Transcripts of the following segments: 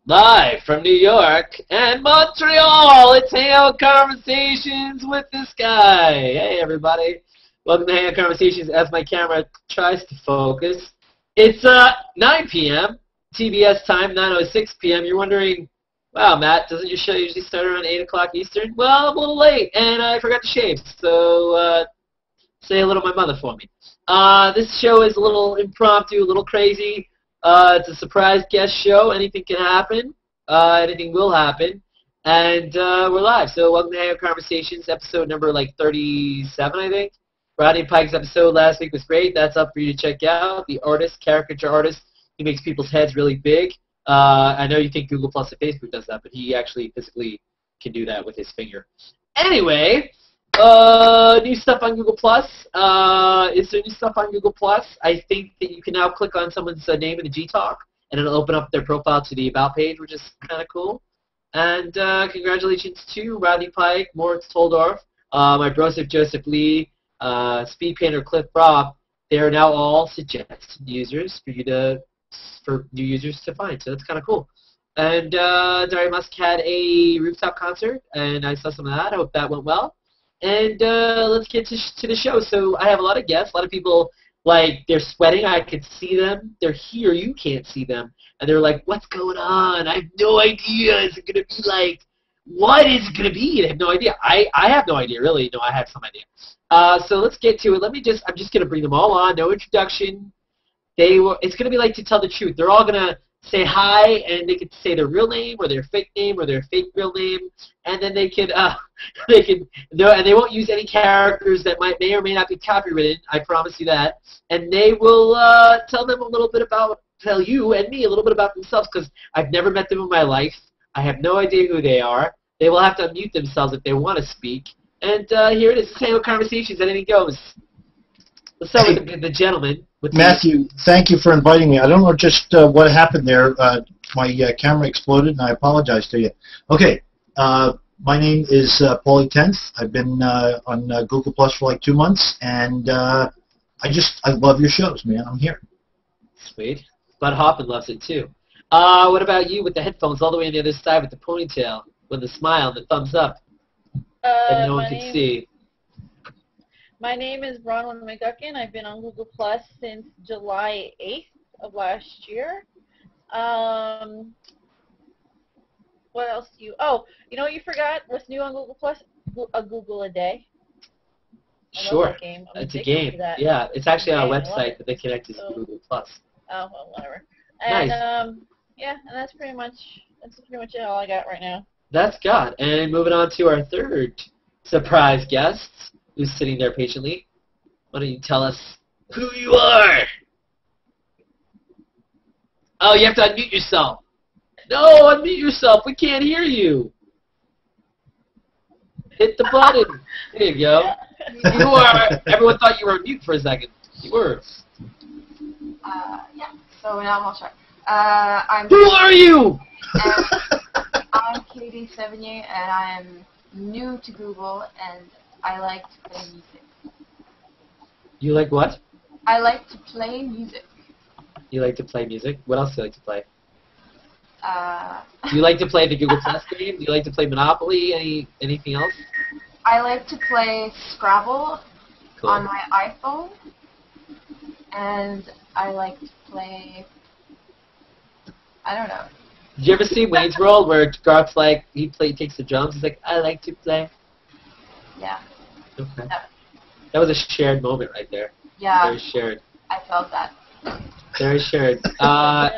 Live from New York and Montreal, it's Hangout Conversations with this guy. Hey, everybody. Welcome to Hangout Conversations as my camera tries to focus. It's 9 p.m. TBS time, 9:06 p.m. You're wondering, wow, Matt, doesn't your show usually start around 8 o'clock Eastern? Well, I'm a little late, and I forgot to shave, so say hello to my mother for me. This show is a little impromptu, a little crazy. It's a surprise guest show. Anything can happen. Anything will happen. And we're live. So welcome to Hangout Conversations, episode number 37, I think. Rodney Pike's episode last week was great. That's up for you to check out. The artist, caricature artist, he makes people's heads really big. I know you think Google Plus and Facebook does that, but he actually physically can do that with his finger. Anyway, new stuff on Google Plus. Is there new stuff on Google Plus? I think that you can now click on someone's name in the G-Talk, and it'll open up their profile to the About page, which is kind of cool. And congratulations to Rodney Pike, Moritz Toldorf, my brosif Joseph Lee, Speed Painter Cliff Robb. They are now all suggested users for new users to find. So that's kind of cool. And Dari Musk had a rooftop concert, and I saw some of that. I hope that went well. And let's get to the show. So I have a lot of guests, a lot of people, they're sweating. I could see them. They're here. You can't see them. And they're like, what's going on? I have no idea. Is it going to be like, what is it going to be? They have no idea. I have no idea, really. No, I have some idea. So let's get to it. I'm just going to bring them all on. No introduction. It's going to be like To Tell the Truth. They're all going to say hi, and they could say their real name or their fake name or their fake real name, and then they they won't use any characters that may or may not be copyrighted. I promise you that. And they will tell you and me a little bit about themselves, because I've never met them in my life. I have no idea who they are. They will have to unmute themselves if they want to speak. And here it is, Hangout Conversations. Anything goes. Let's start with the gentleman. Matthew, thank you for inviting me. I don't know just what happened there. My camera exploded, and I apologize to you. Okay, my name is Paulie Tenth. I've been on Google Plus for 2 months, and I love your shows, man. I'm here. Sweet. Bud Hoffman loves it too. What about you with the headphones all the way on the other side with the ponytail, with the smile and the thumbs up that no one can see? My name is Bronwyn McGuckin. I've been on Google Plus since July 8th of last year. What else do you... Oh, you know what you forgot? What's new on Google Plus? A Google a day. Sure. It's a game. Yeah, it's actually on our website, but they connected to Google Plus. Oh, well, whatever. And, nice. Yeah, and that's pretty much it, all I got right now. That's God. And moving on to our third surprise guest, who's sitting there patiently. Why don't you tell us who you are? Oh, you have to unmute yourself. No, unmute yourself. We can't hear you. Hit the button. There you go. You are. Everyone thought you were on mute for a second. You were. Yeah. So now I'm all start. Who are you? I'm Katie Sevigny, and I'm new to Google, and I like to play music. You like what? I like to play music. You like to play music? What else do you like to play? Do you like to play the Google Plus game? Do you like to play Monopoly? Anything else? I like to play Scrabble Cool. on my iPhone, and I like to play, I don't know. Did you ever see Wayne's World where Garth's takes the drums? He's like, I like to play. Yeah. Okay. Yeah. That was a shared moment right there. Yeah. Very shared. I felt that. Very shared.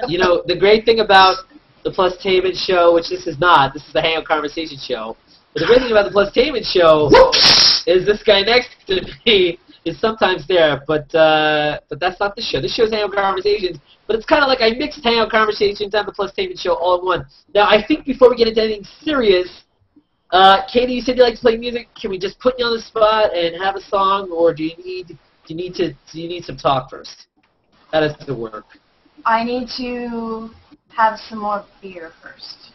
You know, the great thing about the Plusaversary show, which this is not, this is the Hangout Conversation show, but the great thing about the Plusaversary show is this guy next to me is sometimes there, but that's not the show. This show's Hangout Conversations, but it's kind of like I mixed Hangout Conversations and the Plusaversary show all in one. Now, I think before we get into anything serious, Katie, you said you like to play music. Can we just put you on the spot and have a song, or do you need some talk first? How does it work? I need to have some more beer first.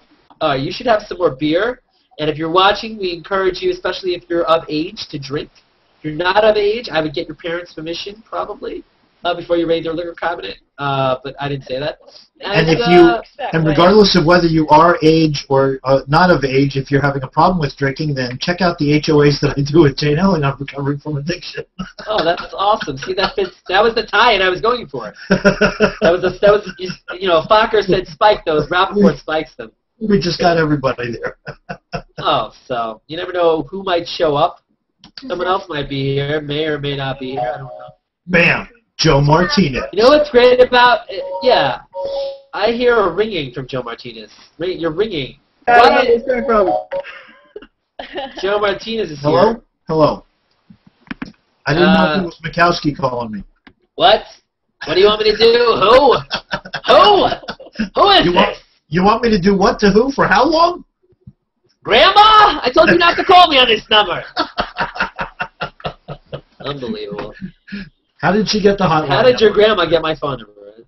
You should have some more beer. And if you're watching, we encourage you, especially if you're of age, to drink. If you're not of age, I would get your parents' permission, probably. before you raid their liquor cabinet, but I didn't say that. And if and regardless of whether you are age or not of age, if you're having a problem with drinking, then check out the HOAs that I do with Jane Ellen on Recovering from Addiction. Oh, that's awesome. See, that fits. That was the tie-in I was going for. That was you know, Fokker said spike those. Rappaport spikes them. We just got everybody there. Oh, so you never know who might show up. Someone else might be here, may or may not be here. I don't know. Bam! Joe Martinez. You know what's great about it? Yeah, I hear a ringing from Joe Martinez. You're ringing. Where is it from? Joe Martinez is Hello? here. Hello. I didn't know if it was Mikowski calling me. What? What do you want me to do? Who? Who? Who is this? You want me to do what to who? For how long? Grandma? I told you not to call me on this number. Unbelievable. How did she get the hotline? How did your grandma get my phone number?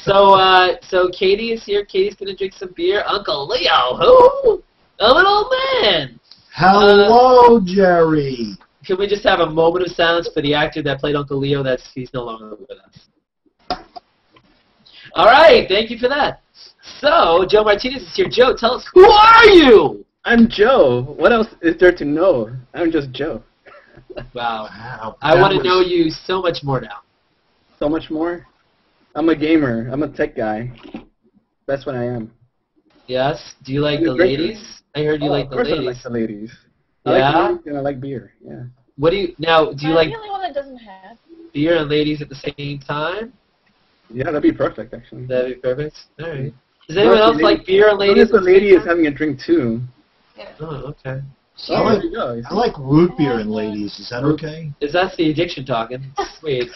So Katie is here. Katie's gonna drink some beer. Uncle Leo, who? A little man. Hello, Jerry. Can we just have a moment of silence for the actor that played Uncle Leo? He's no longer with us. All right, thank you for that. So Joe Martinez is here. Joe, tell us, who are you? I'm Joe. What else is there to know? I'm just Joe. Wow. I want to know you so much more now. So much more? I'm a gamer. I'm a tech guy. That's what I am. Yes? Do you like the ladies? I heard you like the ladies. Of course I like the ladies. Yeah? I like ladies and I like beer. Yeah. What do you like I'm the only one that doesn't have. beer and ladies at the same time? Yeah, that'd be perfect actually. That'd be perfect. All right. Does anyone else like beer and ladies? If the lady is having a drink too. Yeah. Oh, okay. I like root beer and ladies. Is that okay? Is that the addiction talking? Sweet.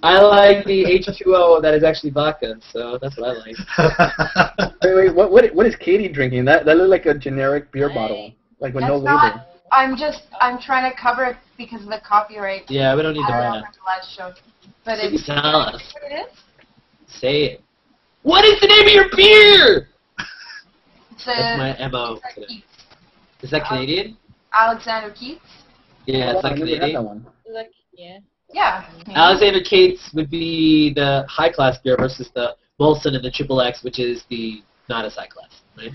I like the H2O that is actually vodka, so that's what I like. Wait, what is Katie drinking? That looked like a generic beer bottle, like with no label. I'm trying to cover it because of the copyright. Yeah, we don't need the I don't brand. know the last show, but it's Tell us. what it is. Say it. What is the name of your beer? It's That's my MO today. Is that Canadian? Alexander Keats. Yeah, it's like I never had that Canadian. one. Like, yeah. Yeah. Alexander Cates would be the high-class beer versus the Molson and the Triple X, which is the not as high-class, right?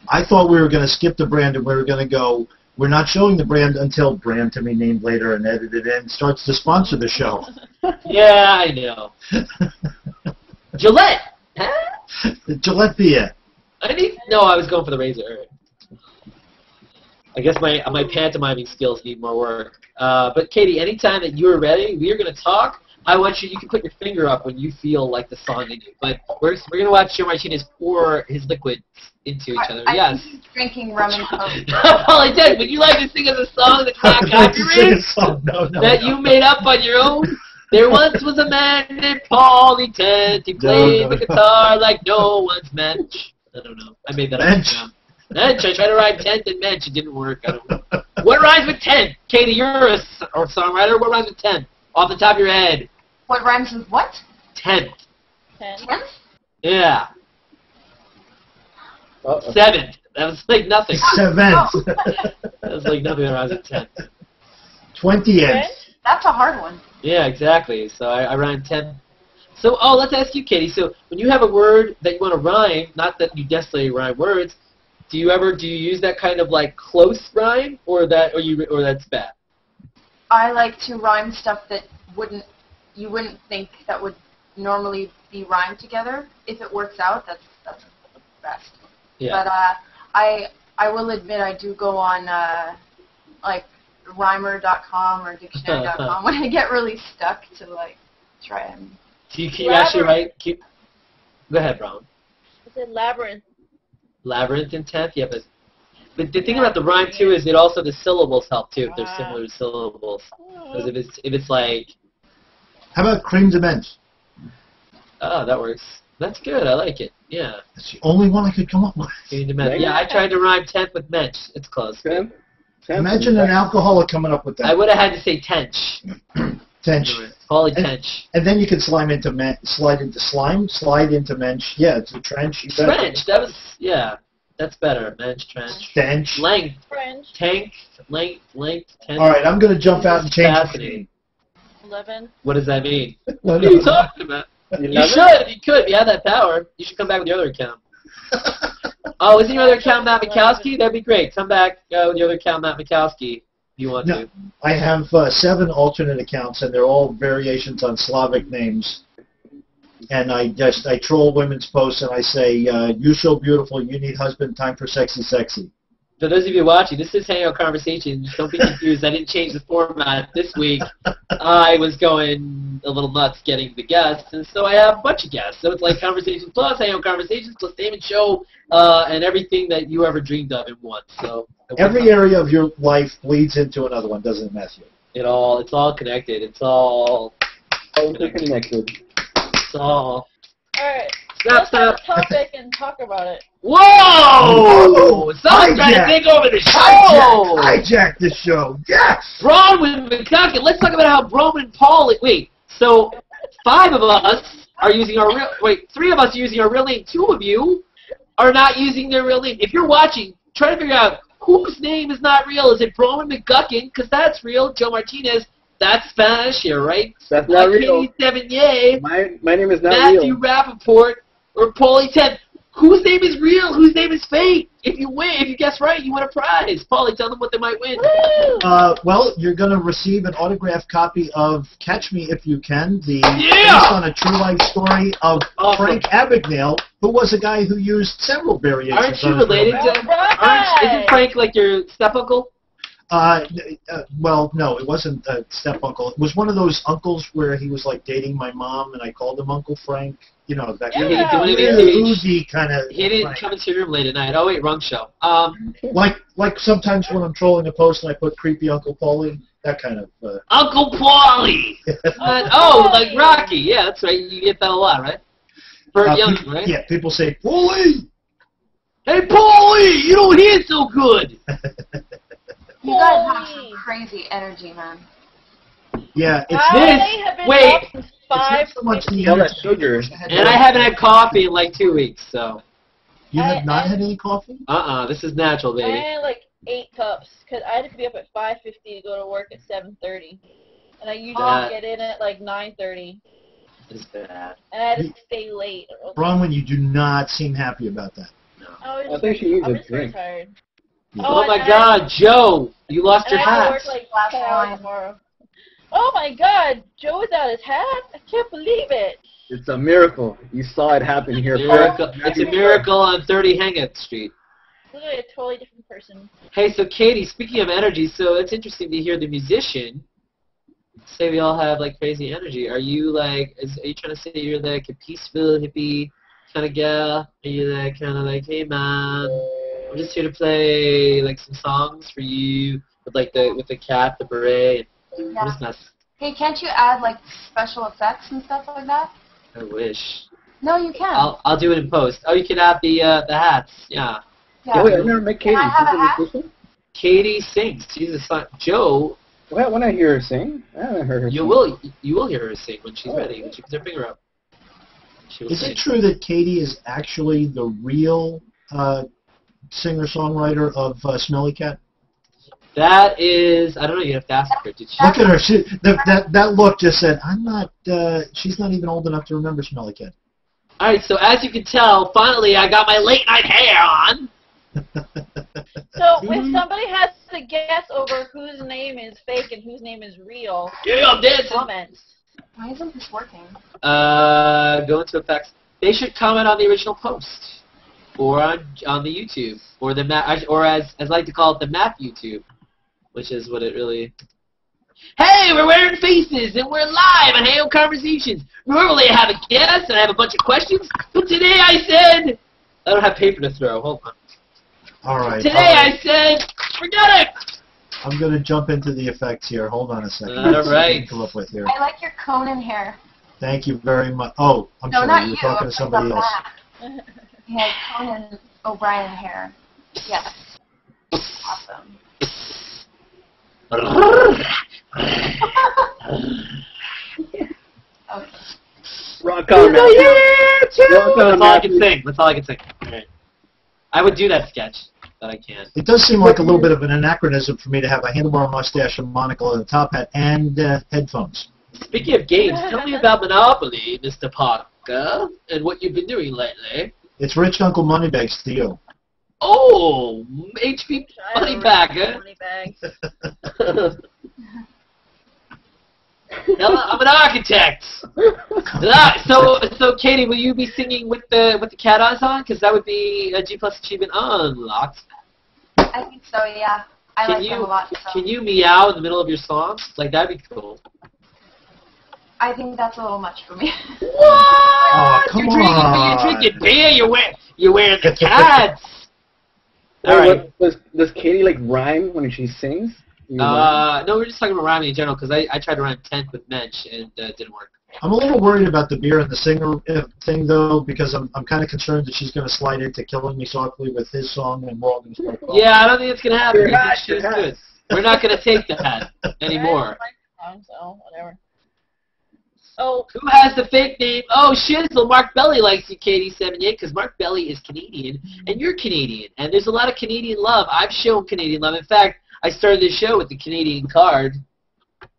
I thought we were going to skip the brand and we were going to go, we're not showing the brand until brand to be named later and edited in starts to sponsor the show. Yeah, I know. Gillette! Huh? The Gillette beer. No, I was going for the razor. I guess my pantomiming skills need more work. But Katie, anytime that you're ready, we are going to talk. I want you can put your finger up when you feel like the song in you. But we're going to watch Joe Martinez pour his liquids into each other. Yes. I think he's drinking rum and coke. Well, I did. Would you like to sing us a song that's not copyrighted? That you made up on your own? There once was a man named Paulie Tent. He played the guitar like no one's mensch. I don't know. I made that up. Mensch. I tried to rhyme tent and mensch. It didn't work. I don't know. What rhymes with tent? Katie, you're a songwriter. What rhymes with tent? Off the top of your head. What rhymes with what? Tent. 10. Tenth? Yeah. Uh-oh. Seventh. That was like nothing. Seventh. That was like nothing that rhymes with tent. 20th. That's a hard one. Yeah, exactly. So I rhymed 10. So, let's ask you, Katie. So when you have a word that you want to rhyme, not that you necessarily rhyme words, do you use that kind of like close rhyme, or that's bad? I like to rhyme stuff that you wouldn't think that would normally be rhymed together. If it works out, that's the best. Yeah. But I will admit I do go on like rhymer.com or dictionary.com when I get really stuck to like try and. Do you actually write? Go ahead, Brown. I said labyrinth. Labyrinth in 10th? Yeah, but the thing about the rhyme too is the syllables help too. If they're similar syllables. Because if it's like. How about cream de menthe? Oh, that works. That's good. I like it. Yeah. That's the only one I could come up with. Cream de menthe. Yeah, I tried to rhyme 10th with mensch. It's close. Imagine an alcoholic coming up with that. I would have had to say tench. Tench. Paulie Tench. And then you could slide into mensch. Yeah, it's a trench. Trench. That was, yeah. That's better. Mensch, trench. Tench. Length. French. Tank. Length. Tench. All right, I'm going to jump out and change. Fascinating. 11. What does that mean? No, What no, are you no. talking about? You 11? should. If you could. If you had that power, you should come back with your other account. Oh, isn't your other account Matt Mikowski? That'd be great. Come back with your other account Matt Mikowski if you want No, to. I have 7 alternate accounts, and they're all variations on Slavic names. And I troll women's posts, and I say, "You so beautiful, you need husband. Time for sexy, sexy." For those of you watching, this is Hangout Conversations. Don't be confused. I didn't change the format this week. I was going a little nuts getting the guests, and so I have a bunch of guests. So it's like Conversations Plus, Hangout Conversations Plus Damon Show, and everything that you ever dreamed of in one. So Every area of your life bleeds into another one, doesn't it, Matthew? it's all connected. It's all Interconnected. It's all. Alright, Snap, let's have snap. a topic and talk about it. Whoa! Someone's trying to Hijack. take over the show! Hijack the show. Yes. Bronwyn McCucken. Let's talk about how Bronwyn and Paul. Wait, so 5 of us are using our real. Wait, 3 of us are using our real name. 2 of you are not using their real name. If you're watching, try to figure out whose name is not real. Is it Bronwyn McGuckin? Because that's real. Joe Martinez. That's Spanish here, right? That's not real. Katie Sevigny. My name is not Matthew real. Rappaport or Paulie 10. Whose name is real? Whose name is fake? If you guess right, you win a prize. Paulie, tell them what they might win. Woo! Well, you're going to receive an autographed copy of Catch Me If You Can, Yeah! based on a true life story of Awesome. Frank Abagnale, who was a guy who used several variations. Aren't you on his real related name. to? Isn't Frank like your step uncle? Well, no, it wasn't a step uncle. It was one of those uncles where he was like dating my mom, and I called him Uncle Frank. You know, that Yeah. He didn't do anything really to you. oozy kind of. He didn't come into your room late at night. Oh wait, wrong show. Like sometimes when I'm trolling a post and I put creepy Uncle Paulie, that kind of. Uncle Paulie. Like Rocky. Yeah, that's right. You get that a lot, right? Burt Young, right? Yeah, people say Paulie. Hey, Paulie, you don't hear so good. You guys have some crazy energy, man. Yeah, it's I have been Wait. up since 5. so much the All that energy. sugar. And I haven't had coffee in like 2 weeks, so. You have not had any coffee? This is natural, I baby. had like 8 cups because I had to be up at 5:50 to go to work at 7:30, and I usually get in at like 9:30, It's bad. and I had to stay late. Bronwyn, you do not seem happy about that. I think she needs I'm a just very drink. tired. Oh my God, Joe, you lost your And I have to hat. work like 10 hours tomorrow. Oh my God, Joe without his hat? I can't believe it. It's a miracle. You saw it happen here. Miracle. It's a miracle on 30 Hangout Street. Literally a totally different person. Hey, so Katie, speaking of energy, so it's interesting to hear the musician say we all have like crazy energy. Are you like, are you trying to say you're like a peaceful hippie kind of gal? Are you like kind of like, hey man, I'm just here to play like some songs for you with like with the cap, the beret, and Yeah. just mess. Hey, can't you add like special effects and stuff like that? I wish. No, you can. I'll do it in post. Oh, you can add the hats. Yeah. Yeah. Oh, wait, I never met Katie. Can I have a She's hat? a musician? Katie sings. She's a song. Joe, Well, when I hear her sing, I haven't heard her you sing. will hear her sing when she's ready. When she puts her finger up. She will Is sing. it true that Katie is actually the real singer-songwriter of Smelly Cat? That is, I don't know. You have to ask her. Did she? Look at her. That look just said, I'm not, she's not even old enough to remember Smelly Cat. All right. So as you can tell, finally I got my late night hair on. So if somebody has to guess over whose name is fake and whose name is real, Yeah, I'm dancing. comments. Why isn't this working? Go into effects. They should comment on the original post, or on the YouTube, or the map, or as I like to call it, the map YouTube, which is what it really. Hey, we're wearing faces and we're live on Hangout Conversations. Normally I have a guest and I have a bunch of questions, but today I said I don't have paper to throw. Hold on. All right. Today all right. I said forget it. I'm going to jump into the effects here. Hold on a second. All Let's see what I right. can come up with here. I like your Conan hair. Thank you very much. Oh, I'm No, sorry. not You were you. talking to somebody else. Matt. He has Conan O'Brien hair. Yes. Awesome. Okay. Rock on, man. Rock on, That's all I can Matthew. sing. That's all I can sing. All right. I would do that sketch, but I can't. It does seem like a little bit of an anachronism for me to have a handlebar mustache, a monocle, and a top hat, and headphones. Speaking of games, tell me about Monopoly, Mr. Parker, and what you've been doing lately. It's Rich Uncle Moneybags Theo. Oh, HP Moneybager. Moneybags. I'm an architect. So Katie, will you be singing with the cat eyes on? Because that would be a G+ achievement unlocked. I think so, yeah. I like them a lot. So. Can you meow in the middle of your song? Like, that'd be cool. I think that's a little much for me. What? Oh, come on. You're drinking beer. You're wearing the cats. All right. Does Katie like rhyme when she sings? No, we're just talking about rhyming in general because I tried to rhyme 10th with mensch and it didn't work. I'm a little worried about the beer and the singer thing, though, because I'm kind of concerned that she's going to slide into Killing Me Softly with his song, and we're all going to start crying. Yeah, I don't think it's going to happen. You're Good. We're not going to take that anymore. So whatever. Oh. Who has the fake name? Oh, shizzle. Mark Belly likes you, Katie Sevigny, because Mark Belly is Canadian, and you're Canadian, and there's a lot of Canadian love. I've shown Canadian love. In fact, I started this show with the Canadian card.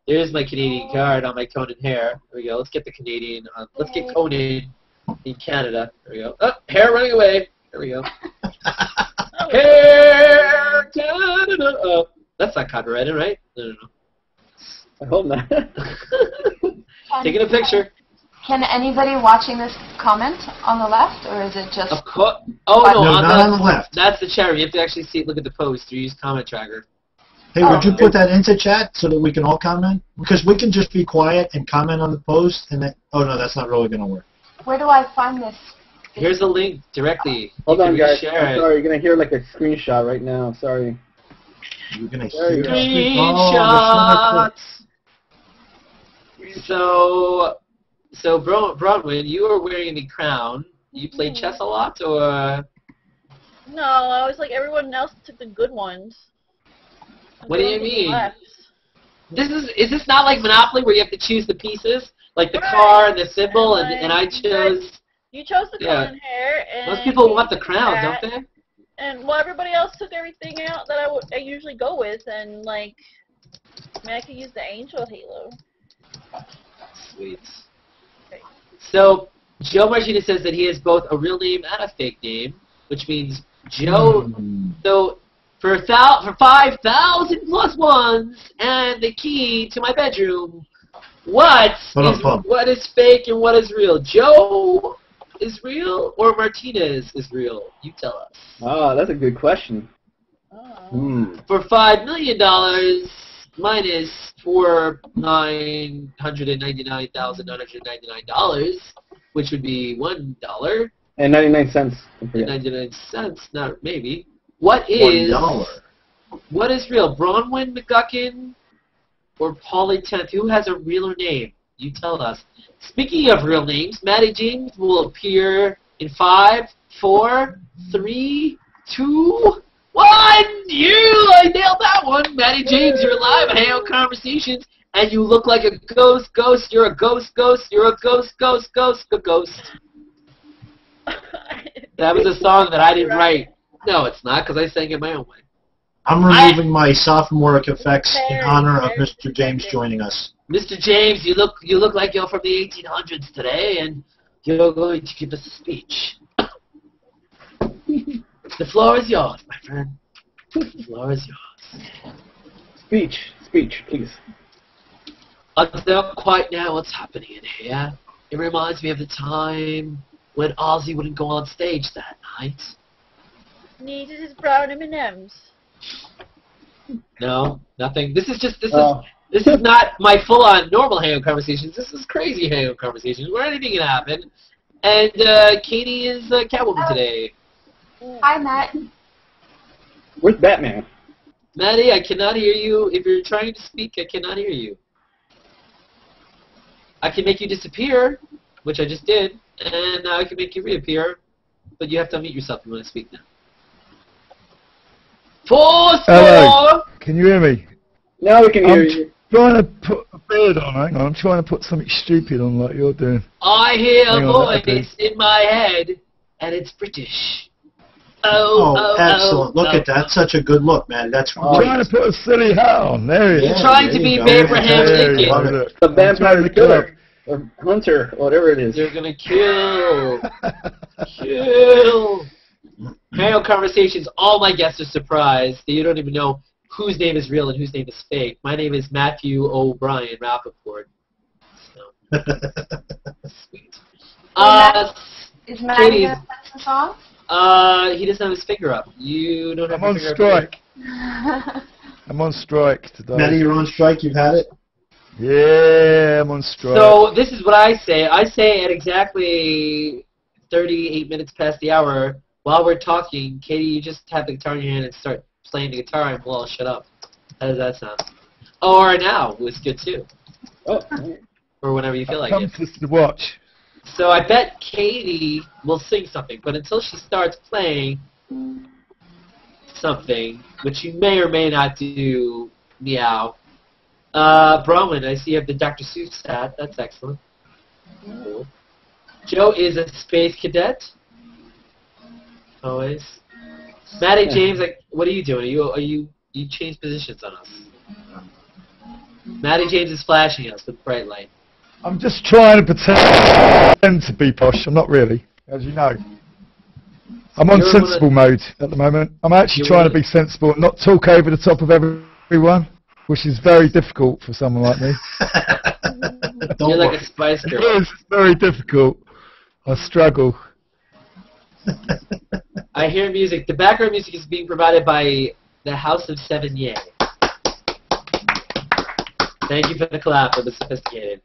There's my Canadian card on my Conan hair. There we go. Let's get the Canadian. Let's get Conan in Canada. There we go. Oh, hair running away. There we go. Hair Canada. Oh, that's not copyrighted, right? No. I hope not. Taking a picture. Can anybody watching this comment on the left, or is it just... Of course. Oh, no, not on the left. That's the chat room. You have to actually see look at the post or use comment tracker. Hey, would you put that into chat so that we can all comment? Because we can just be quiet and comment on the post, and then... Oh, no, that's not really going to work. Where do I find this? Here's a link directly. Hold on, guys. Share I'm sorry, you're going to hear like a screenshot right now. Sorry. You're going to hear screenshots. So Bronwyn, you are wearing the crown. You play chess a lot, or? No, I was like everyone else took the good ones. What do you mean? Is this not like Monopoly where you have to choose the pieces, like the car and the symbol, and I chose? You chose the Conan hair, and most people want the crown, don't they? And well, everybody else took everything out that I usually go with, and like, I mean, I could use the angel halo. Sweet. Okay. So Joe Martinez says that he has both a real name and a fake name, which means Joe. So for 5,000 plus ones and the key to my bedroom, what is fake and what is real? Joe is real or Martinez is real? You tell us. Oh, that's a good question. For $5 million. Minus $999,999, which would be $1 and 99 cents. 99 cents, not maybe. What is $1? What is real? Bronwyn McGuckin or Polly 10th? Who has a realer name? You tell us. Speaking of real names, Matty James will appear in 5, 4, 3, 2. I nailed that one. Matty James, you're live at Hangout Conversations, and you look like a ghost. You're a ghost. You're a ghost. That was a song that I didn't write. No, it's not, because I sang it my own way. I'm removing my sophomoric effects in honor of Mr. James joining us. Mr. James, you look like you're from the 1800s today, and you're going to give us a speech. The floor is yours, my friend. The floor is yours. Speech, please. I don't quite know what's happening in here. It reminds me of the time when Ozzy wouldn't go on stage that night. Needed his brown M&Ms. No, nothing. This is not my full-on normal Hangout Conversations. This is crazy Hangout Conversations where anything can happen. And Katie is Catwoman today. Hi, Matt. Where's Batman? Matty, I cannot hear you. If you're trying to speak, I cannot hear you. I can make you disappear, which I just did, and I can make you reappear, but you have to unmute yourself if you want to speak now. Hello. Can you hear me? Now we can hear you. I'm trying to put a beard on, hang on. I'm trying to put something stupid on like you're doing. I hear a voice in my head, and it's British. Oh, excellent. Look at that. Such a good look, man. That's I'm trying to put a silly hat on. There he You're is. trying to be Abraham Lincoln. The vampire killer. Or hunter, whatever it is. They're gonna kill. Kill. Hangout Conversations, all my guests are surprised. You don't even know whose name is real and whose name is fake. My name is Matthew O'Brien Rappaport. So. Sweet. Is Matty gonna play some songs? He doesn't have his finger up. You don't have I'm your on finger up. strike. I'm on strike today. Matty, you're on strike. You've had it. Yeah, I'm on strike. So this is what I say. I say at exactly 38 minutes past the hour, while we're talking, Katie, you just have the guitar in your hand and start playing the guitar, and we'll all shut up. How does that sound? Or now was good too. Oh. Or whenever you feel like Come it. to watch. So I bet Katie will sing something, but until she starts playing something, which you may or may not do, meow. Bronwyn, I see you have the Dr. Seuss hat. That's excellent. Cool. Joe is a space cadet. Always. Matty James, like, what are you doing? You changed positions on us. Matty James is flashing us with bright light. I'm just trying to pretend to be posh. I'm not really, as you know. I'm on sensible mode at the moment. I'm actually trying to be sensible and not talk over the top of everyone, which is very difficult for someone like me. You're like a Spice Girl. It is. It's very difficult. I struggle. I hear music. The background music is being provided by the House of Sevigny. Thank you for the clap. It was sophisticated.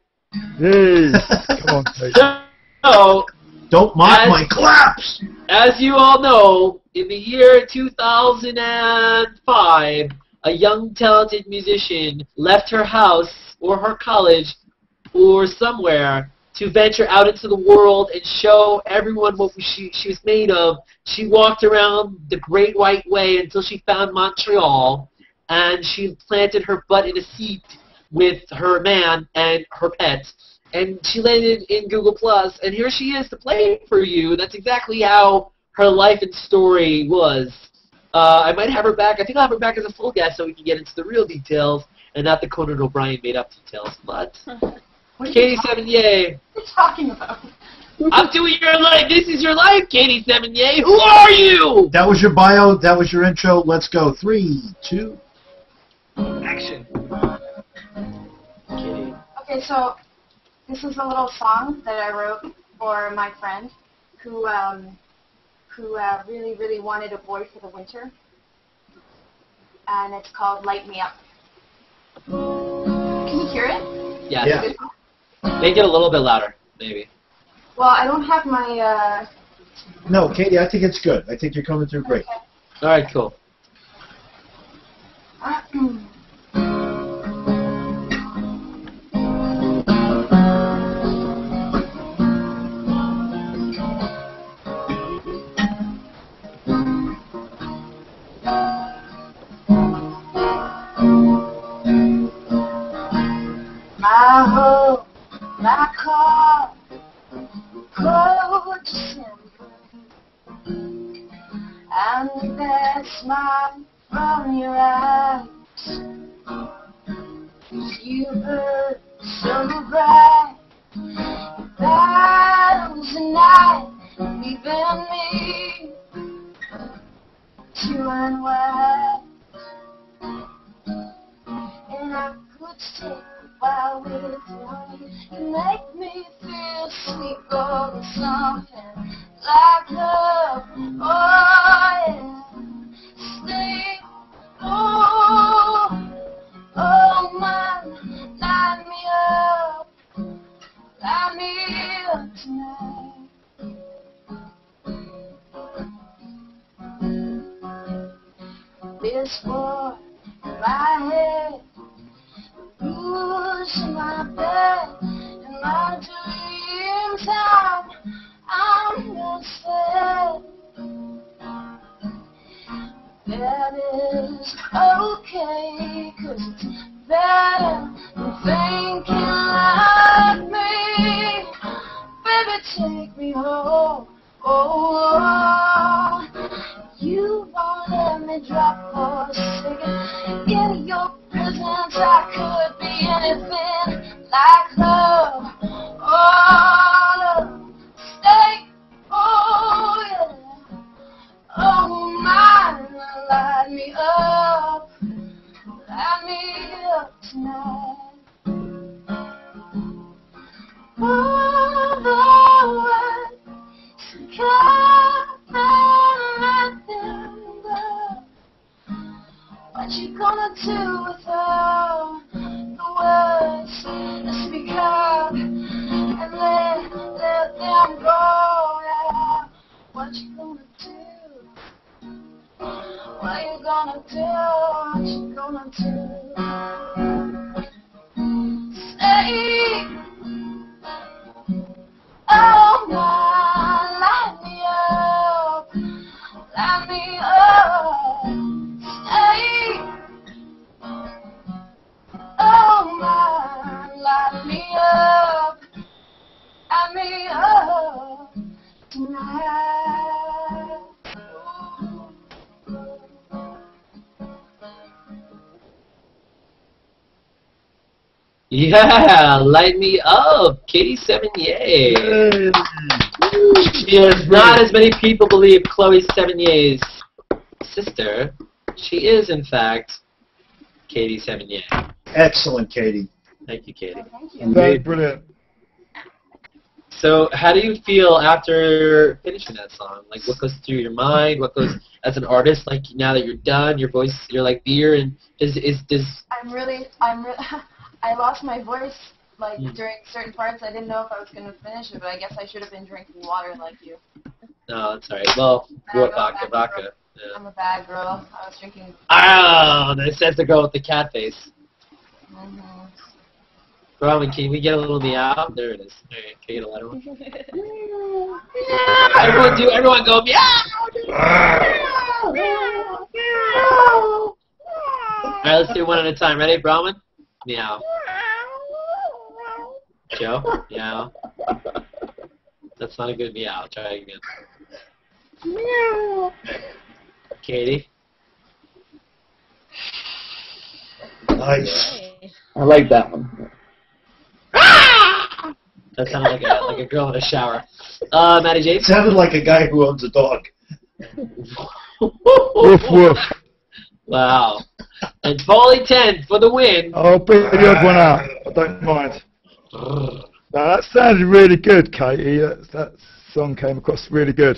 Hey, come on, Kate. So, don't mock my claps! As you all know, in the year 2005, a young, talented musician left her house or her college or somewhere to venture out into the world and show everyone what she was made of. She walked around the Great White Way until she found Montreal, and she planted her butt in a seat with her man and her pet, and she landed in Google+, and here she is to play for you. That's exactly how her life and story was. I might have her back. I think I'll have her back as a full guest so we can get into the real details and not the Conan O'Brien made-up details. But Katie Sevigny. What are you talking about? I'm doing your life. This is your life, Katie Sevigny. Who are you? That was your bio. That was your intro. Let's go. 3, 2, action. Okay, so this is a little song that I wrote for my friend who really, really wanted a boy for the winter. And it's called Light Me Up. Can you hear it? Yeah. Make it a little bit louder, maybe. Well, I don't have my... No, Katie, I think it's good. I think you're coming through great. Okay. All right, cool. My hope, my call, cold December, and that smile from your eyes. You burn so bright, battles the night, leaving me to unwind. And I could take a while with you, you make me feel sweet, golden, something like love. Oh yeah, sleep, oh man, light me up tonight. This boy in my head, losing my bed, in my dream time, I'm not sad. That is okay, 'cause it's better than thinking like me. Baby, take me home, oh, In your presence I could be anything like love. Oh, love, stay, oh yeah. Oh my, light me up tonight. Oh, the words come and let what you gonna do with all the words that speak out and let them go? Yeah. What you gonna do? What you gonna do? What you gonna do? Say, oh my, light me up, light me up. Say, oh my, light me up tonight. Yeah, light me up, Katie Sevigny. She is not, as many people believe, Chloe Sevigny's sister. She is, in fact, Katie Sevigny. Excellent, Katie. Thank you, Katie. Oh, thank you. Very brilliant. So, how do you feel after finishing that song? Like, what goes through your mind? What goes, as an artist, like, now that you're done, your voice, you're like beer, and does I lost my voice, like, during certain parts. I didn't know if I was going to finish it, but I guess I should have been drinking water like you. No, that's all right. Well, what vodka? Yeah. I'm a bad girl. I was drinking... Oh, that says the girl with the cat face. Mm-hmm. Robin, can we get a little meow? There it is. All right, can you get a lighter one? Everyone go meow! All right, let's do one at a time. Ready, Brahman? Meow. Joe? Meow. That's not a good meow. Try it again. Meow. Katie? Nice. I like that one. That sounded like a girl in a shower. Matty James? Sounded like a guy who owns a dog. Woof woof. Wow. And Paulie 10 for the win. I'll beat the odd one out. I don't mind. No, that sounded really good, Katie. That song came across really good.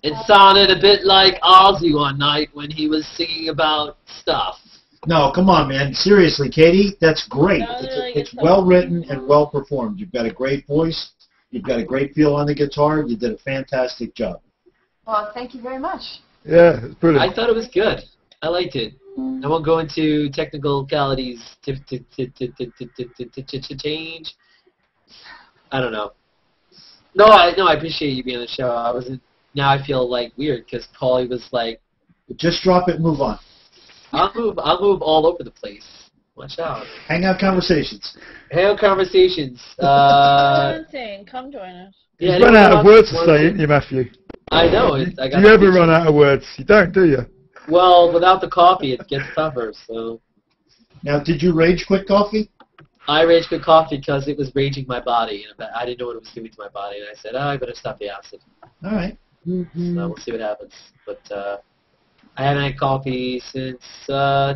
It sounded a bit like Ozzy one night when he was singing about stuff. No, come on, man. Seriously, Katie, that's great. Sounded like It's it's well written and well performed. You've got a great voice. You've got a great feel on the guitar. You did a fantastic job. Well, thank you very much. Yeah, it's brilliant. I thought it was good. I liked it. I won't go into technicalities to change. I don't know. No, I appreciate you being on the show. Now I feel like weird because Paulie was like, Just drop it and move on. I'll move all over the place. Watch out. Hangout Conversations. Hangout Conversations. Come join us. Yeah, You've run out of words to say, didn't you, Matthew? I know. Do you ever run out of words? You don't, do you? Well, without the coffee, it gets tougher. So. Now, did you rage quit coffee? I rage quit coffee because it was raging my body, and I didn't know what it was doing to my body, and I said, I better stop the acid. All right. So we'll see what happens. But I haven't had coffee since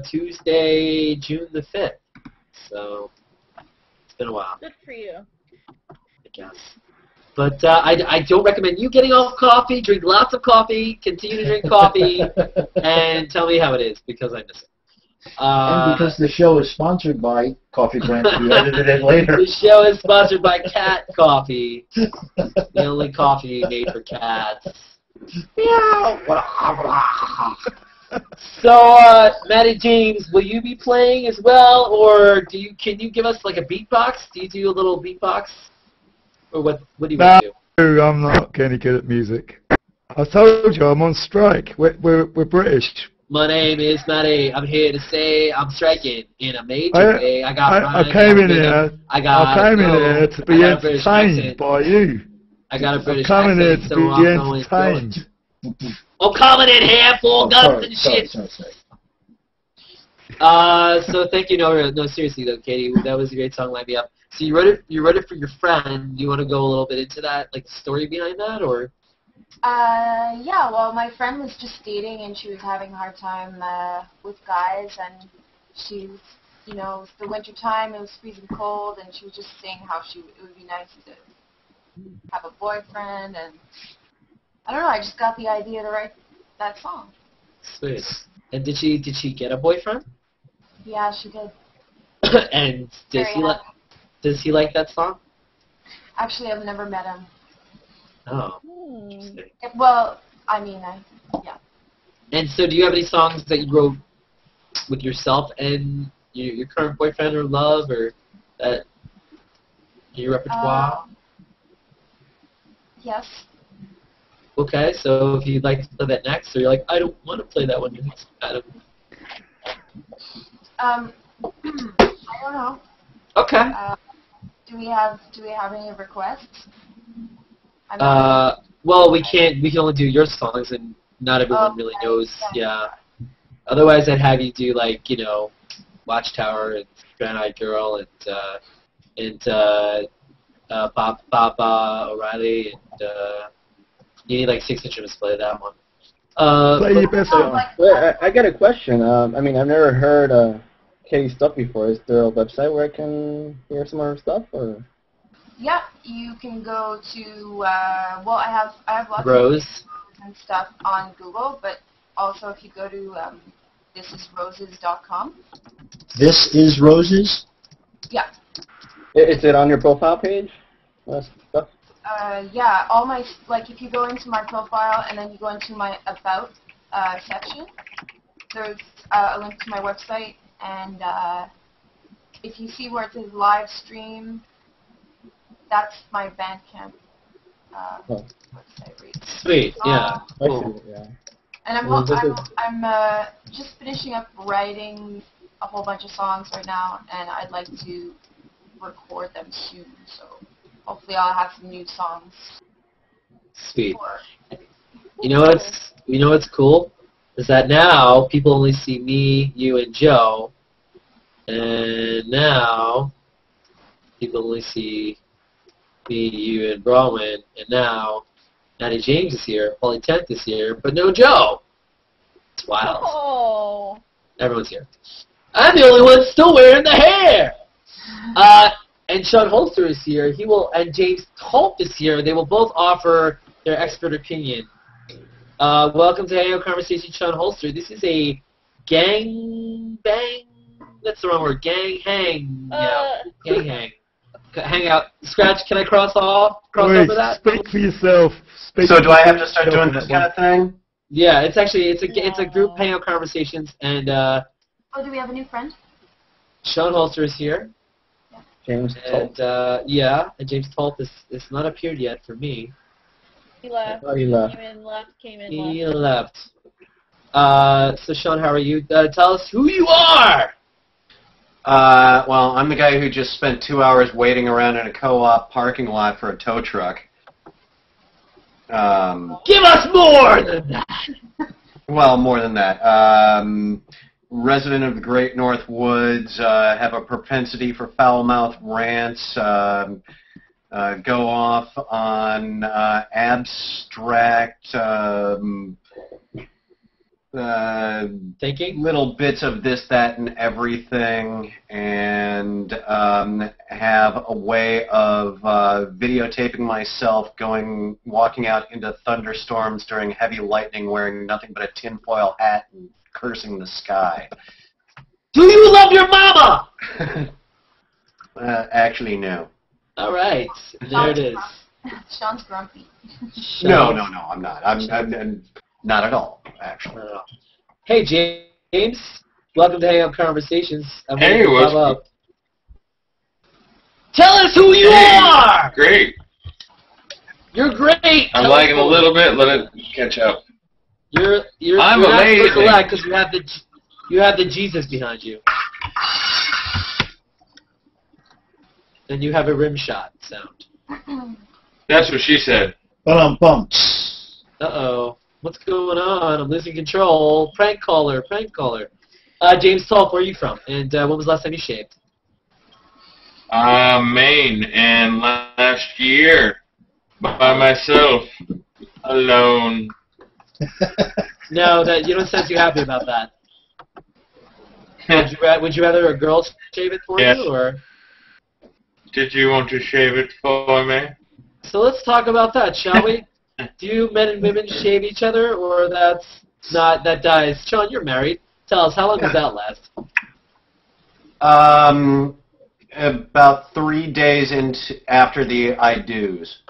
Tuesday, June the 5th. So it's been a while. Good for you. I guess. But I don't recommend you getting off coffee. Drink lots of coffee. Continue to drink coffee. And tell me how it is, because I miss it. And because the show is sponsored by Coffee Brand, we edited it later. The show is sponsored by Cat Coffee. The only coffee made for cats. So, Matty James, will you be playing as well, or can you give us like a beatbox? Do you do a little beatbox, or what do you want to do? No, I'm not any good at music. I told you I'm on strike. We're British. My name is Matty. I'm here to say I'm striking in a major way. I came in here to be entertained by you. I got a British I'm coming here accent, to so be I'm going entertained. I'm coming in here full guns and shit. Sorry. So thank you. No, seriously though, Katie, that was a great song. Light Me Up. So you wrote it for your friend. Do you want to go a little bit into that, like the story behind that, or? Yeah, well, my friend was just dating and she was having a hard time with guys, and she was, it was the winter time, it was freezing cold, and she was just saying how it would be nice to have a boyfriend, and I don't know, I just got the idea to write that song. Sweet. And did she get a boyfriend? Yeah, she did. And does he like that song? Actually, I've never met him. Oh. Interesting. Well, I mean, yeah. And so do you have any songs that you wrote with yourself and your current boyfriend or love, or that your repertoire? Yes. Okay, so if you'd like to play that next, or you're like, I don't want to play that one next. I don't know. Okay. Do we have any requests? Well, we can only do your songs, and not everyone really knows. Yeah. Otherwise, I'd have you do Watchtower and Grand Eyed Girl and Papa O'Reilly, and you need like 6 instruments to play that one. Play your best song. I got a question. I mean, I've never heard Katie's stuff before. Is there a website where I can hear some of her stuff, or? Yeah, you can go to well, I have lots Rose of and stuff on Google, but also if you go to thisisroses.com. This is Roses? Yeah. Is it on your profile page? Stuff? Yeah, all my, if you go into my profile and then you go into my About section, there's a link to my website, and if you see where it says live stream, that's my Bandcamp website. Right? Sweet, yeah. Cool. Yeah. And I'm just finishing up writing a whole bunch of songs right now, and I'd like to record them soon. So hopefully I'll have some new songs. Sweet. You know what's cool is that now people only see me, you, and Joe, and now people only see me, you, and Bronwyn, and now Matty James is here, Paulie 10th is here, but no Joe. It's wild. Oh. Everyone's here. I'm the only one still wearing the hair. And Sean Holster is here. And James Tulp is here. They will both offer their expert opinion. Welcome to Hangout Conversations, Sean Holster. This is a gang bang. That's the wrong word. Gang hang. Yeah. Gang hang. Hangout. Scratch. Can I cross over that? Speak for yourself. So do I have to start doing this kind of thing? Yeah. It's a group Hangout Conversations, and oh, do we have a new friend? Sean Holster is here. James Tulp. And and James Tulp is not appeared yet for me. He left. Oh, he left. Came in, He left. So Sean, how are you? Tell us who you are. Well, I'm the guy who just spent 2 hours waiting around in a co-op parking lot for a tow truck. Give us more than that. Well, more than that. Resident of the Great North Woods, have a propensity for foul-mouthed rants, go off on abstract thinking, little bits of this, that, and everything, and have a way of videotaping myself walking out into thunderstorms during heavy lightning wearing nothing but a tinfoil hat and cursing the sky. Do you love your mama? Actually, no. All right, there it is. Sean's grumpy. No, I'm not. I'm not at all, actually. Hey, James. Welcome to Hangout Conversations. Hey, what's up? Tell us who you are! Great. You're great. I'm lagging a little bit. Let it catch up. I'm amazing. Because you have the Jesus behind you. And you have a rim shot sound. That's what she said. Bum. Uh-oh. What's going on? I'm losing control. Prank caller. James Tolf, where are you from? And when was the last time you shaved? Maine, and last year, by myself, alone. No, you don't sound too happy about that. Would you rather a girl shave it for Yes. you, or? Did you want to shave it for me? So let's talk about that, shall we? Do men and women shave each other, or that dies? Sean, you're married. Tell us, how long does that last? About 3 days after the I do's.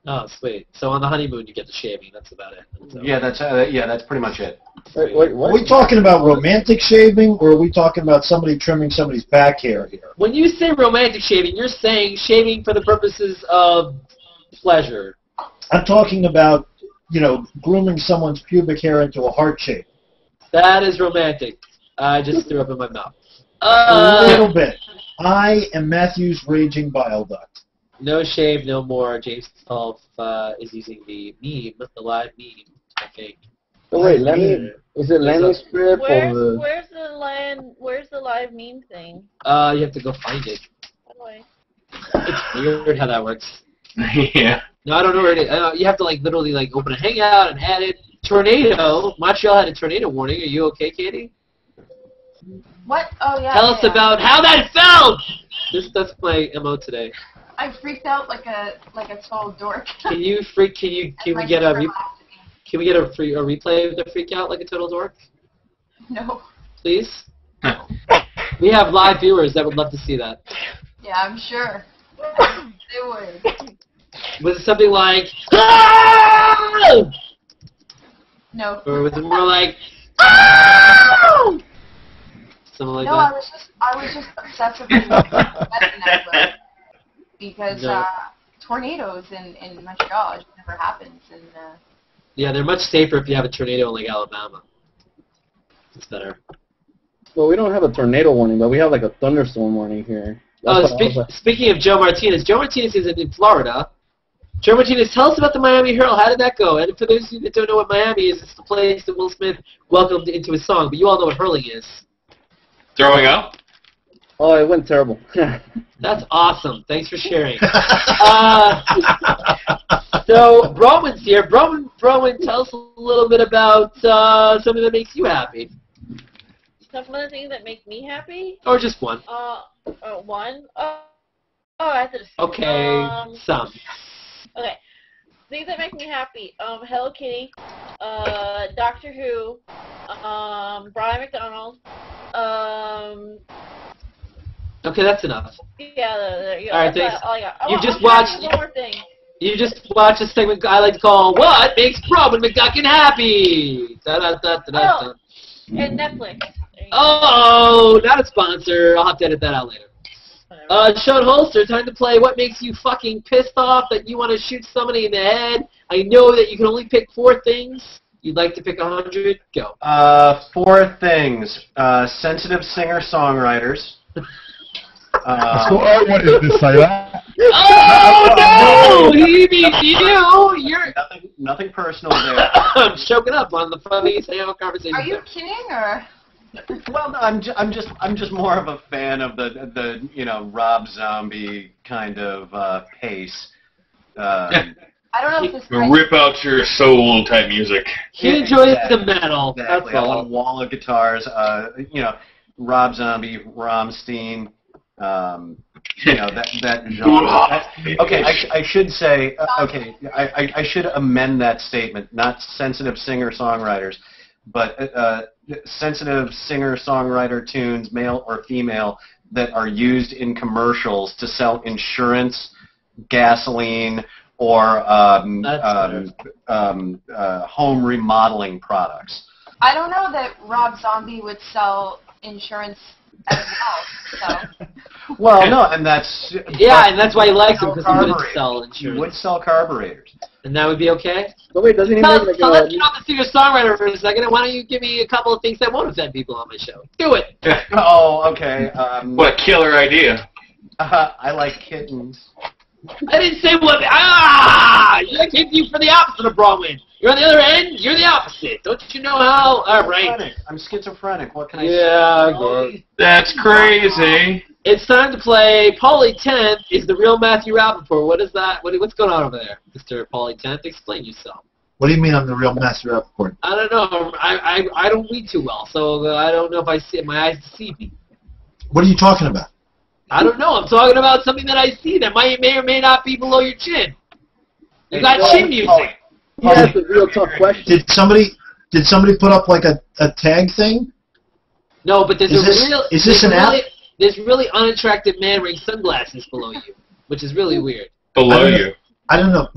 Oh, sweet. So on the honeymoon, you get the shaving. That's about it. So. Yeah, that's pretty much it. Wait, Are what? we talking about romantic shaving, or are we talking about somebody trimming somebody's back hair here? When you say romantic shaving, you're saying shaving for the purposes of pleasure. I'm talking about, grooming someone's pubic hair into a heart shape. That is romantic. I just threw up in my mouth. A little bit. I am Matthew's raging bile duct. No shave, no more. James Tolf is using the meme, the live meme, I think. Oh, wait, is it landing strip or Where's the live meme thing? You have to go find it. How do I? It's weird how that works. Yeah. No, I don't know where it is. You have to literally open a Hangout and add it. Tornado. Montreal had a tornado warning. Are you okay, Katie? What? Oh yeah. Tell us about how that felt. That's my MO today. I freaked out like a total dork. Can we get a replay of the freak out like a total dork? No. Please? We have live viewers that would love to see that. Yeah, I'm sure. They would. Was it something like "Ah!" No. Or was it more like "Ah!" Something like No, that? I was just obsessively sweating everywhere because No. tornadoes in Montreal it just never happens and Yeah, they're much safer if you have a tornado in Alabama. It's better. Well, we don't have a tornado warning, but we have a thunderstorm warning here. Speaking of Joe Martinez is in Florida. Joe Martinez, tell us about the Miami Herald. How did that go? And for those of you that don't know what Miami is, it's the place that Will Smith welcomed into his song. But you all know what hurling is. Throwing up? Oh, it went terrible. That's awesome. Thanks for sharing. So Broman's here. Broman, tell us a little bit about something that makes you happy. Some of the things that make me happy? Or just one. One? Oh, I have to just... Okay, some. Okay. Things that make me happy. Hello Kitty. Doctor Who. Brian McDonald. Okay, that's enough. Yeah, All right, thanks. that's all I got. You just I'm trying to watched- do one more thing. You just watched a segment I like to call "What Makes Broman McGuckin Happy." Da-da-da-da-da-da. And Netflix. There you go. Oh, not a sponsor. I'll have to edit that out later. Whatever. Sean Holster, time to play What Makes You Fucking Pissed Off That You Want to Shoot Somebody in the Head. I know that you can only pick 4 things. You'd like to pick 100? Go. 4 things. Sensitive singer-songwriters. That's what I wanted to say. That. Oh, no! He means you! You're... Nothing personal there. I'm choking up on the funniest Hangout Conversations. are you kidding or? Well, no, I'm just more of a fan of the Rob Zombie kind of pace. I don't know if this guy. Rip out your soul type music. He enjoys the metal. Exactly. That's I want all. a wall of guitars. Rob Zombie, Rammstein. That genre. Okay, I should say. Okay, I should amend that statement. Not sensitive singer-songwriters, but sensitive singer-songwriter tunes, male or female, that are used in commercials to sell insurance, gasoline, or home remodeling products. I don't know that Rob Zombie would sell insurance as well. So. Well, no, and that's... Yeah, and that's why he likes him, because he wouldn't Carburetors. sell He insurance. would sell carburetors. And that would be okay? But wait, doesn't he So, make so let's get off the singer-songwriter for a second, and why don't you give me a couple of things that won't offend people on my show? Do it! Oh, okay. What a killer idea. I like kittens. I didn't say what... Ah! I came to you for the opposite of Bronwyn. You're on the other end. You're the opposite. Don't you know how? All right. I'm schizophrenic. What can I say? Yeah, I guess. That's crazy. It's time to play Paulie 10th is the real Matthew Rappaport. What is that? What's going on over there, Mr. Paulie 10th? Explain yourself. What do you mean I'm the real Matthew Rappaport? I don't know. I don't read too well, so I don't know if I see my eyes deceive me. What are you talking about? I don't know. I'm talking about something that I see that may or may not be below your chin. You got chin music. Yeah, that's a real tough question. Did somebody put up like a tag thing? No, but there's there's really unattractive man wearing sunglasses below you, which is really weird. Below you. I don't know,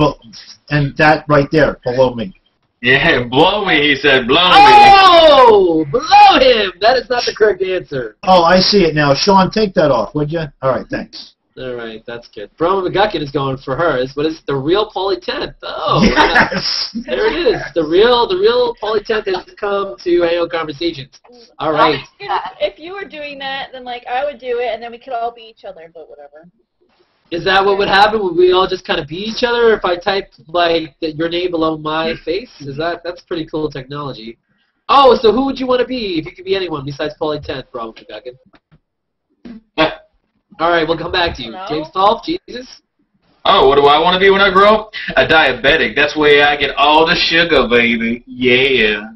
and that right there, below me. Yeah, blow me, he said, blow me. Oh, below him! That is not the correct answer. Oh, I see it now. Sean, take that off, would you? All right, thanks. All right, that's good. Brahma McGuckin is going for hers. What is the real Paulie 10th? Oh, yes! There it is. The real Paulie 10th has come to Hangout Conversations. All right. If you were doing that, then like I would do it, and then we could all be each other. But whatever. Is that what would happen? Would we all just kind of be each other if I typed like your name below my face? That's pretty cool technology. Oh, so who would you want to be if you could be anyone besides Paulie 10th, Brahma McGuckin? All right, we'll come back to you. No. James Dolph, Jesus. Oh, what do I want to be when I grow up? A diabetic. That's where I get all the sugar, baby. Yeah.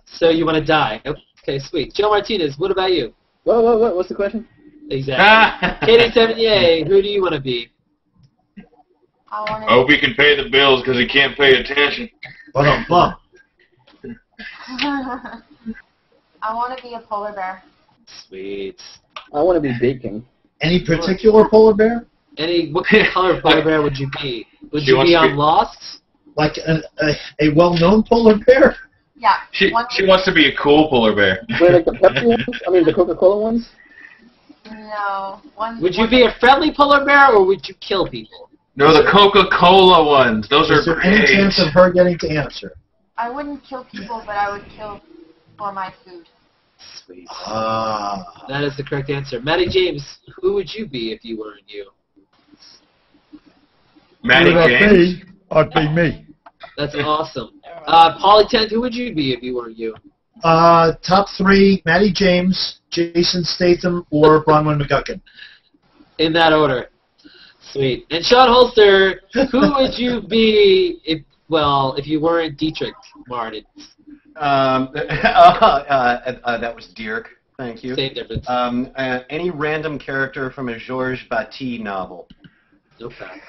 So you want to die. Okay, sweet. Joe Martinez, what about you? What? What's the question? Exactly. Katie Sevigny, who do you want to be? I hope he can pay the bills because he can't pay attention. Bum. I want to be a polar bear. Sweet. I want to be baking. Any particular polar bear? What kind of color polar bear would you be? Would you be on Lost? Like a well-known polar bear? Yeah. She wants to be a cool polar bear. Wait, like the Pepsi ones? I mean, the Coca-Cola ones? No. Would you be a friendly polar bear, or would you kill people? No, the Coca-Cola ones. Those are great. Is there any chance of her getting to answer? I wouldn't kill people, but I would kill for my food. Sweet. Ah. That is the correct answer. Matty James, who would you be if you weren't you? Matty James? I'd be me. That's awesome. Paulie 10th, who would you be if you weren't you? Top three, Matty James, Jason Statham, or Bronwyn McGuckin. In that order. Sweet. And Sean Holster, who would you be if you weren't Dietrich Martin? That was Dirk. Thank you. Same difference. Any random character from a Georges Bataille novel. Okay.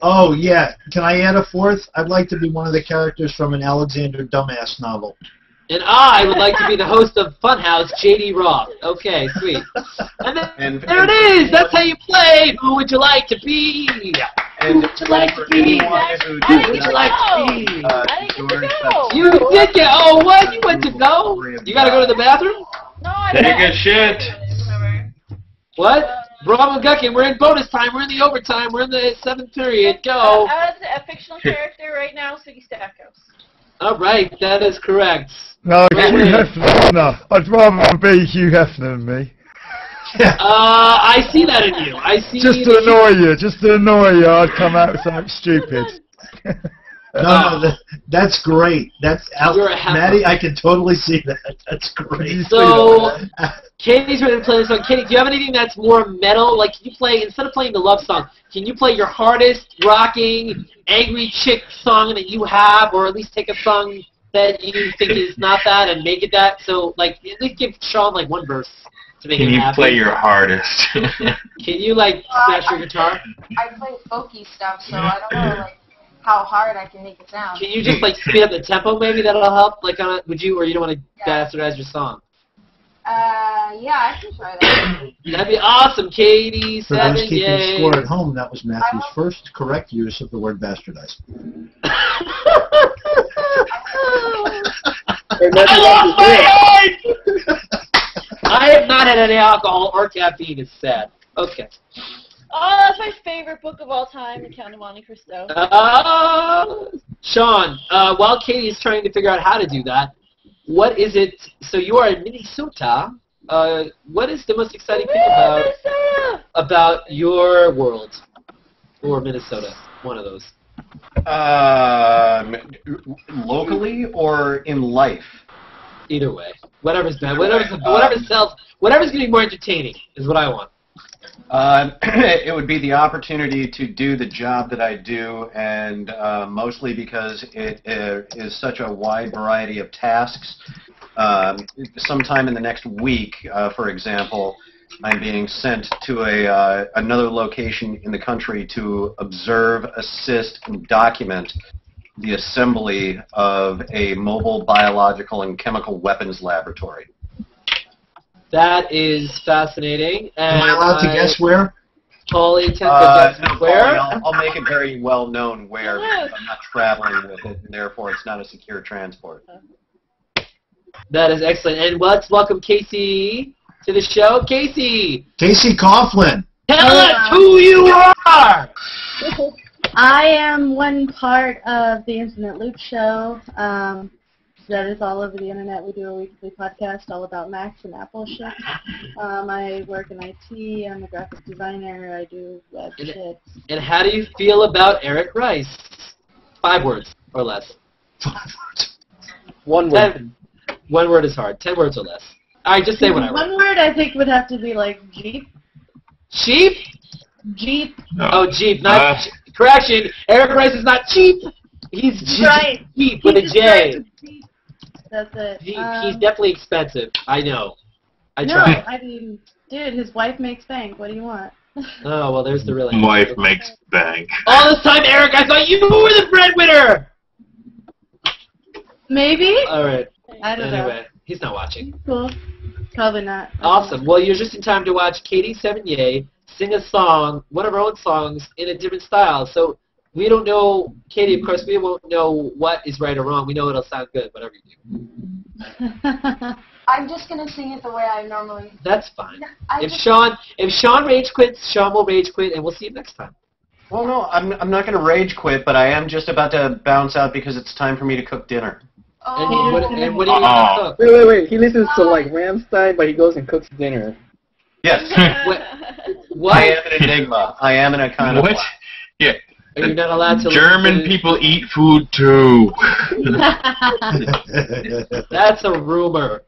Oh, yeah. Can I add a fourth? I'd like to be one of the characters from an Alexander Dumbass novel. And I would like to be the host of Funhouse, J.D. Roth. Okay, sweet. And there it is. That's how you play. Who would you like to be? And who would you like to be? Who would you like to be? You did get. Oh, what? You went to go? You got to go to the bathroom? No, I Take don't. a shit. What? Brahma McGuckin, we're in bonus time. We're in the overtime. We're in the 7th period. Go. I was a fictional character right now, Siggy Stackhouse. All right, that is correct. No, Hugh Hefner. I'd rather be Hugh Hefner than me. I see that in you. I see. Just to annoy you, I'd come out with something stupid. No, that's great. That's Matty, I can totally see that. That's great. So, Katie's ready to play this song. Katie, do you have anything that's more metal? Like, can you play, instead of playing the love song, can you play your hardest, rocking, angry chick song that you have, or at least take a song that you think is not that and make it that? So, like, at least give Sean, like, one verse to make it happen. Can you play your hardest? Can you, like, smash your guitar? I play folky stuff, so I don't know, like, how hard I can make it sound. Can you just, like, speed up the tempo, maybe? That'll help? Like, would you, or you don't want to bastardize your song? Yeah, I can try that. That'd be awesome, Katie. For those keeping score at home, that was Matthew's first correct use of the word bastardize. I lost my head! I have not had any alcohol or caffeine. It's sad. Okay. Oh, that's my favorite book of all time, The Count of Monte Cristo. Sean, while Katie is trying to figure out how to do that, what is it? So you are in Minnesota. What is the most exciting thing about your world or Minnesota? One of those. Locally or in life? Either way. Whatever's better. Whatever sells. Whatever's going to be more entertaining is what I want. It would be the opportunity to do the job that I do, and mostly because it is such a wide variety of tasks. Sometime in the next week, for example, I'm being sent to another location in the country to observe, assist, and document the assembly of a mobile biological and chemical weapons laboratory. That is fascinating. And Am I allowed to guess where? Paulie tends to guess No, where. I'll make it very well known where, because I'm not traveling with it, and therefore it's not a secure transport. That is excellent. And let's welcome Casey to the show. Casey! Casey Coughlin. Tell us who you are! I am one part of the Infinite Loop Show. That is all over the internet. We do a weekly podcast all about Macs and Apple shit. I work in IT. I'm a graphic designer. I do web shit. And how do you feel about Eric Rice? 5 words or less. 5 words. 1 word. 1 word is hard. 10 words or less. All right, just say whatever. 1 word I think would have to be like Jeep. Sheep? Jeep. No. Oh, Jeep. Not correction. Eric Rice is not cheap. He's Right. Jeep with a J. That's it. Jeep. He's definitely expensive. I know. I no, tried. I mean, dude, his wife makes bank. What do you want? Oh, well, there's the real Wife makes bank. All this time, Eric, I thought you were the breadwinner! Maybe? All right. I don't Anyway, he's not watching. Cool. Probably not. Awesome. Well, you're just in time to watch Katie Sevigny sing a song, one of her own songs, in a different style. So we don't know, Katie, of course, we won't know what is right or wrong. We know it'll sound good, whatever you do. I'm just going to sing it the way I normally... That's fine. I If just- Sean rage quits, Sean will rage quit, and we'll see you next time. Well, no, I'm not going to rage quit, but I am just about to bounce out because it's time for me to cook dinner. Oh. And what do you want to cook? Wait. He listens to like Ramstein, but he goes and cooks dinner. Yes. What? I am an enigma. I am an economist. What? Yeah. Are you not allowed to German listen to- people eat food too. That's a rumor.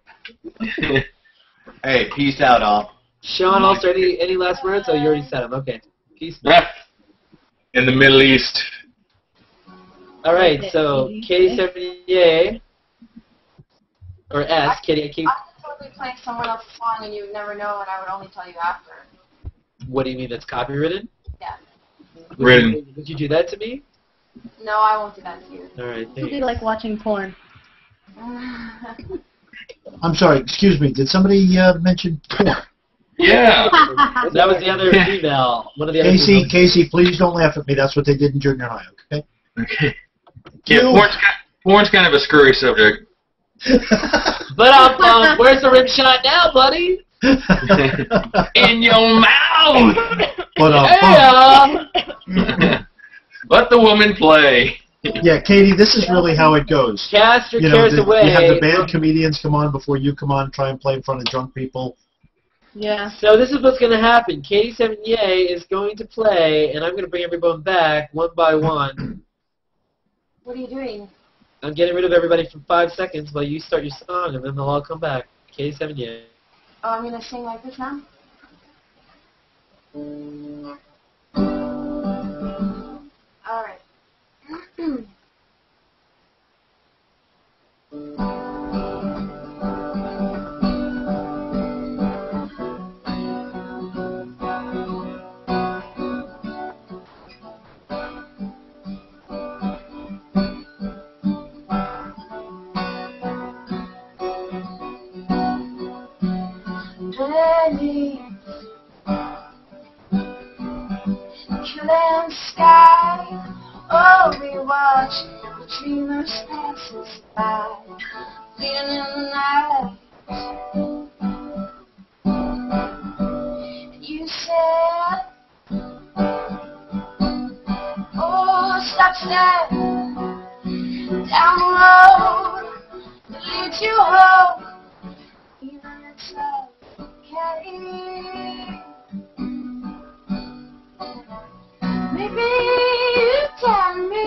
Hey, peace out, all. Sean, also, any last words? Oh, you already said them. Okay. Peace. In the Middle East. All right, so Katie Sevigny, or S, Katie, I could totally play someone else's song and you would never know, and I would only tell you after. what do you mean that's copywritten? Yeah. Would you do that to me? No, I won't do that to you. All right, It'd thanks. be like watching porn. I'm sorry, excuse me, did somebody mention porn? Yeah. That was the other female. One of the other Casey, females. Casey, please don't laugh at me. That's what they did in junior high, okay? Okay. Yeah, porn's kind of a screwy subject. But where's the rim shot now, buddy? In your mouth. But, Let the woman play. yeah, Katie, this is really how it goes. Cast your You know, cares away. you have the band comedians come on before you come on, try and play in front of drunk people. Yeah. So this is what's going to happen. Katie Sevigny is going to play, and I'm going to bring everyone back one by one. What are you doing? I'm getting rid of everybody for 5 seconds while you start your song, and then they'll all come back. Katie Sevigny. Oh, I'm going to sing like this now? All right. Killing sky. Oh, we watch the dreamers pass us by, bleeding in the night. You said, oh, stop standing down the road that leads you home. Even it's okay. Maybe you tell me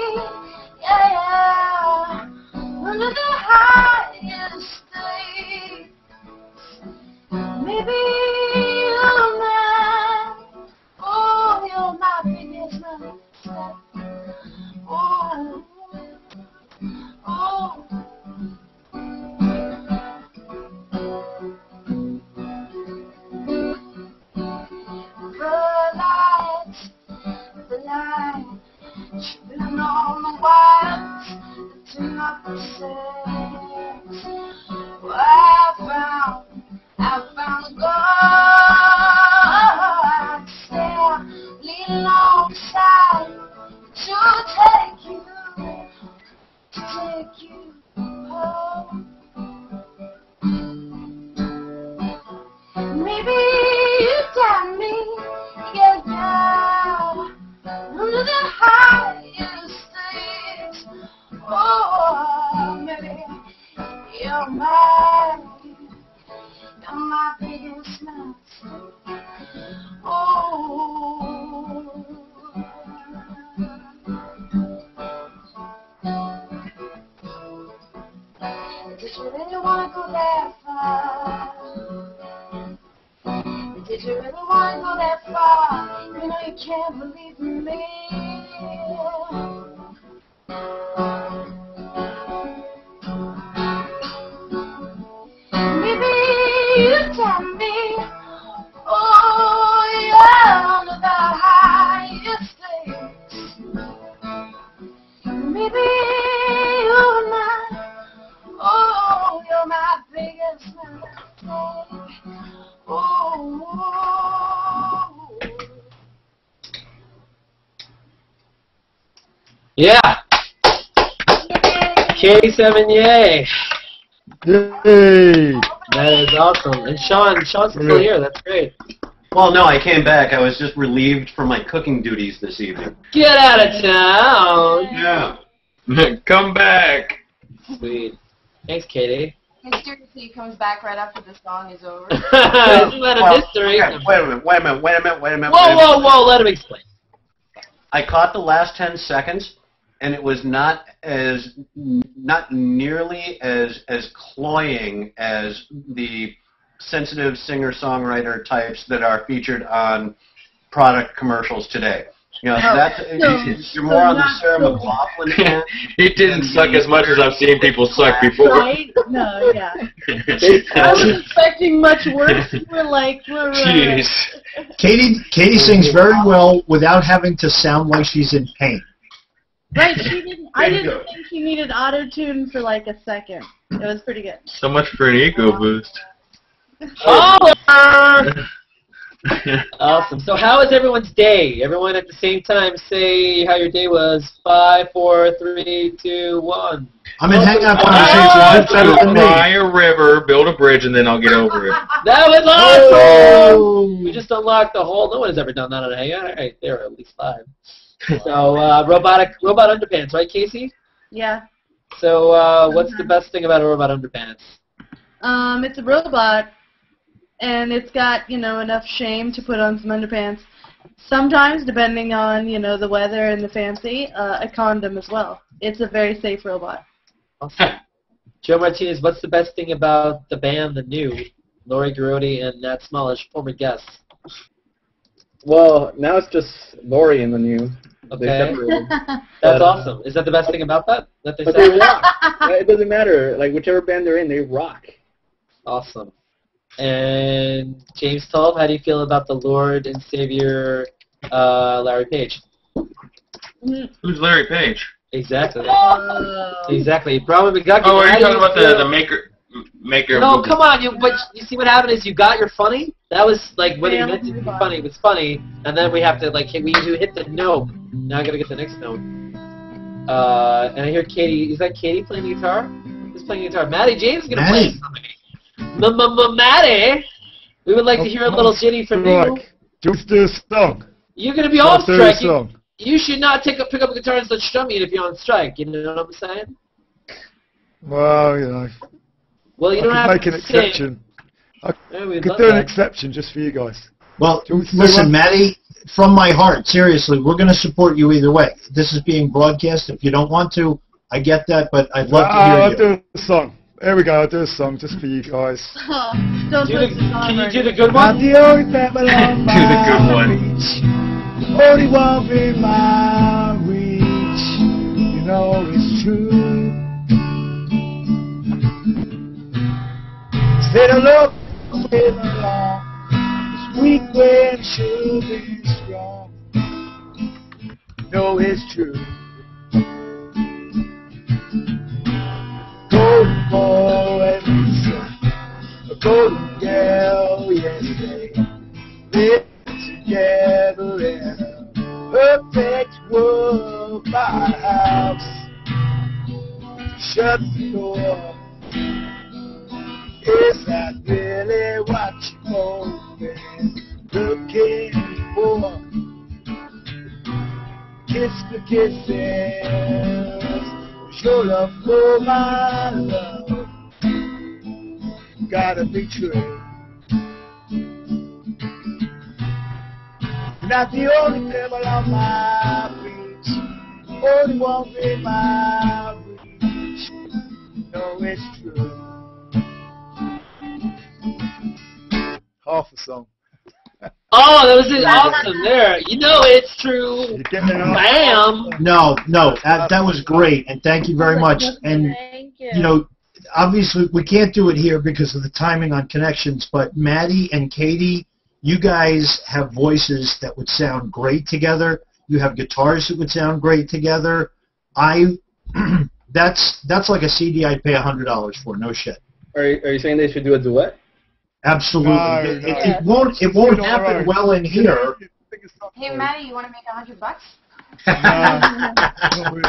the guard, lean alongside to take you home. Maybe you got me, get down under the highest things. Oh, maybe you're my biggest mouth. Oh. Did you really want to go that far? Did you really want to go that far? You know you can't believe me. Maybe you tell me, oh, yeah, under the highest stakes. Maybe you're not, oh, you're my biggest mistake. Oh. Yeah. Katie Sevigny. Yay! That is awesome. And Sean's still here. That's great. Well, no, I came back. I was just relieved from my cooking duties this evening. Get out of town. Yeah. Come back. Sweet. Thanks, Katie. Mysteriously comes back right after the song is over. Isn't that a mystery? Okay, wait a minute. Whoa, let him explain. I caught the last 10 seconds, and it was not nearly as cloying as the sensitive singer-songwriter types that are featured on product commercials today. You know, you're more on the Sarah McLachlan end. It didn't suck as much as I've seen people suck before. Right? No, yeah. I was expecting much worse. We're Jeez. Katie sings very well without having to sound like she's in pain. Right, I didn't think she needed auto-tune for like a second. It was pretty good. So much for an ego boost. Holler! Awesome. So how was everyone's day? Everyone at the same time say how your day was. 5, 4, 3, 2, 1. I'm in Hangout Conversations. Buy a river, build a bridge, and then I'll get over it. That was awesome! We just unlocked the whole... No one has ever done that on a Hangout. All right, there are at least 5. So, robot underpants, right, Casey? Yeah. So, what's the best thing about a robot underpants? It's a robot, and it's got, enough shame to put on some underpants. Sometimes, depending on, the weather and the fancy, a condom as well. It's a very safe robot. Awesome. Joe Martinez, what's the best thing about the band, The New? Lori Garodi and Nat Smallish, former guests. Well, now it's just Lori in The New. Okay. That's awesome. Is that the best thing about that? That they But they rock. It doesn't matter. Like, whichever band they're in, they rock. Awesome. And James Tull, how do you feel about the Lord and Savior Larry Page? Who's Larry Page? Exactly. Exactly. Brahma McGuckin. Oh, are you talking about the maker? No, come on. But you see what happened is you got your funny. That was like whether you meant to be funny. It was funny, and then we have to like we hit the note. Now I gotta get the next note. And I hear Katie. Is that Katie playing the guitar? Who's playing the guitar? Matty James is gonna play something. Matty, we would like to hear a little ditty from you. Just do a song. You're gonna be on strike. You should not pick up a guitar and start strumming it if you're on strike. You know what I'm saying? Well, Well, you don't have make to an exception. I could do an exception just for you guys. Well, listen, Matty, from my heart, seriously, we're going to support you either way. This is being broadcast. If you don't want to, I get that, but I'd love to hear you. I'll do a song. There we go. I'll do a song just for you guys. Can you do the good one? Do the good one. Only one in my reach. You know it's true. Said I love with along. This weak when she'll be strong. No, it's true. Golden boy and Lisa, a golden girl, yeah. they live together in a perfect world. My house, shut the door. Is that really what you're hoping, looking for? Kiss for kisses, your love for my love, gotta be true. Not the only pebble on my beach, only one in my reach. No, it's true. Half a song. Oh, that was awesome there. You know it's true. Bam. No, that was great, and thank you very much. And Thank you know, obviously we can't do it here because of the timing on connections. But Matty and Katie, you guys have voices that would sound great together. You have guitars that would sound great together. That's like a CD I'd pay $100 for. No shit. Are you saying they should do a duet? Absolutely. No, it won't happen well in here. Hey, Matty, you want to make $100? Not really.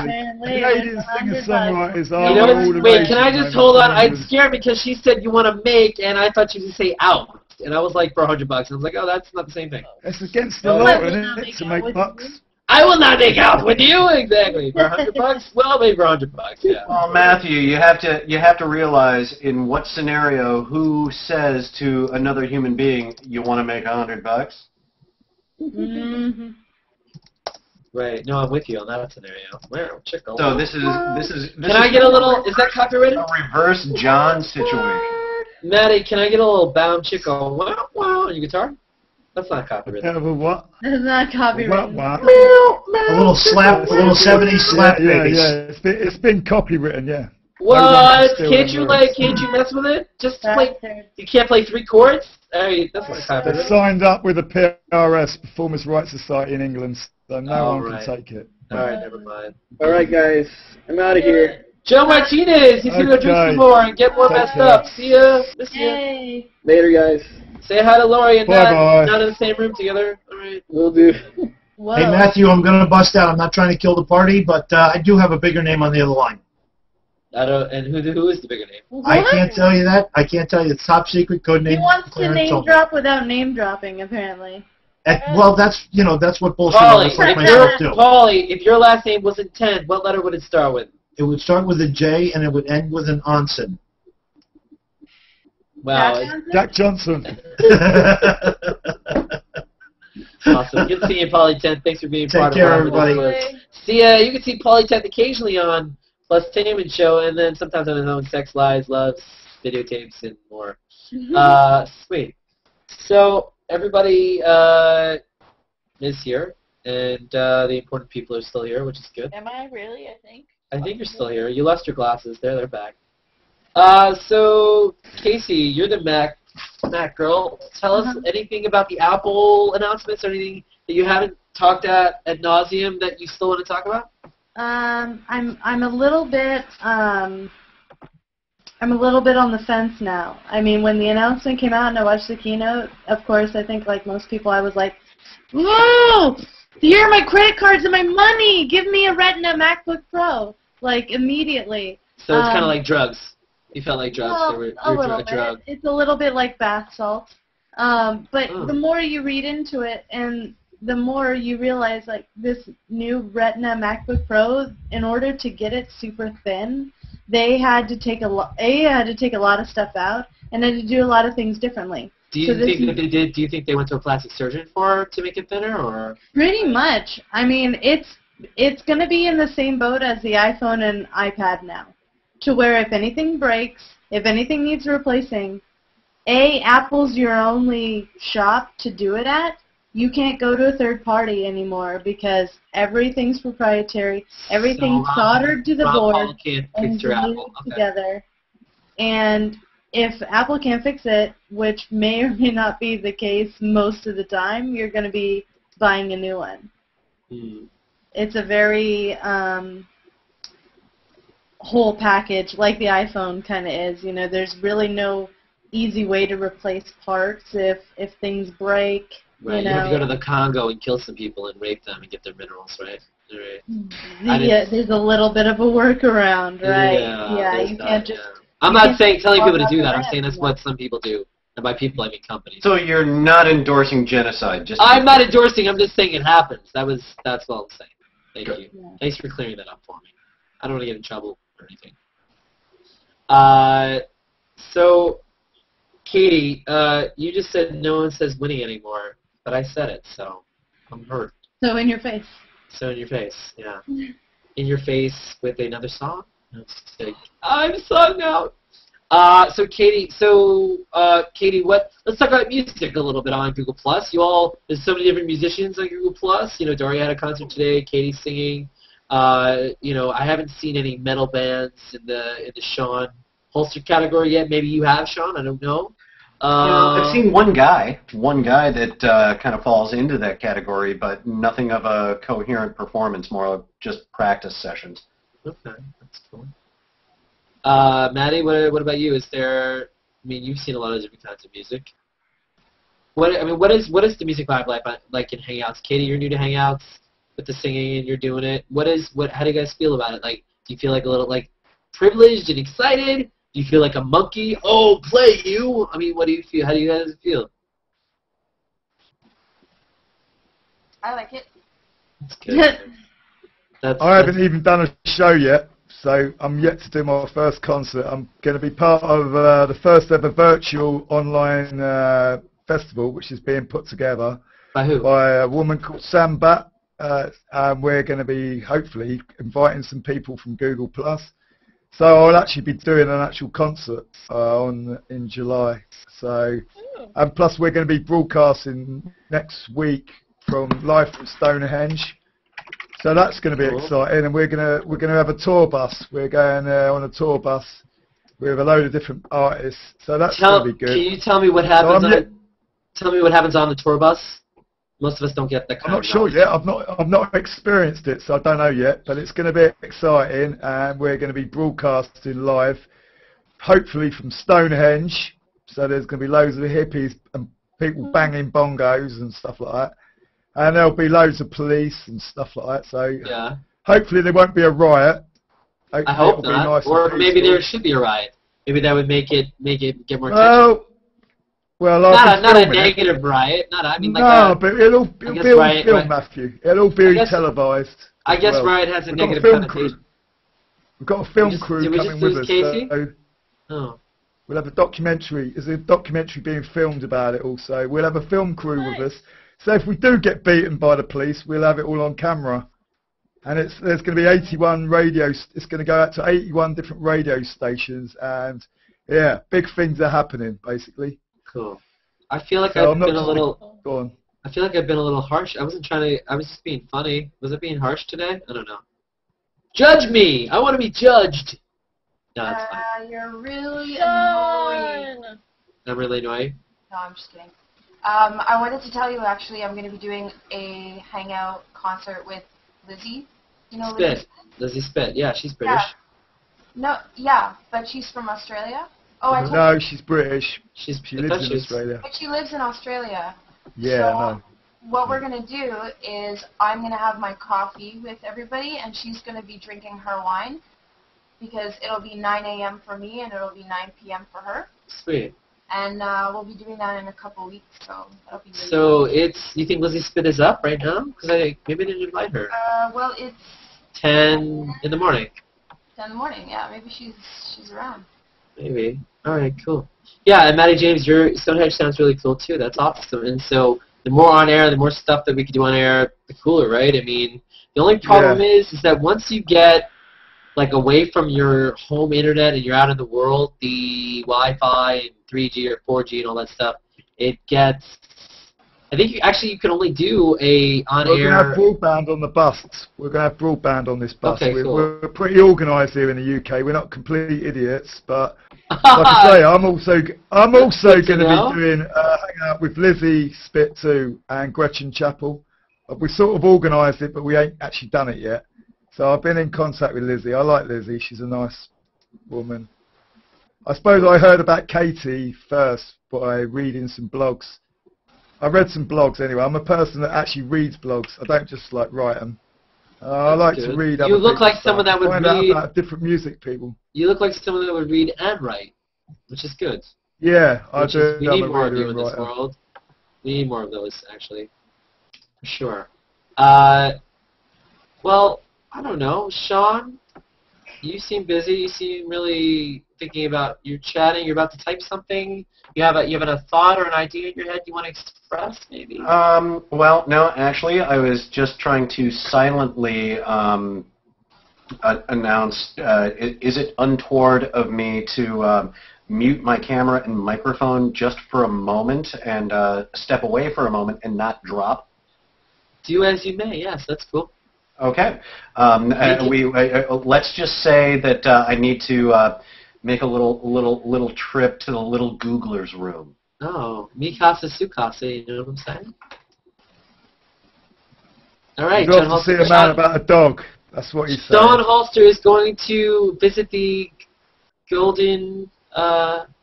Canadian singer-songwriters are You know, all wait, can I amazing, just hold on? I'm scared because she said you want to make, and I thought you would say out. And I was like, for $100. And I was like, oh, that's not the same thing. It's against the law, isn't it, to make bucks? I will not make out with you, exactly. For $100? Well, maybe for $100, yeah. Well, Matthew, you have to realize in what scenario who says to another human being, you want to make $100? Mm-hmm. Right. No, I'm with you on that scenario. Where? Chickle. So this is Can I get a little? Is that copyrighted? A reverse John situation. Maddie, can I get a little bound chickle? Wow, wow, on your guitar? That's not copyrighted. Have a what? That's not copyrighted. What? A little slap, a little 70s slap bass. Yeah. It's been copywritten, yeah. What? Can't you mess with it? Just play. You can't play 3 chords? Hey, that's not They're copyrighted. signed up with the PRS, Performance Rights Society in England, so no one can take it. All right, never mind. All right, guys, I'm out of here. Joe Martinez, he's gonna go drink some more and get more messed up. See ya. Miss ya. Yay. Later, guys. Say hi to Lori and Bye-bye. not in the same room together. All right. Will do. Whoa. Hey, Matthew, I'm going to bust out. I'm not trying to kill the party, but I do have a bigger name on the other line. I don't. And who is the bigger name? What? I can't tell you that. I can't tell you. It's top secret code name. He wants to Clarence name only. drop without name dropping, apparently. Well, that's what bullshit Paulie, artists like myself do. Paulie, if your last name wasn't 10, what letter would it start with? It would start with a J and it would end with an onsen. Wow. Jack Johnson. Awesome. Good seeing you, Paulie 10. Thanks for being part Take care, of our everybody. See, you can see Paulie 10 occasionally on Plusaversary show, and then sometimes on his own sex lies, loves, videotapes, and more. Sweet. So everybody is here, and the important people are still here, which is good. Am I really? I think you're still here. You lost your glasses. They're back. So Casey, you're the Mac girl. Tell us anything about the Apple announcements or anything that you haven't talked ad nauseum that you still want to talk about. I'm a little bit on the fence now. I mean, when the announcement came out and I watched the keynote, of course, I think like most people, I was like, whoa! Here are my credit cards and my money! Give me a Retina MacBook Pro! Like, immediately. So it's kind of like drugs. You felt like drugs. Well, a little bit. drug. It's a little bit like bath salts. But the more you read into it and the more you realize, like, this new Retina MacBook Pro, in order to get it super thin, they had to take a lot of stuff out and had to do a lot of things differently. Do you think that they did? Do you think they went to a plastic surgeon to make it thinner, or? Pretty much. I mean, it's going to be in the same boat as the iPhone and iPad now, to where if anything breaks, if anything needs replacing, Apple's your only shop to do it at. You can't go to a third party anymore because everything's proprietary, everything's soldered to the board and glued together. And if Apple can't fix it, which may or may not be the case most of the time, you're going to be buying a new one. It's a very whole package, like the iPhone kind of is. You know, there's really no easy way to replace parts if things break. Right. You have to go to the Congo and kill some people and rape them and get their minerals, right? Right. Yeah, there's a little bit of a workaround, right? Yeah, you can't just. I'm not saying telling people to do that. I'm saying that's what some people do. And by people, I mean companies. So you're not endorsing genocide? Just I'm not endorsing. I'm just saying it happens. That's all I'm saying. Thank you. Yeah. Thanks for clearing that up for me. I don't want to get in trouble or anything. So, Katie, you just said no one says winning anymore, but I said it, so I'm hurt. So in your face. So in your face, yeah. In your face with another song? I'm sung out. So Katie, let's talk about music a little bit on Google Plus. There's so many different musicians on Google Plus. You know, Daria had a concert today. Katie's singing. You know, I haven't seen any metal bands in the Sean Holster category yet. Maybe you have, Sean. I don't know. I've seen one guy that kind of falls into that category, but nothing of a coherent performance, more of just practice sessions. Okay, that's cool. Matty, what about you? You've seen a lot of different kinds of music. What is the music vibe like in Hangouts? Katie, you're new to Hangouts with the singing and you're doing it. How do you guys feel about it? Like, do you feel like a little privileged and excited? Do you feel like a monkey? Oh, play you! I mean, what do you feel? How do you guys feel? I like it. That's good. I haven't even done a show yet, so I'm yet to do my first concert. I'm going to be part of the first ever virtual online festival, which is being put together by who? By a woman called Sam Batt, and we're going to be hopefully inviting some people from Google Plus. So I'll actually be doing an actual concert in July. So, and plus we're going to be broadcasting next week live from Stonehenge. So that's going to be exciting, and we're going to have a tour bus. We're going on a tour bus with a load of different artists. So that's going to be good. Can you tell me what happens? Tell me what happens on the tour bus. Most of us don't get that kind of knowledge. I'm not sure yet. I've not experienced it, so I don't know yet. But it's going to be exciting, and we're going to be broadcasting live, hopefully from Stonehenge. So there's going to be loads of hippies and people banging bongos and stuff like that, and there'll be loads of police and stuff like that. So hopefully there won't be a riot. I hope not. Nice, or maybe there should be a riot. Maybe that would make it get more attention. Well, not a negative riot. But it'll be on film, Matthew. It'll be televised. I guess riot has a negative connotation. We've got a film crew coming with us. Casey? We'll have a documentary. There's a documentary being filmed about it also. We'll have a film crew with us. So if we do get beaten by the police, we'll have it all on camera. And there's going to be 81 radios. It's going to go out to 81 different radio stations. And, yeah, big things are happening, basically. Cool. I feel like I've been a little. Go on. I feel like I've been a little harsh. I wasn't trying to. I was just being funny. Was it being harsh today? I don't know. Judge me. I want to be judged. No, that's fine. You're really annoying. I'm really annoying. No, I'm just kidding. I wanted to tell you actually, I'm going to be doing a hangout concert with Lizzie. You know Spit. Lizzie Spit. Yeah, she's British. But she's from Australia. No, she's British. She lives in Australia. But she lives in Australia. Yeah, so I know. What we're going to do is I'm going to have my coffee with everybody, and she's going to be drinking her wine, because it'll be 9 a.m. for me, and it'll be 9 p.m. for her. Sweet. And we'll be doing that in a couple weeks, so that'll be really So you think Lizzie Spit is up right now? Because maybe I didn't invite her. Well, it's 10 in the morning. 10 in the morning, yeah. Maybe she's around. Maybe. All right, cool. Yeah, and Matty James, your Stonehenge sounds really cool too. That's awesome. And so the more on air, the more stuff that we can do on air, the cooler, right? I mean, the only problem is that once you get away from your home internet and you're out in the world, the Wi-Fi and 3G or 4G and all that stuff, it gets. I think you can only do a on-air. We're going to have broadband on the bus. We're going to have broadband on this bus. Okay, cool. We're pretty organised here in the UK. We're not complete idiots, but like I say, I'm also going to be doing a hangout with Lizzie Spit too and Gretchen Chappell. We sort of organised it, but we ain't actually done it yet. So I've been in contact with Lizzie. I like Lizzie. She's a nice woman. I suppose I heard about Katie first by reading some blogs. I read some blogs anyway. I'm a person that actually reads blogs. I don't just like write them. I like to read. You look like someone that would find read. out about different music people. You look like someone that would read and write, which is good. Yeah, I do. We need more of you in this world. We need more of those, actually, for sure. Well, I don't know, Sean. You seem busy. You seem really thinking about. You're chatting. You're about to type something. You have a thought or an idea in your head you want to express, maybe. Well, no, actually, I was just trying to silently announce. Is it untoward of me to mute my camera and microphone just for a moment and step away for a moment and not drop? Do as you may. Yes, that's cool. Okay. Let's just say that I need to make a little trip to the little Googler's room. Oh, mi casa, su casa, you know what I'm saying? All right, You'd love to see a man about a dog. That's what he's saying. Sean Holster is going to visit the golden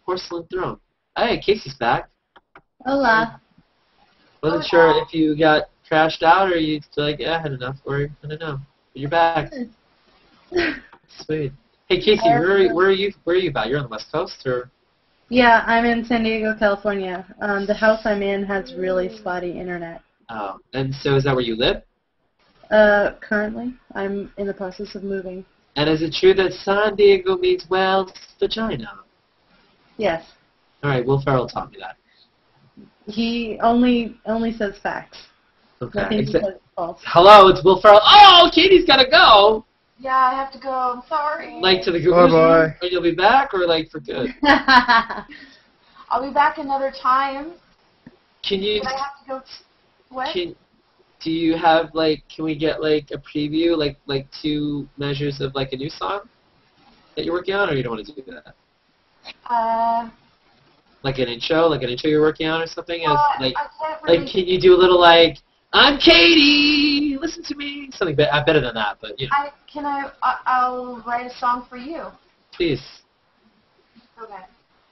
porcelain throne. Hey, Casey's back. Hola. Wasn't sure if you got crashed out or you like, yeah, I had enough, or I don't know. But you're back. Sweet. Hey, Casey, where are you about? You're on the West Coast, or? Yeah, I'm in San Diego, California. The house I'm in has really spotty internet. Oh, and so is that where you live? Currently, I'm in the process of moving. And is it true that San Diego means whale's vagina? Yes. All right, Will Ferrell taught me that. He only says facts. Okay. Nothing says false. Hello, it's Will Ferrell. Oh, Katie's gotta go. Yeah, I have to go. I'm sorry. Like to the Google's room, or you'll be back, or like for good? I'll be back another time. Can you? But I have to go. What? Do you have like? Can we get like a preview, like 2 measures of like a new song that you're working on, or you don't want to do that? Like an intro you're working on, or something. As like, can you do a little like? I'm Katie. Listen to me. Something better than that, but you know. I'll write a song for you. Please. Okay.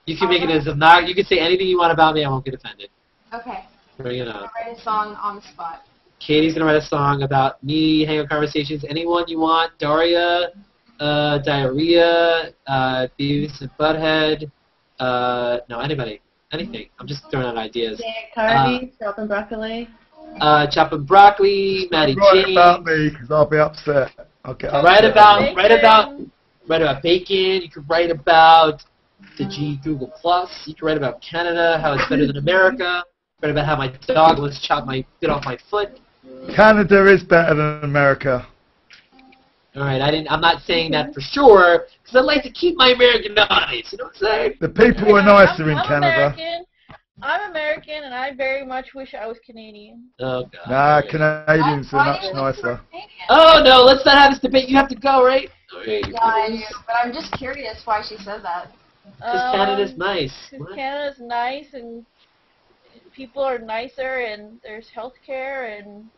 You can make it as not. You can say anything you want about me. I won't get offended. Okay. Bring it up. I'll write a song on the spot. Katie's gonna write a song about me, Hangout Conversations. Anyone you want? Daria, Diarrhea, Beavis and Butthead. No, anybody. Anything. I'm just throwing out ideas. Dan Carvey, Chopping Broccoli. Chopping Broccoli, Matty James. Write about me, because I'll be upset. Okay. Write about bacon. You could write about the G Google Plus. You could write about Canada, how it's better than America. Write about how my dog was chopped my bit off my foot. Canada is better than America. All right, I'm not saying that for sure, because I like to keep my American audience. You know what I'm saying? The people are nicer in Canada. I'm American, and I very much wish I was Canadian. Oh, God. Nah, Canadians are much nicer. Oh, no, let's not have this debate. You have to go, right? Right, yeah, I do, but I'm just curious why she said that. Because Canada's nice. Because Canada's nice, and people are nicer, and there's health care, and...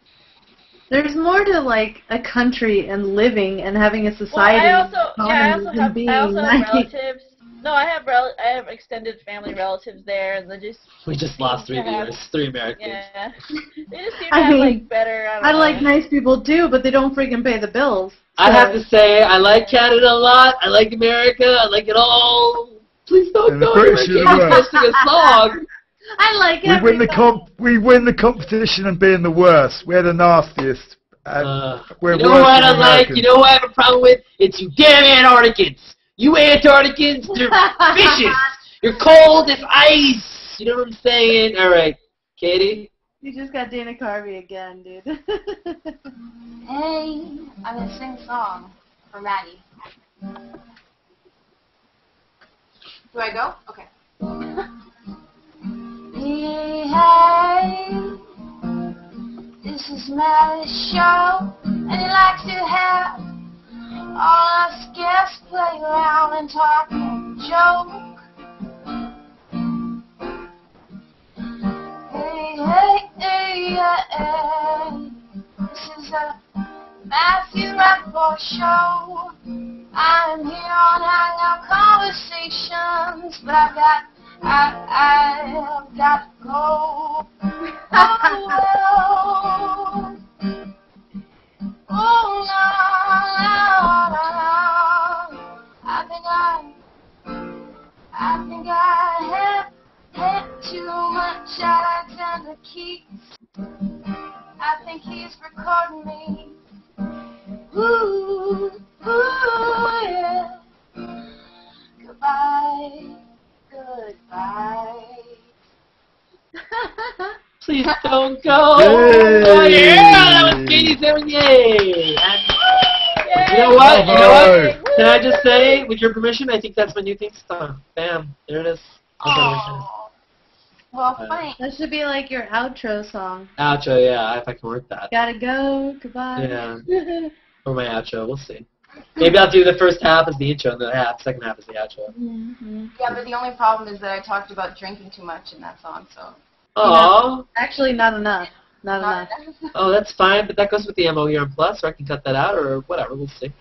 There's more to, like, a country and living and having a society. Well, I also have nice. relatives. No, I have extended family relatives there, and they just... We just lost 3 viewers, 3 Americans. Yeah. They just seem to have, like, better, I don't know. like nice people too, but they don't freaking pay the bills. So. I have to say, I like Canada a lot. I like America. I like it all. Please don't go. We're posting a song. I like it. We win the competition and being the worst. We're the nastiest. We're you know what I like? You know what I have a problem with? It's you damn Antarcticans. You Antarcticans, you're vicious. You're cold as ice. You know what I'm saying? All right, Katie. You just got Dana Carvey again, dude. Hey, I'm gonna sing a song for Matty. Do I go? Okay. Hey, this is Matty's show, and he likes to have all us guests play around and talk and joke. Hey, this is a Matthew Rappaport show. I'm here on Hangout Conversations, but I've got to go. Oh, no. I think I had too much Alexander Keats. I think he's recording me. Ooh, yeah. Goodbye. Please don't go. Yay. Oh yeah, that was Katie Sevigny. And you know what? Can I just say, with your permission, I think that's my new theme song. Bam, there it is. Oh. Well, fine. That should be like your outro song. Outro, yeah, if I can work that. Gotta go. Goodbye. Yeah. Or my outro, we'll see. Maybe I'll do the first half as the intro and the second half as the outro. Mm-hmm. Yeah, but the only problem is that I talked about drinking too much in that song, so. Oh. Actually, not enough. Not enough. Oh, that's fine, but that goes with the MO here on Plus, or I can cut that out, or whatever, we'll see.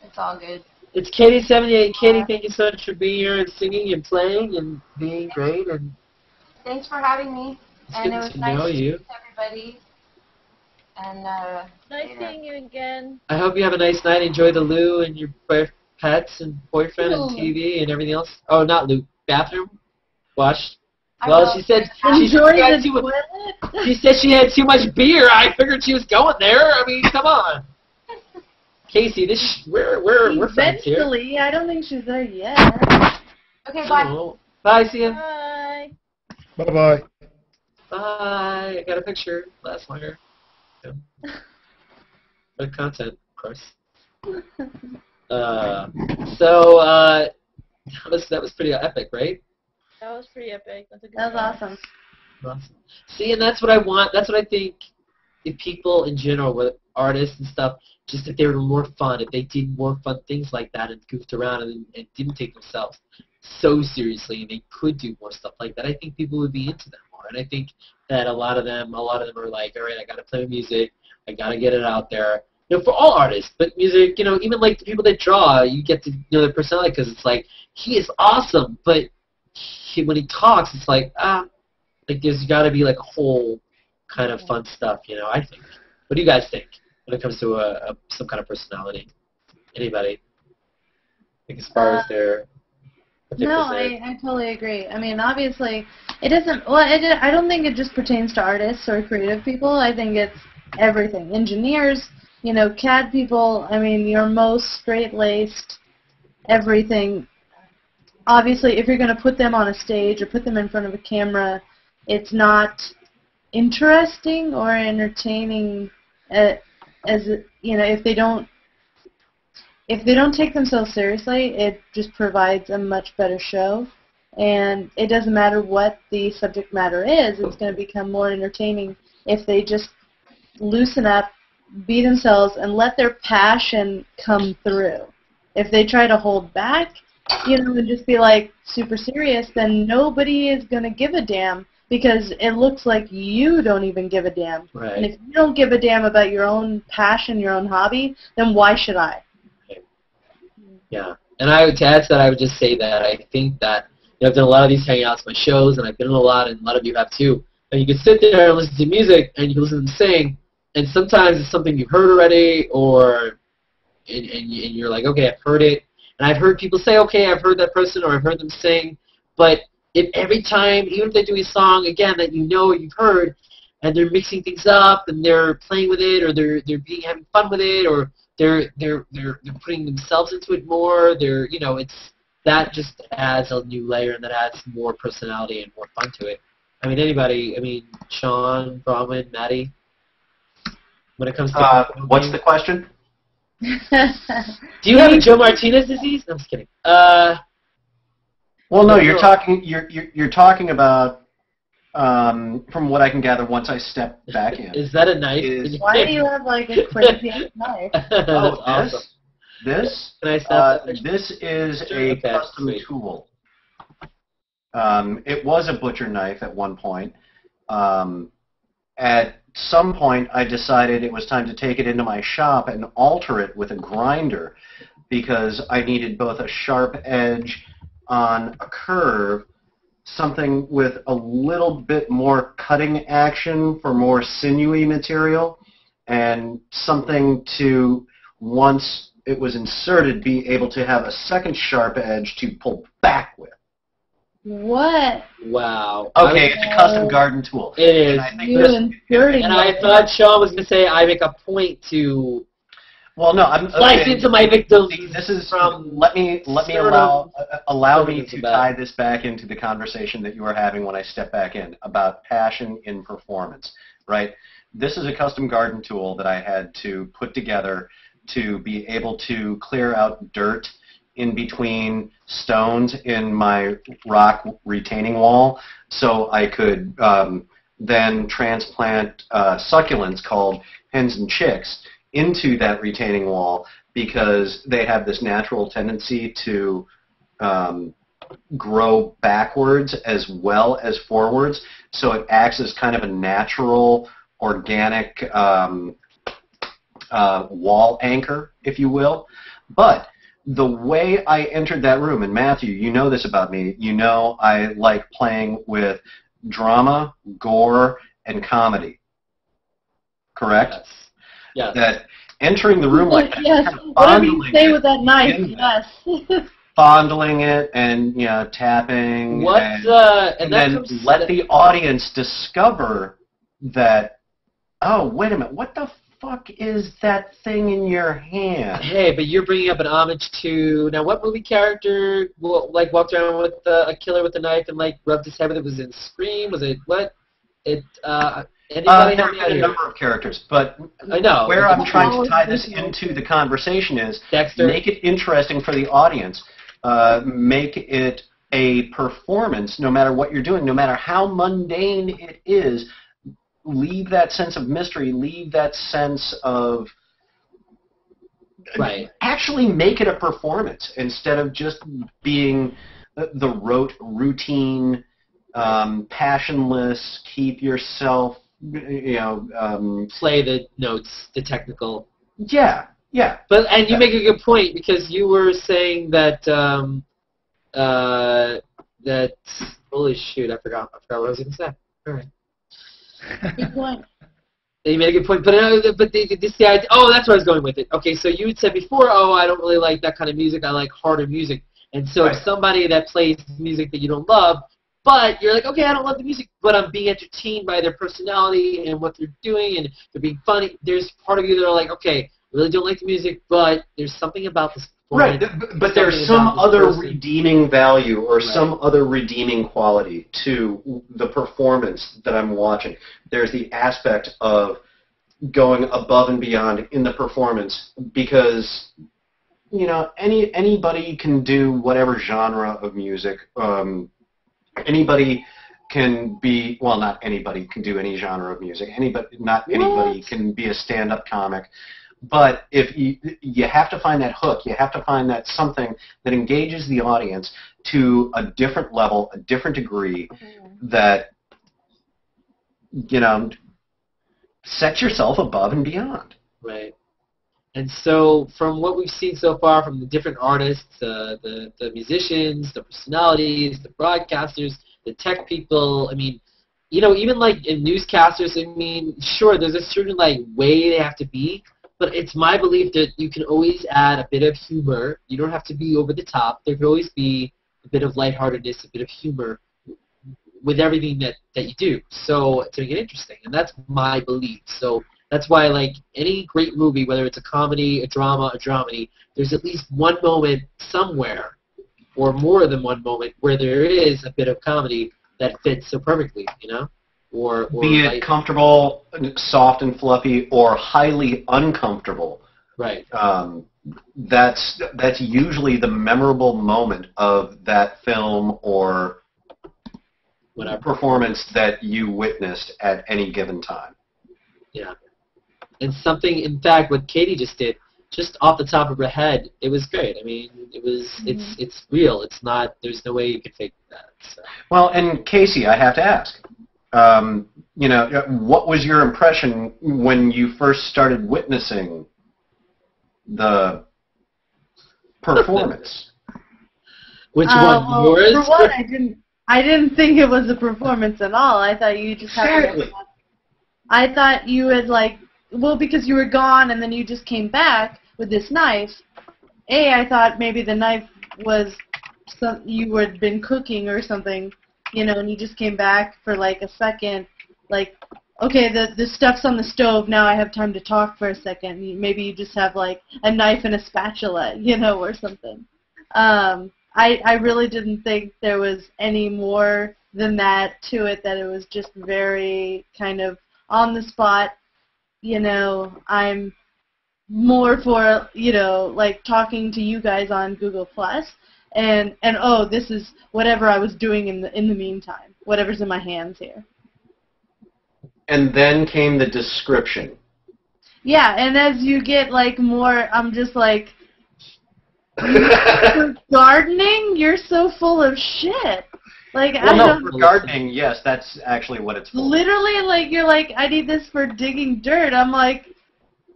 It's all good. It's Katie Sevigny. Katie, thank you so much for being here and singing and playing and being great. And thanks for having me. And it was nice to meet everybody. And nice seeing you again. I hope you have a nice night. Enjoy the loo and your pets and boyfriend and TV and everything else. Oh, not loo. Bathroom. Wash. Well, she said she said she had too much beer. I figured she was going there. I mean, come on. Casey, we're friends here. Eventually, I don't think she's there yet. Okay, bye. Oh. Bye, see ya. Bye. Bye-bye. Bye. I got a picture. Last longer. Yeah. Good content, of course. That was pretty epic, right? That was pretty epic. That was awesome. Awesome. See, and that's what I want. That's what I think. If people in general, with artists and stuff, just if they were more fun, if they did more fun things like that and goofed around and didn't take themselves so seriously, and they could do more stuff like that, I think people would be into them more. And I think that a lot of them are like, all right, I got to play music, I got to get it out there. You know, for all artists, but music, you know, even like the people that draw, you get to know their personality because it's like he is awesome, but when he talks, it's like like there's got to be like a whole kind of fun stuff, you know. I think. What do you guys think when it comes to some kind of personality? Anybody? Like as far as their no, I totally agree. I mean, obviously, it doesn't. Well, I don't think it just pertains to artists or creative people. I think it's everything. Engineers, you know, CAD people. I mean, your most straight-laced everything. Obviously, if you're going to put them on a stage or put them in front of a camera, it's not interesting or entertaining. As you know, if they don't take themselves seriously, it just provides a much better show. And it doesn't matter what the subject matter is; it's going to become more entertaining if they just loosen up, be themselves, and let their passion come through. If they try to hold back, you know, and just be like super serious, then nobody is going to give a damn because it looks like you don't even give a damn. Right. And if you don't give a damn about your own passion, your own hobby, then why should I? Okay. Yeah. And to add to that, I would just say that I think that, you know, I've done a lot of these hangouts, my shows, and I've been in a lot, and a lot of you have too. And you can sit there and listen to music, and you can listen to them sing, and sometimes it's something you've heard already, and you're like, okay, I've heard it. And I've heard people say, okay, I've heard that person or I've heard them sing, but if every time, even if they do a song, again, that you know or you've heard, and they're mixing things up and they're playing with it or they're having fun with it or they're putting themselves into it more, you know, that just adds a new layer and that adds more personality and more fun to it. I mean, Sean, Bronwyn, Matty, when it comes to... what's the question? Do you have a Joe Martinez disease? No, I'm just kidding. Well, no, you're talking about from what I can gather once I step back in. Is that a knife? Why do you have like a crazy knife? That's awesome. This is a custom tool. It was a butcher knife at one point. some point, I decided it was time to take it into my shop and alter it with a grinder because I needed both a sharp edge on a curve, something with a little bit more cutting action for more sinewy material, and something to, once it was inserted, be able to have a second sharp edge to pull back with. What? Wow. Okay, it's a custom garden tool. It is. And I thought Sean was going to say I make a point to slice into my victims. This is let me allow me to tie this back into the conversation that you were having when I stepped back in about passion in performance, right? This is a custom garden tool that I had to put together to be able to clear out dirt in between stones in my rock retaining wall, so I could then transplant succulents called hens and chicks into that retaining wall, because they have this natural tendency to grow backwards as well as forwards, so it acts as kind of a natural, organic wall anchor, if you will. But the way I entered that room, and Matthew, you know this about me, you know I like playing with drama, gore, and comedy. Correct? Yes. That entering the room like that, yes. kind of Whatever you say with that knife, yes. fondling it and tapping, and then let the audience discover that, oh, wait a minute, what the fuck is that thing in your hand? Hey, but you're bringing up an homage to, now what movie character walked around with a killer with a knife and rubbed his head with it? Was it in Scream? Was it what? Anybody there are a number of characters, but I know where I'm trying to tie this into the conversation is Dexter. Make it interesting for the audience. Make it a performance, no matter what you're doing, no matter how mundane it is. Leave that sense of mystery, leave that sense of... Right. Actually make it a performance instead of just being the rote, routine, passionless, keep yourself, play the notes, the technical. Yeah, yeah. And you make a good point, because you were saying that, holy shoot, I forgot what I was going to say. All right. Good point. You made a good point, but the idea. Oh, that's where I was going with it. Okay, so you had said before, oh, I don't really like that kind of music. I like harder music. And so, if somebody that plays music that you don't love, but you're like, okay, I don't love the music, but I'm being entertained by their personality and what they're doing, and they're being funny. There's part of you that are like, okay, I really don't like the music, but there's something about this. Right, but there's some other redeeming value or some other redeeming quality to the performance that I'm watching. There's the aspect of going above and beyond in the performance, because anybody can do whatever genre of music. Anybody can be, well, not anybody can do any genre of music. Not anybody can be a stand-up comic. But if you have to find that hook, you have to find that something that engages the audience to a different level, a different degree, that sets yourself above and beyond. Right. And so, from what we've seen so far from the different artists, the musicians, the personalities, the broadcasters, the tech people, I mean, even in newscasters, I mean, sure, there's a certain way they have to be. But it's my belief that you can always add a bit of humor. You don't have to be over the top. There could always be a bit of lightheartedness, a bit of humor with everything that you do. So to make it interesting, and that's my belief. So that's why, any great movie, whether it's a comedy, a drama, a dramedy, there's at least one moment somewhere, or more than one moment, where there is a bit of comedy that fits so perfectly, Or be it comfortable, soft and fluffy, or highly uncomfortable. Right. That's usually the memorable moment of that film or whatever performance that you witnessed at any given time. Yeah. And something, in fact, what Katie just did, just off the top of her head, it was great. I mean, it was. It's real. It's not. There's no way you could fake that. So. Well, and Casey, I have to ask. you know, what was your impression when you first started witnessing the performance? Which one? Well, Yours? for one, I didn't think it was a performance at all. I thought you just had Exactly. I thought you had because you were gone and then you just came back with this knife. I thought maybe the knife was you had been cooking or something, you know, and you just came back for like a second, like, okay, the stuff's on the stove, now I have time to talk for a second. Maybe you just have like a knife and a spatula, you know, or something. I really didn't think there was any more than that to it, that it was just very kind of on the spot, you know. I'm more for, you know, like talking to you guys on Google Plus, and oh, this is whatever I was doing in the meantime, whatever's in my hands here. And then came the description. Yeah, and as you get like more, I'm just like, you're gardening? You're so full of shit. Like, well, no, for gardening, yes, that's actually what it's for. Literally, like, you're like, I need this for digging dirt. I'm like,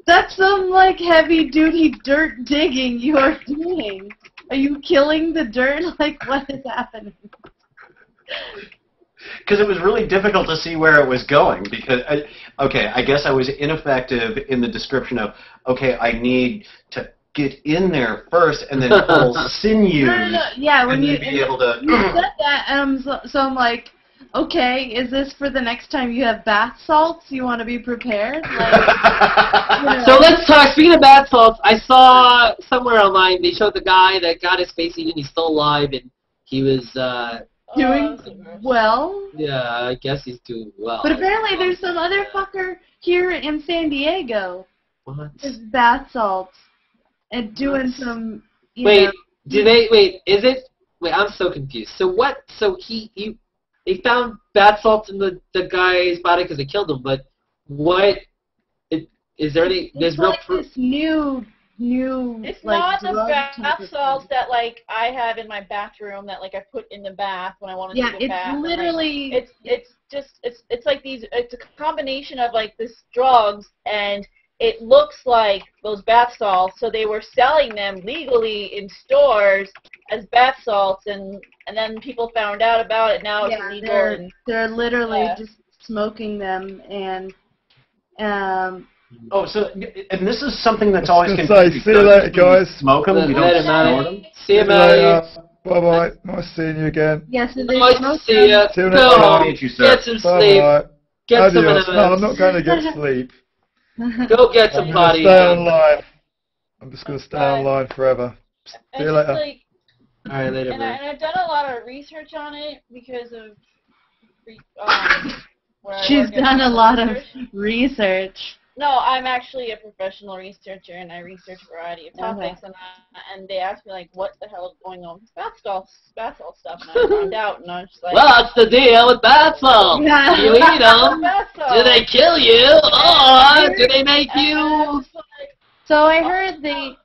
that's some, like, heavy-duty dirt digging you are doing. Are you killing the dirt? Like, what is happening? Because it was really difficult to see where it was going. Because, I guess I was ineffective in the description of, okay, I need to get in there first and then pull sinews. No. Yeah, when you be able to. You said that, so I'm like, okay, is this for the next time you have bath salts? You want to be prepared? Like, you know. So let's talk. Speaking of bath salts, I saw somewhere online they showed the guy that got his face eaten. He's still alive, and he was doing well. Yeah, I guess he's doing well. But apparently there's some other fucker here in San Diego. What? With bath salts. And doing some, you wait, know. Is it, I'm so confused. So what, they found bath salts in the guy's body because they killed him, but what, is there any, there's real proof? This new, it's like, not the bath salts that, like, I have in my bathroom that, like, I put in the bath when I want to take a bath. Yeah, it's literally. And, like, it's like these, it's a combination of, like, this drugs, and it looks like those bath salts, so they were selling them legally in stores as bath salts, and then people found out about it. Now it's illegal. They're literally just smoking them, and oh, so and this is something that's always confusing. See you later, guys. Smoke them. You don't snort them. See you later. Bye bye. Nice seeing you again. Yes, nice to see you. See you Go next home. time. Get some sleep. Bye. Get some Adios. No, I'm not going to get sleep. Go get some potty. Stay online. I'm just going to stay online forever. See you later. Like, all right, later, and I've done a lot of research on it because of where she's done a lot of research. No, I'm actually a professional researcher, and I research a variety of topics. And they asked me, like, what the hell is going on with bath salt stuff, and I found out, and I was just like, what's the deal with bath salts? Yeah. Do you eat them? Do they kill you? Or do they make you? So I heard they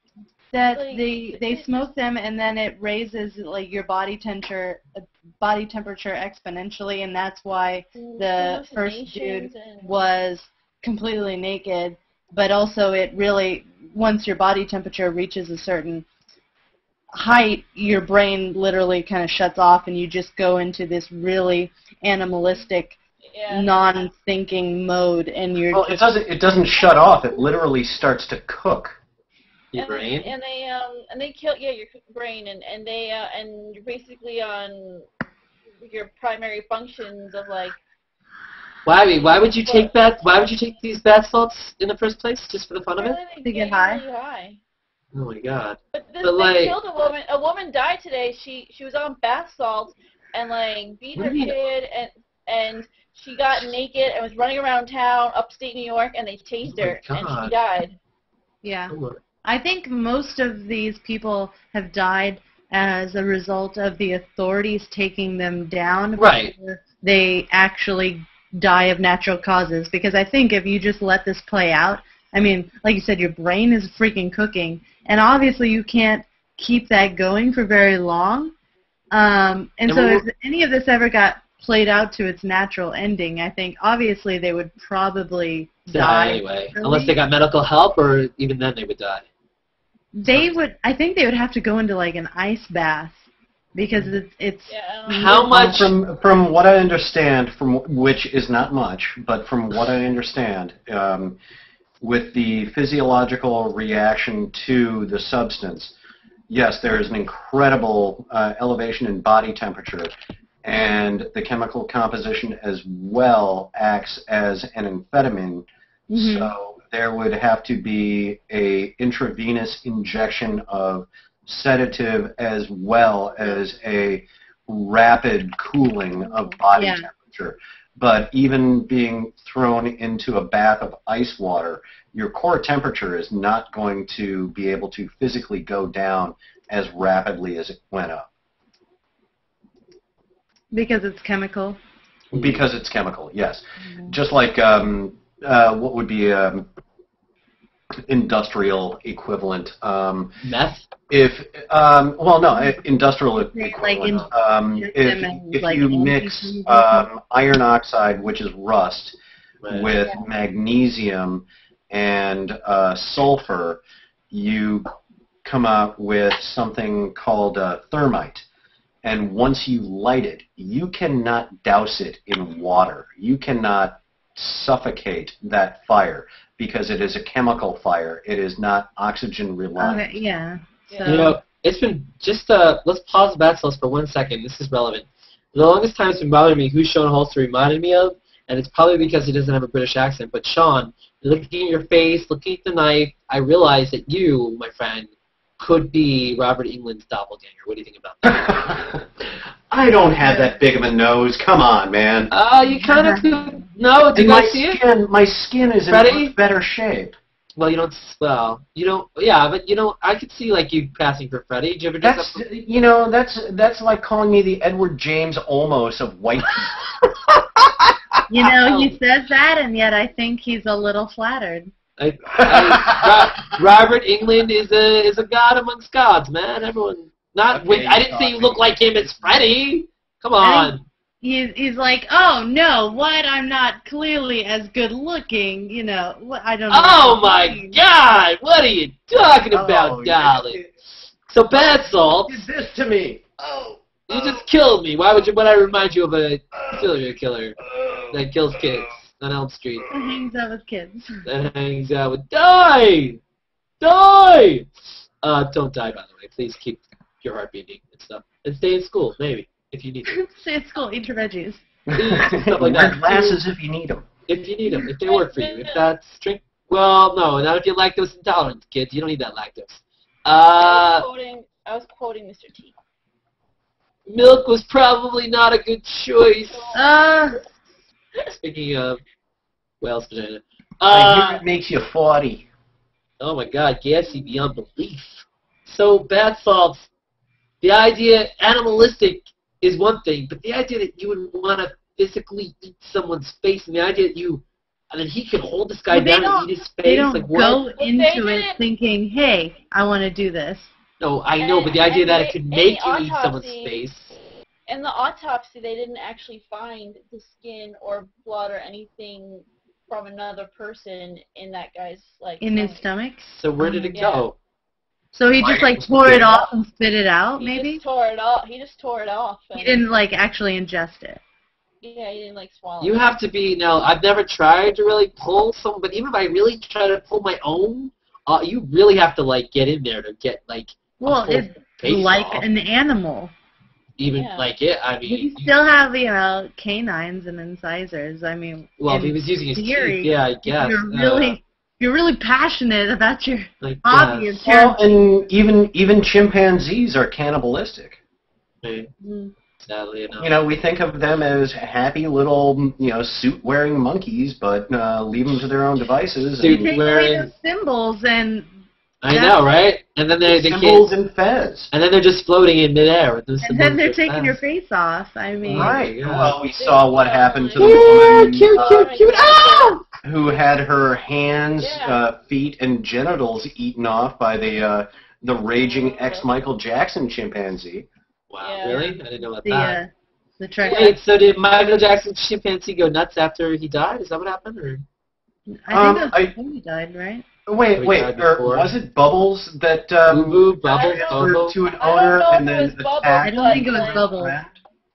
smoke them, and then it raises, like, your body temperature exponentially, and that's why the first dude was completely naked, but also it really, once your body temperature reaches a certain height, your brain literally kind of shuts off, and you just go into this really animalistic, non-thinking mode, and you're. Well, it doesn't shut off. It literally starts to cook. Your brain. And they kill your brain, and you're basically on your primary functions of, like. Why would you take that? Why would you take these bath salts in the first place? Just for the fun of it? To get high. Really high. Oh my God! But this but thing like, killed a woman. A woman died today. She was on bath salts and, like, beat her kid, and she got naked and was running around town, upstate New York, and they tased her, and she died. Yeah. I think most of these people have died as a result of the authorities taking them down. Right. They actually die of natural causes, because I think if you just let this play out, I mean, like you said, your brain is freaking cooking, and obviously you can't keep that going for very long. And so if any of this ever got played out to its natural ending, I think obviously they would probably Die anyway, unless they got medical help, or even then they would die. They would. I think they would have to go into like an ice bath because it's. How much? From what I understand, which is not much, but from what I understand, with the physiological reaction to the substance, yes, there is an incredible elevation in body temperature, and the chemical composition as well acts as an amphetamine. Mm-hmm. So there would have to be a intravenous injection of sedative as well as a rapid cooling of body temperature. But even being thrown into a bath of ice water, your core temperature is not going to be able to physically go down as rapidly as it went up. Because it's chemical? Because it's chemical, yes. Mm-hmm. Just like what would be industrial equivalent? Meth? Well, no, industrial equivalent. If you mix iron oxide, which is rust, with magnesium and sulfur, you come out with something called thermite. And once you light it, you cannot douse it in water. You cannot suffocate that fire because it is a chemical fire. It is not oxygen reliant. Okay, yeah. So. You know, it's been just let's pause the back for 1 second. This is relevant. The longest time it's been bothering me who Sean Holster reminded me of, and it's probably because he doesn't have a British accent. But Sean, looking at your face, looking at the knife, I realize that you, my friend, could be Robert England's doppelganger. What do you think about that? I don't have that big of a nose. Come on, man. You kind of could. No, do you guys see it? My skin is in much better shape. Well, you don't. Well, you don't. Yeah, but you know, I could see like you passing for Freddie. Did you ever do something? You know, that's like calling me the Edward James Olmos of white people. You know, he says that, and yet I think he's a little flattered. Robert England is a god amongst gods, man. Everyone. Not. Okay, I didn't say you look like him as Freddie. Come on. He's like, oh no, what? I'm not clearly as good looking, you know. I don't know. Oh my God! What are you talking about, darling? So bath salts. Did this to me. Oh. You just killed me. Why would I remind you of a serial killer that kills kids on Elm Street? That hangs out with kids. That hangs out with Die! Die! Don't die, by the way. Please keep your heart beating and stuff, and stay in school, maybe. If you need to. Stay at school, eat your veggies. Stuff like Wear glasses if you need them. If you need them, if they work for you. If that's well, no, not if you're lactose intolerant, kids. You don't need that lactose. I was quoting Mr. T. Milk was probably not a good choice. Speaking of whale's vagina. I hear it makes you 40. Oh my God, gassy beyond belief. So bath salts. The idea, animalistic, is one thing, but the idea that you would want to physically eat someone's face, and the idea that he could hold this guy down and eat his face, they don't like go into it thinking, hey, I want to do this. No, I know, but the idea that it could make you eat someone's face. In the autopsy, they didn't actually find the skin or blood or anything from another person in that guy's his stomach. So where did it go? So he just tore it off and spit it out, maybe? He just tore it off. He just tore it off. He didn't actually ingest it. Yeah, he didn't swallow. You have to be I've never tried to really pull some, but even if I really try to pull my own, you really have to get in there to get Well, it's like off. An animal. Even I mean. You still have canines and incisors. I mean. Well, if he was using his teeth, yeah, I guess. You're really passionate about your hobby. And even chimpanzees are cannibalistic. Sadly enough. We think of them as happy little, suit-wearing monkeys, but leave them to their own devices. They take away those symbols and. I know, right? And then they symbols and fez. And then they're just floating in midair with those symbols. And then they're taking your face off. I mean. Right. Well, we saw what happened to the woman. Cute. Who had her hands, feet, and genitals eaten off by the raging ex-Michael Jackson chimpanzee. Wow, really? I didn't know about that. The trick. Wait, so did Michael Jackson's chimpanzee go nuts after he died? Is that what happened? Or? I think that's when he died, right? Wait, was it Bubbles that Bubbles, transferred to an owner and then attacked? I don't think it was Bubbles. Friend?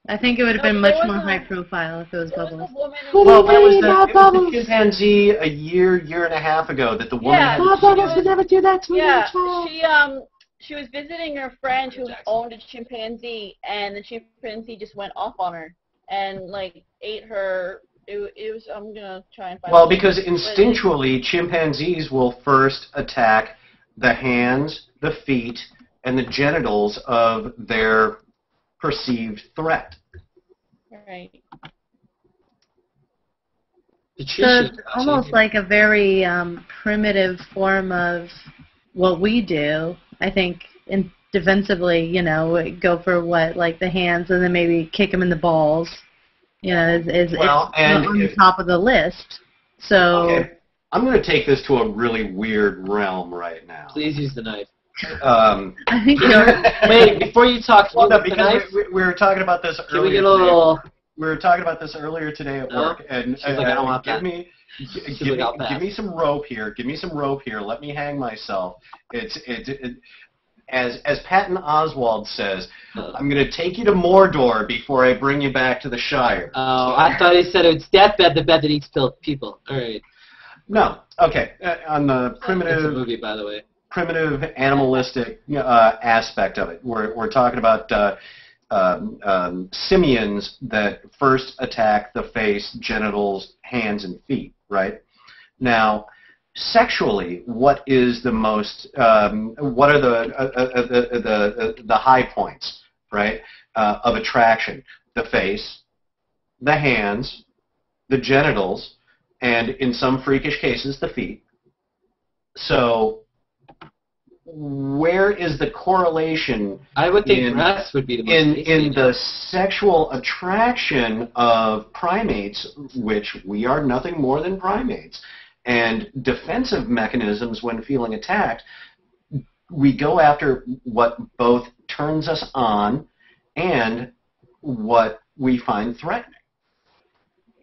I think it would have been much more high profile if it was Bubbles. Well, but it was the chimpanzee a year and a half ago that the woman had. Bubbles would never do that to Yeah, she was visiting her friend who owned a chimpanzee, and the chimpanzee just went off on her and like ate her. It was. I'm gonna try and find. Well, because instinctually, chimpanzees will first attack the hands, the feet, and the genitals of their perceived threat. Right. So it's almost like a very primitive form of what we do. I think defensively, you know, go for what, like the hands, and then maybe kick them in the balls. You know, is on the top of the list. So okay. I'm going to take this to a really weird realm right now. Please use the knife. I think wait, before you talk, well, no, because we were talking about this earlier. Can we get a little? We were talking about this earlier today at work, and like, I don't want give me some rope here. Give me some rope here. Let me hang myself. As Patton Oswalt says, I'm going to take you to Mordor before I bring you back to the Shire. Oh, I thought he said it's Deathbed, the bed that eats people. All right. No. Okay. On the primitive. It's a movie, by the way. Primitive animalistic aspect of it. We're talking about simians that first attack the face, genitals, hands, and feet, right? Now, sexually, what is the most? What are the high points, right, of attraction? The face, the hands, the genitals, and in some freakish cases, the feet. So, where is the correlation? I would think breasts would be the most in the sexual attraction of primates, which we are nothing more than primates, and defensive mechanisms when feeling attacked. We go after what both turns us on and what we find threatening.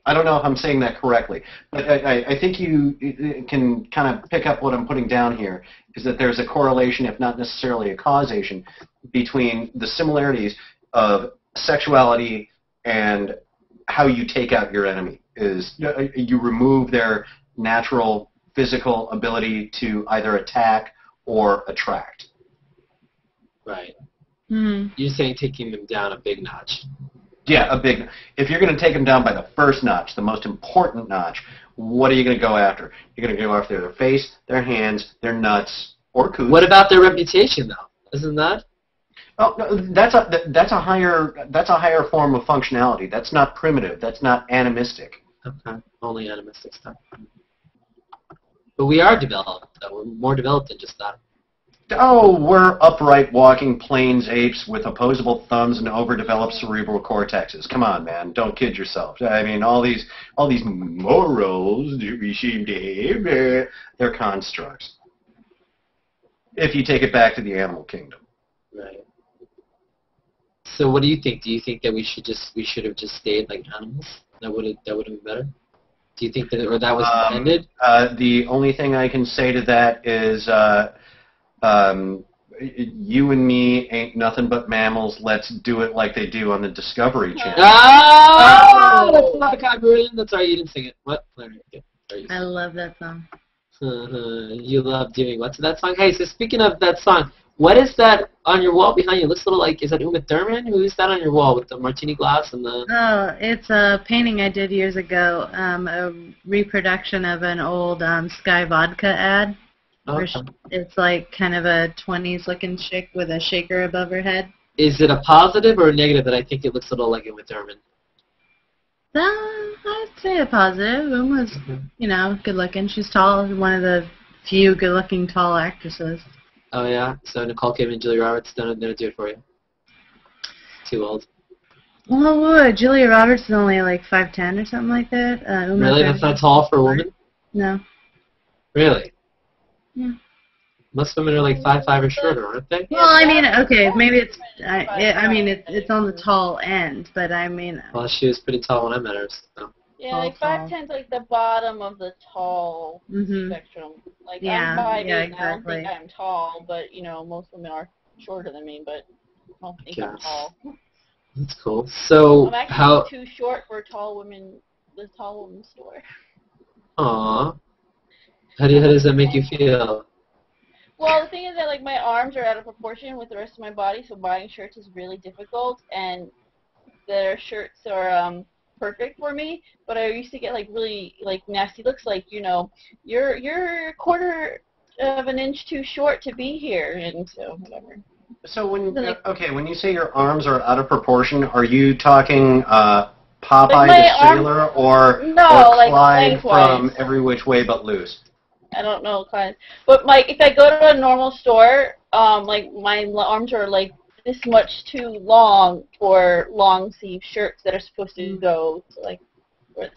I don't know if I'm saying that correctly, but I think you can kind of pick up what I'm putting down here, is that there's a correlation, if not necessarily a causation, between the similarities of sexuality and how you take out your enemy. Is you remove their natural physical ability to either attack or attract. Right. You're saying taking them down a big notch. Yeah, if you're going to take them down by the first notch, the most important notch, what are you going to go after? You're going to go after their face, their hands, their nuts, or coots. What about their reputation, though? Isn't that? Oh, no, that's a higher form of functionality. That's not primitive. That's not animistic. Okay, only animistic stuff. But we are developed, though. We're more developed than just that. Oh, we're upright walking plains apes with opposable thumbs and overdeveloped cerebral cortexes. Come on, man, don't kid yourself. I mean, all these morals that we seem to have, they're constructs. If you take it back to the animal kingdom. Right. So, what do you think? Do you think that we should have just stayed like animals? That would have been better. Do you think that, or that was intended? The only thing I can say to that is. You and me ain't nothing but mammals. Let's do it like they do on the Discovery Channel. Oh! That's not a copyright. That's right. You didn't sing it. What? I love that song. You love doing what's that song? Hey, so speaking of that song, what is that on your wall behind you? It looks a little like, is that Uma Thurman? Who is that on your wall with the martini glass and the... Oh, it's a painting I did years ago, a reproduction of an old Sky Vodka ad. It's like kind of a 20s looking chick with a shaker above her head. Is it a positive or a negative that I think it looks a little like Uma Thurman? I'd say a positive. Uma's, you know, good looking. She's tall, one of the few good looking tall actresses. Oh yeah? So Nicole Kidman and Julia Roberts don't do it for you? Too old. Well, Julia Roberts is only like 5'10" or something like that. Really? That's not tall for a woman? No. Really? Yeah. Most women are like 5'5" or shorter, aren't they? Well, I mean, okay, maybe it's. I mean, it's on the tall end, but I mean. Well, she was pretty tall when I met her. So. Yeah, like 5'10" is like the bottom of the tall spectrum. Like I'm 5'8", and I don't think I'm tall, but you know, most women are shorter than me, but I don't think I'm tall. That's cool. So I'm actually too short for the tall women's store. Aw. How does that make you feel? Well, the thing is that like my arms are out of proportion with the rest of my body, so buying shirts is really difficult, and their shirts are perfect for me. But I used to get like really like nasty looks, like you know, you're a quarter of an inch too short to be here, and so whatever. So when you say your arms are out of proportion, are you talking Popeye the Sailor or Clyde from Every Which Way But Loose? I don't know, Clyde. But like if I go to a normal store, like my arms are like this much too long for long sleeve shirts that are supposed to go to, like.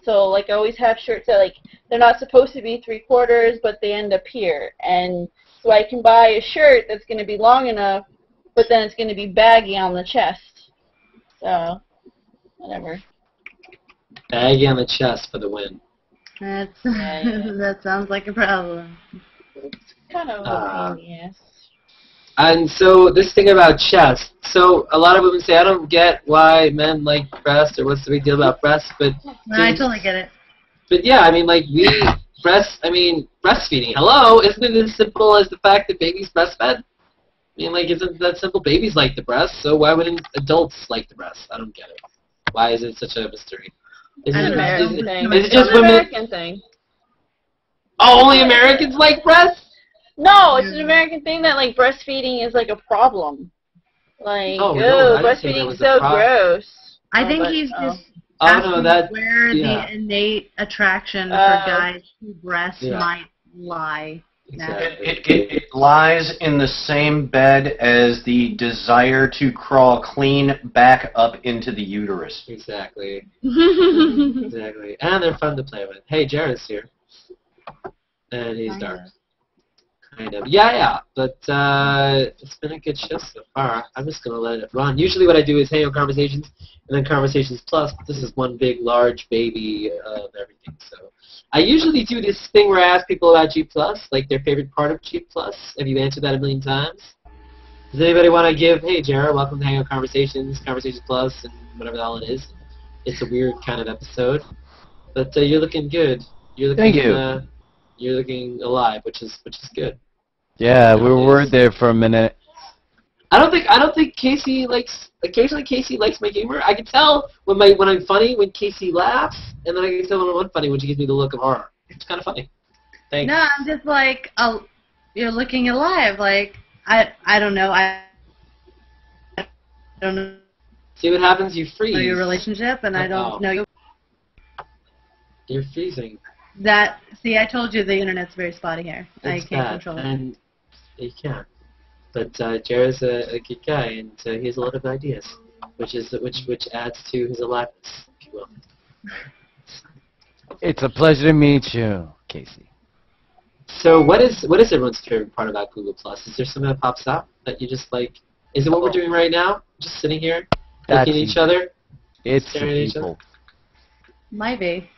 So like I always have shirts that like they're not supposed to be 3/4, but they end up here, and so I can buy a shirt that's going to be long enough, but then it's going to be baggy on the chest. So whatever. Baggy on the chest for the win. That sounds like a problem. It's kind of a pain, yes. And so this thing about chest. So a lot of women say, I don't get why men like breasts or what's the big deal about breasts, but no, I totally get it. But yeah, I mean, like breastfeeding. Hello, isn't it as simple as the fact that babies breastfed? I mean, like, isn't that simple? Babies like the breast, so why wouldn't adults like the breast? I don't get it. Why is it such a mystery? Is it just women? American thing. Oh, only Americans like breasts? No, it's an American thing that like breastfeeding is like a problem. Like, breastfeeding is so gross. I think he's just asking where the innate attraction for guys who breasts might lie. Exactly. It lies in the same bed as the desire to crawl clean back up into the uterus. Exactly. Exactly. And they're fun to play with. Hey, Jared's here. And he's dark. Kind of. Yeah. But it's been a good show so far. I'm just going to let it run. Usually what I do is Hangout Conversations and then Conversations Plus. But this is one big, large baby of everything. So I usually do this thing where I ask people about G+, like their favorite part of G+. Have you answered that a million times? Does anybody want to give, hey, Jared, welcome to Hangout Conversations, Conversations Plus, and whatever the hell it is. It's a weird kind of episode. But you're looking good. Thank you. You're looking alive, which is good. Yeah, we were there for a minute. I don't think Casey likes. Occasionally, Casey likes my humor. I can tell when I'm funny when Casey laughs, and then I can tell when I'm unfunny when she gives me the look of horror. It's kind of funny. Thanks. No, I'm just like, you're looking alive. Like I don't know. I don't know. See what happens? You freeze. Your relationship, and I don't know you. You're freezing. See, I told you the internet's very spotty here. I can't control it. And you can't. But Jared's a good guy, and he has a lot of ideas, which adds to his aliveness, if you will. It's a pleasure to meet you, Casey. So what is everyone's favorite part about Google Plus? Is there something that pops out that you just like? Is it what we're doing right now? Just sitting here, looking at each other, staring at each other? Might be.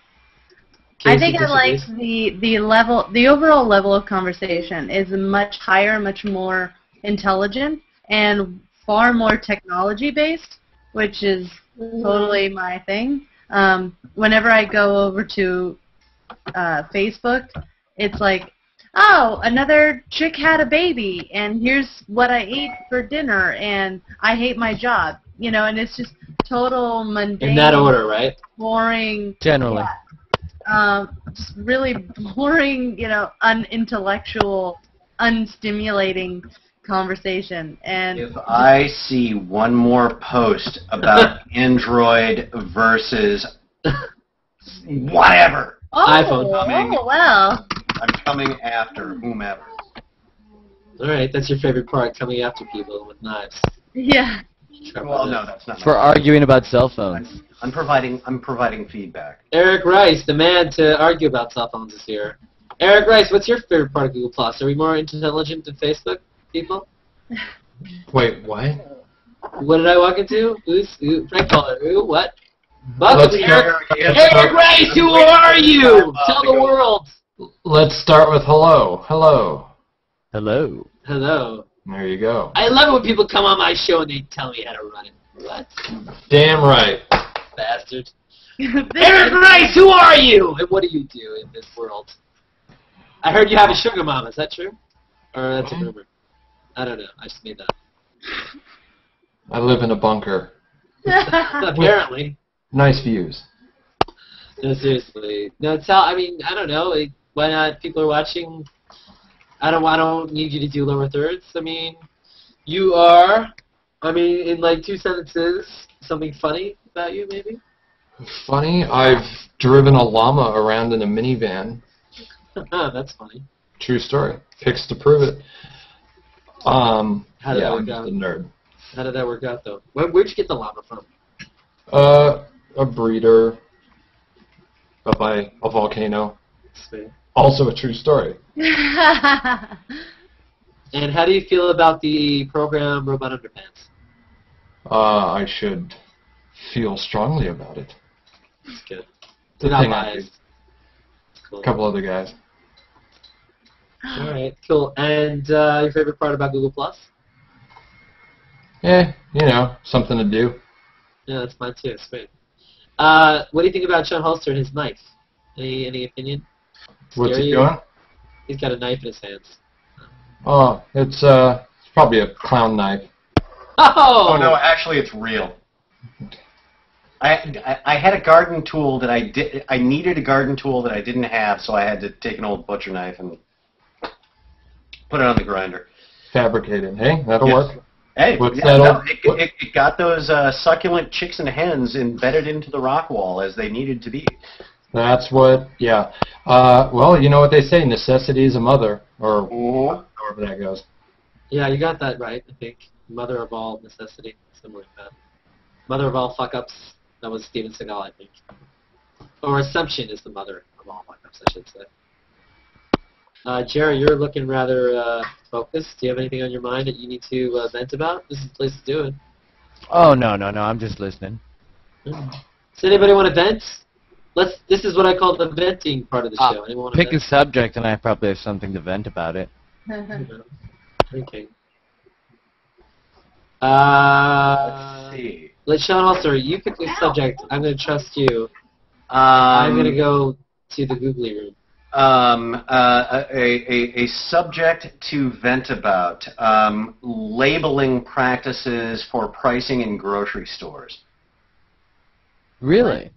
I think I like the overall level of conversation is much higher, much more intelligent, and far more technology-based, which is totally my thing. Whenever I go over to Facebook, it's like, oh, another chick had a baby, and here's what I ate for dinner, and I hate my job. You know, and it's just total mundane. In that order, right? Boring. Generally. Yeah. Just really boring, you know, unintellectual, unstimulating conversation. And if I see one more post about Android versus whatever, iPhone, well, I'm coming after whomever. All right, that's your favorite part, coming after people with knives. Yeah. Well, no, that's not. For arguing about cell phones. I'm providing feedback. Eric Rice, the man to argue about cell phones, is here. Eric Rice, what's your favorite part of Google Plus? Are we more intelligent than Facebook people? Wait, what? What did I walk into? Frank Caller. Who? What? Welcome Let's to Eric Rice, who are you? Tell the world. Let's start with hello. Hello. Hello. Hello. There you go. I love it when people come on my show and they tell me how to run it. What? Damn right. Bastard. Eric Rice, who are you? And what do you do in this world? I heard you have a sugar mama. Is that true? Or that's a rumor? I don't know. I just made that up. I live in a bunker. Apparently. Nice views. No, seriously. No, I mean, I don't know. Like, why not? People are watching. I don't need you to do lower thirds. I mean, you are. I mean, in like 2 sentences, something funny about you, maybe? Funny? I've driven a llama around in a minivan. That's funny. True story. Pics to prove it. How did that I'm work just out? a nerd. How did that work out, though? Where'd you get the llama from? A breeder up by a volcano. Sweet. Also a true story. And how do you feel about the program Robot Underpants? I should feel strongly about it. That's good. The You're not thing I do. biased. Cool. A couple other guys. All right, cool. And your favorite part about Google Plus? You know, something to do. Yeah, that's mine too. Sweet. What do you think about Sean Holster and his knife? Any opinion? What's Scary? he doing? He's got a knife in his hands. Oh, it's probably a clown knife. Oh! Oh no, actually it's real. I had a garden tool that I needed a garden tool that I didn't have, so I had to take an old butcher knife and put it on the grinder. Fabricated. Hey, that'll work. Hey, What's yeah, that it got those succulent chicks and hens embedded into the rock wall as they needed to be. That's what, yeah. Well, you know what they say, necessity is a mother, or however that goes. Yeah, you got that right, I think. Mother of all necessity, something like that. Mother of all fuck-ups, that was Steven Seagal, I think. Or assumption is the mother of all fuck-ups, I should say. Jerry, you're looking rather focused. Do you have anything on your mind that you need to vent about? This is the place to do it. Oh, no, I'm just listening. Does anybody want to vent? This is what I call the venting part of the show. Anyone want to Pick vent? a subject and I probably have something to vent about it. Okay. Let's see. Let Sean Holster, you pick the subject. I'm going to trust you. I'm going to go to the googly room. A subject to vent about. Labeling practices for pricing in grocery stores. Really?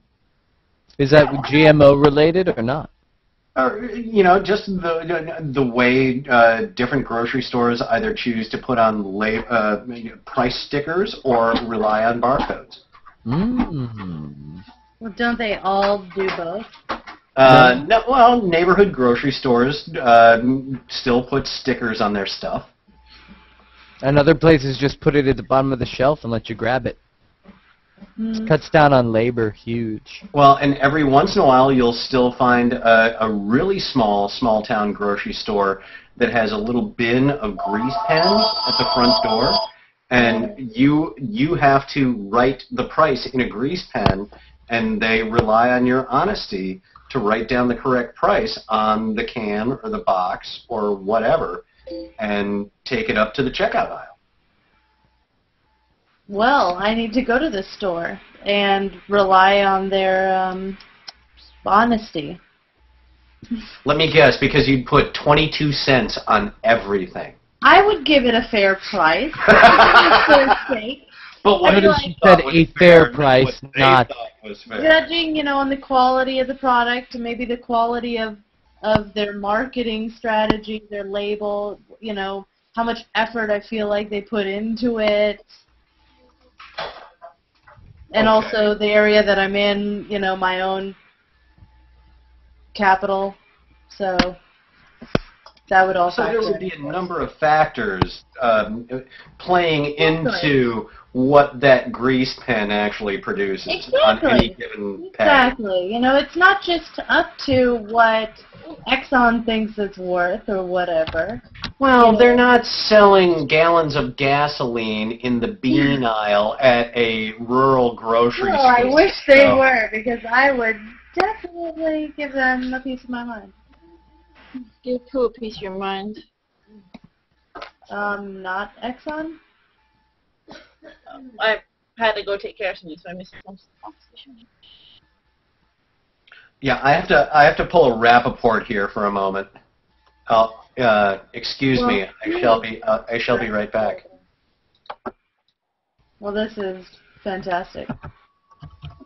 Is that GMO related or not? You know, just the way different grocery stores either choose to put on price stickers or rely on barcodes. Well, don't they all do both? No, well, neighborhood grocery stores still put stickers on their stuff. And other places just put it at the bottom of the shelf and let you grab it. It cuts down on labor, huge. Well, and every once in a while you'll still find a really small town grocery store that has a little bin of grease pens at the front door, and you have to write the price in a grease pen, and they rely on your honesty to write down the correct price on the can or the box or whatever and take it up to the checkout aisle. Well, I need to go to the store and rely on their honesty. Let me guess, because you'd put 22 cents on everything. I would give it a fair price. For sake. But what Notice you said a fair price, not judging, you know, on the quality of the product, and maybe the quality of their marketing strategy, their label, you know, how much effort I feel like they put into it. And also the area that I'm in, you know, my own capital. So that would also. So there would be a number of factors playing into what that grease pen actually produces on any given package. Exactly. You know, it's not just up to what Exxon thinks it's worth or whatever. Well, they're not selling gallons of gasoline in the bean aisle at a rural grocery No, store. I wish they were, because I would definitely give them a piece of my mind. Give who a piece of your mind? Not Exxon? I had to go take care of something, so I missed some conversation. Yeah, I have to pull a Rappaport here for a moment. Excuse me. I shall be right back. Well, this is fantastic.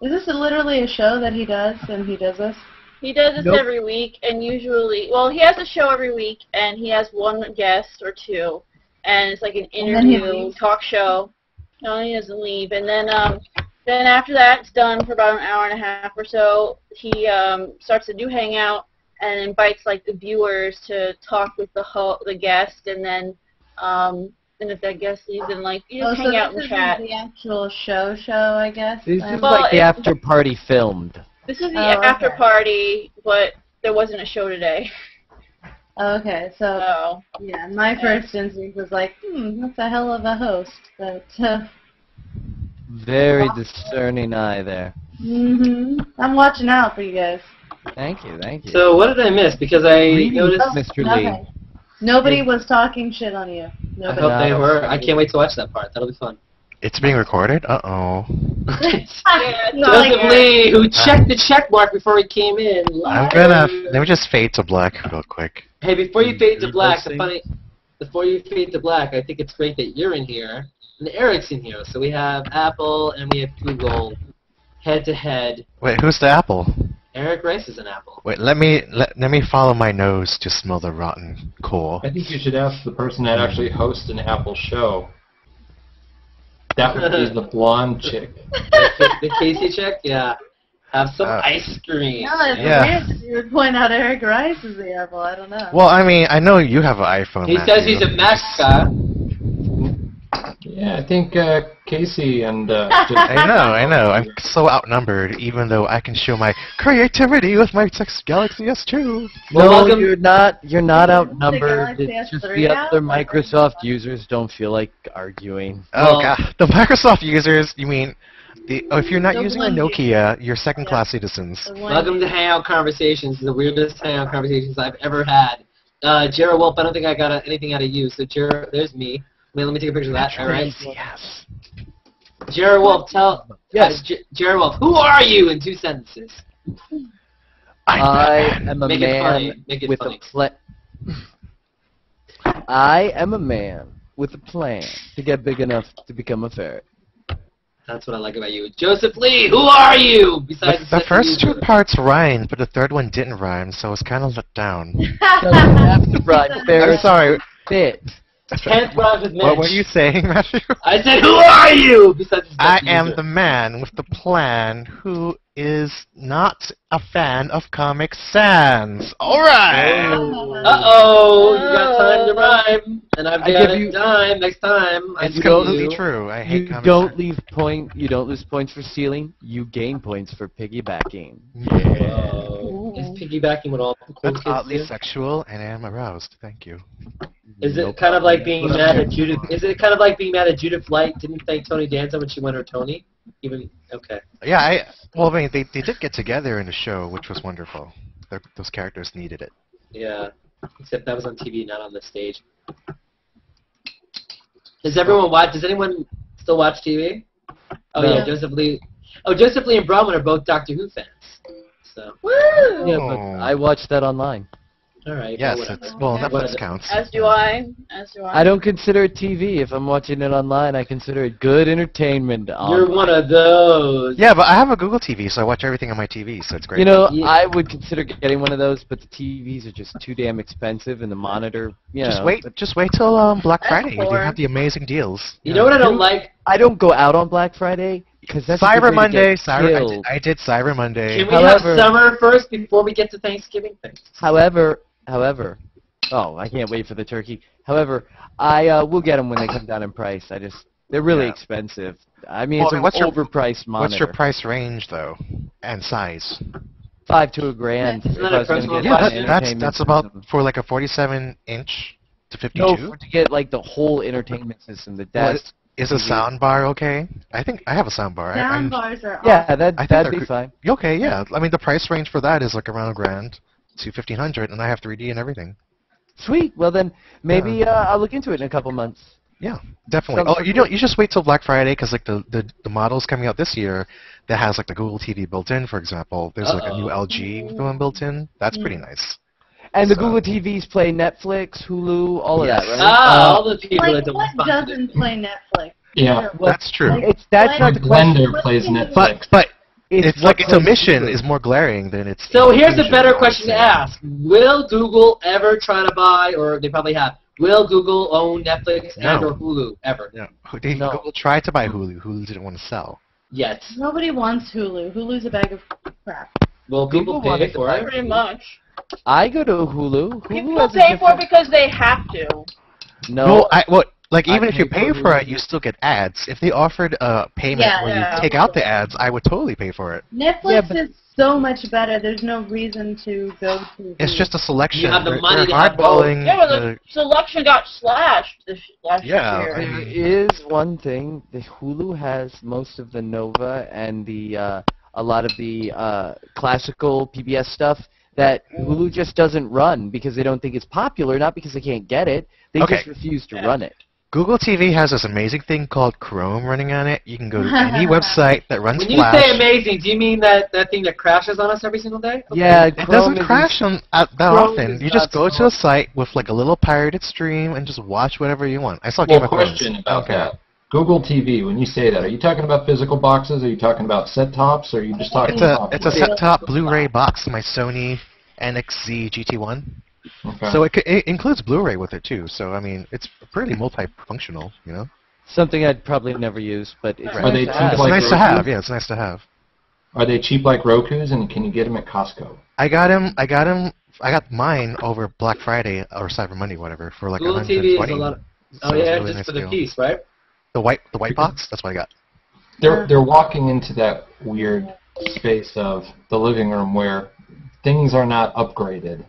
Is this literally a show that he does, and he does this? He does this every week, and usually, well, he has a show every week, and he has one guest or two, and it's like an interview, talk show. No, he doesn't leave, and then after that, it's done for about an hour and a half or so. He starts a new hangout and invites like the viewers to talk with the guest, and then and if that guest leaves, then like you just hang out and chat. This is the actual show, I guess. This is like the after party filmed. This is the after party, but there wasn't a show today. Okay, so yeah, my first instinct was like, that's a hell of a host, but very discerning eye there. I'm watching out for you guys. Thank you, thank you. So what did I miss? Because I noticed Mr. Lee. Nobody was talking shit on you. I hope they were. I can't wait to watch that part. That'll be fun. It's being recorded? Uh-oh. Joseph Lee, who checked the check mark before he came in. Let me just fade to black real quick. Hey, before you fade to black, before you fade to black, I think it's great that you're in here and Eric's in here. So we have Apple and we have Google head to head. Wait, who's the Apple? Eric Rice is an Apple. Wait, let me follow my nose to smell the rotten coal. I think you should ask the person that actually hosts an Apple show. That would be the blonde chick. The Casey chick? Yeah. Have some ice cream. No, it's weird that you would point out Eric Rice is the Apple. I don't know. Well, I mean, I know you have an iPhone. He says he's a Mac guy. Yeah, I think Casey and... I know. I'm so outnumbered, even though I can show my creativity with my Galaxy S2. No, you're not outnumbered. It's just the other Microsoft users don't feel like arguing. Oh, God. The Microsoft users, you mean... if you're not using a Nokia, you're second-class citizens. Welcome to Hangout Conversations, the weirdest Hangout Conversations I've ever had. Jared Wolf, I don't think I got anything out of you, so Jared, there's me. Let me take a picture of that, alright? Yes. Jared Wolf, Jared Wolf, who are you in 2 sentences? I am a man with a plan. I am a man with a plan to get big enough to become a ferret. That's what I like about you. Joseph Lee, who are you? Besides the first 2 parts rhymed, but the third one didn't rhyme, so I was kind of let down. I'm sorry. Fit. Can't rhyme with Mitch. What were you saying, Matthew? I said, who are you? Besides I am the man with the plan who is not a fan of Comic Sans. Alright! Uh-oh, you got time to rhyme, and I've got a dime next time. It's completely true. I hate Comic Sans. You don't lose points for stealing, you gain points for piggybacking. Yeah. Is piggybacking what all the cool That's kids oddly do? sexual, and I am aroused. Thank you. Is it kind of like being mad at Judith? Is it kind of like being mad at Judith Light didn't thank Tony Danza when she won her Tony? Yeah, well, I mean, they did get together in the show, which was wonderful. Those characters needed it. Yeah, except that was on TV, not on the stage. Does anyone still watch TV? Oh No. yeah, Joseph Lee. Oh, Joseph Lee and Bronwyn are both Doctor Who fans. So. Woo! Yeah, but I watched that online. All right. Yes, well, Netflix counts. As do I. I don't consider it TV. If I'm watching it online, I consider it good entertainment. You're one of those. Yeah, but I have a Google TV, so I watch everything on my TV, so it's great. You know, I would consider getting one of those, but the TVs are just too damn expensive, and the monitor, Just wait till Black Friday. You have the amazing deals. You know what I don't like? I don't go out on Black Friday because that's Cyber Monday. I did Cyber Monday. Can we have summer first before we get to Thanksgiving? However, oh, I can't wait for the turkey. However, I will get them when they come down in price. They're really expensive. I mean, it's an overpriced monitor. What's your price range though, and size? $500 to $1,000. Isn't that a personal Yeah, question? that's about for like a 47-inch to 52. No, to get like the whole entertainment system, the desk. Is a sound bar okay? I think I have a sound bar. Sound bars are Yeah, awesome. that'd be fine. Okay, yeah. I mean, the price range for that is like around $1,000 to $1,500, and I have 3D and everything. Sweet. Well then, maybe I'll look into it in a couple months. Yeah, definitely. Oh, you just wait till Black Friday because like the models coming out this year that has like the Google TV built in, for example. There's like a new LG one built in. That's pretty nice. And the Google TVs play Netflix, Hulu, all of that, right? All the people that don't What respond. doesn't play Netflix? Yeah. That's true. That's not the question. Blender plays Netflix. But it's like its what omission plays is more glaring than its. So here's a inclusion, better I would question to say. ask. Will Google ever try to buy, or they probably have, will Google own Netflix and or Hulu ever? No. Google tried to buy Hulu. Hulu didn't want to sell. Yes. Nobody wants Hulu. Hulu's a bag of crap. Will people Google pay for it? Pretty much. I go to Hulu. Hulu People has a pay for it different- because they have to. No, Even I if you pay pay for for it, you still get ads. If they offered a payment where you take out the ads, I would totally pay for it. Netflix is so much better. There's no reason to go to. It's just a selection. You have the They're money to have both. hardballing Yeah, but the selection got slashed last year. There is one thing. The Hulu has most of the Nova and the a lot of the classical PBS stuff that Hulu just doesn't run because they don't think it's popular, not because they can't get it. They just refuse to run it. Google TV has this amazing thing called Chrome running on it. You can go to any website that runs When you Flash. say amazing, do you mean that thing that crashes on us every single day? Okay. Yeah, It doesn't crash that Chrome often. is You just not go so to a site with like a little pirated stream and just watch whatever you want. I saw Game Well, of Thrones. question about that. Google TV, when you say that, are you talking about physical boxes? Are you talking about set tops? Or are you just talking about It's a set-top Blu-ray box, my Sony NXZ GT1. Okay. So it includes Blu-ray with it too. So I mean, it's pretty multifunctional, you know. Something I'd probably never use, but it's Are they nice to cheap have. It's like nice to Roku? have. Yeah, it's nice to have. Are they cheap like Roku's, and can you get them at Costco? I got mine over Black Friday or Cyber Monday, whatever, for like Google 120. TV is a lot. So Oh it's yeah, a really just nice for the deal. piece, right? The white box. That's what I got. They're walking into that weird space of the living room where things are not upgraded.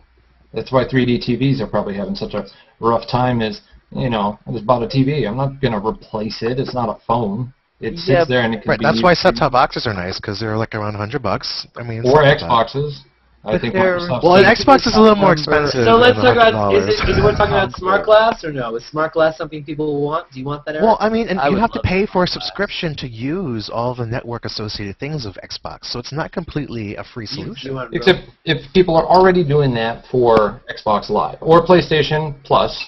That's why 3D TVs are probably having such a rough time. Is I just bought a TV. I'm not gonna replace it. It's not a phone. It sits there and it can Right, be that's used why set-top boxes are nice because they're like around $100. I mean, or something like that. Xboxes. I think Microsoft. Well, an Xbox is a little more expensive. So let's than talk about, $100. is it we're talking about smart glass or no? Is smart glass something people want? Do you want that, Eric? Well, I mean, and I you would have to love pay for a subscription to use all the network-associated things of Xbox, so it's not completely a free solution. Except if people are already doing that for Xbox Live or PlayStation Plus,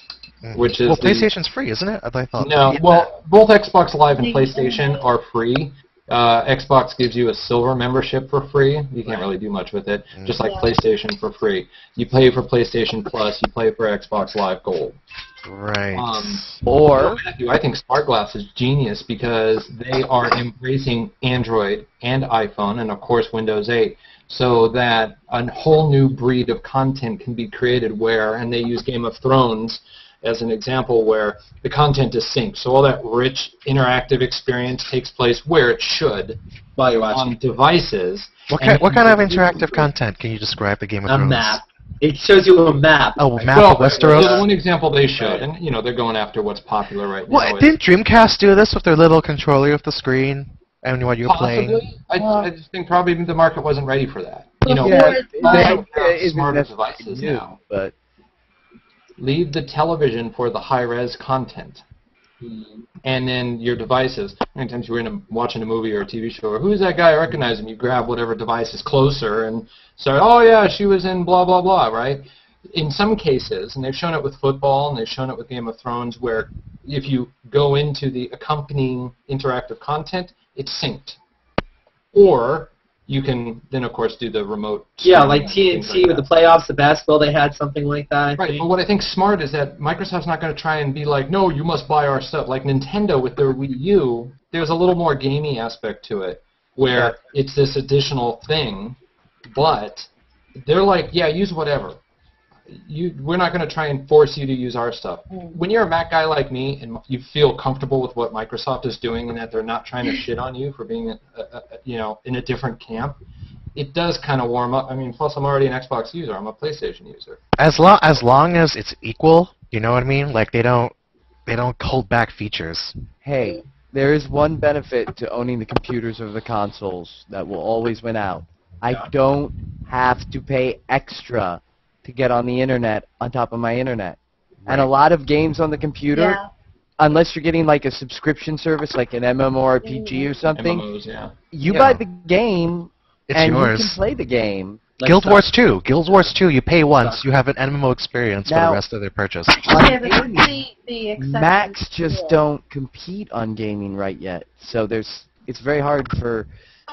which is PlayStation's free, isn't it? I thought. No, well, both Xbox Live and PlayStation are free. Xbox gives you a silver membership for free. You can't really do much with it, just like PlayStation for free. You pay for PlayStation Plus, you pay for Xbox Live Gold. Right. I think Smart Glass is genius because they are embracing Android and iPhone and, of course, Windows 8, so that a whole new breed of content can be created where, and they use Game of Thrones as an example where the content is synced. So all that rich interactive experience takes place where it should while you're watching on devices. What kind of interactive content can you describe the Game of Thrones? A map. It shows you a map. Oh, map of Westeros? The one example they showed, and they're going after what's popular right now. Well, didn't Dreamcast do this with their little controller with the screen and when you were playing? I just think probably the market wasn't ready for that. Smarter devices now. But leave the television for the high-res content. And then your devices. Many times you're watching a movie or a TV show, or who's that guy? I recognize him. You grab whatever device is closer and start, oh yeah, she was in blah, blah, blah, right? In some cases, and they've shown it with football, and they've shown it with Game of Thrones, where if you go into the accompanying interactive content, it's synced. Or you can then, of course, do the remote. Yeah, like TNT with the playoffs, the basketball, they had something like that. Right, but what I think smart is that Microsoft's not going to try and be like, no, you must buy our stuff. Like Nintendo with their Wii U, there's a little more gamey aspect to it, where it's this additional thing, but they're like, yeah, use whatever. We're not going to try and force you to use our stuff. When you're a Mac guy like me and you feel comfortable with what Microsoft is doing and that they're not trying to shit on you for being, in a different camp, it does kind of warm up. I mean, plus I'm already an Xbox user. I'm a PlayStation user. As long as it's equal, you know what I mean? Like they don't hold back features. Hey, there is one benefit to owning the computers or the consoles that will always win out. I don't have to pay extra to get on the internet on top of my internet. Right. And a lot of games on the computer, unless you're getting like a subscription service like an MMORPG or something, MMOs, you buy the game and yours. You can play the game. Like Guild Wars 2. Guild Wars 2, you pay once, you have an MMO experience for the rest of their purchase. Macs just don't compete on gaming right yet, so it's very hard for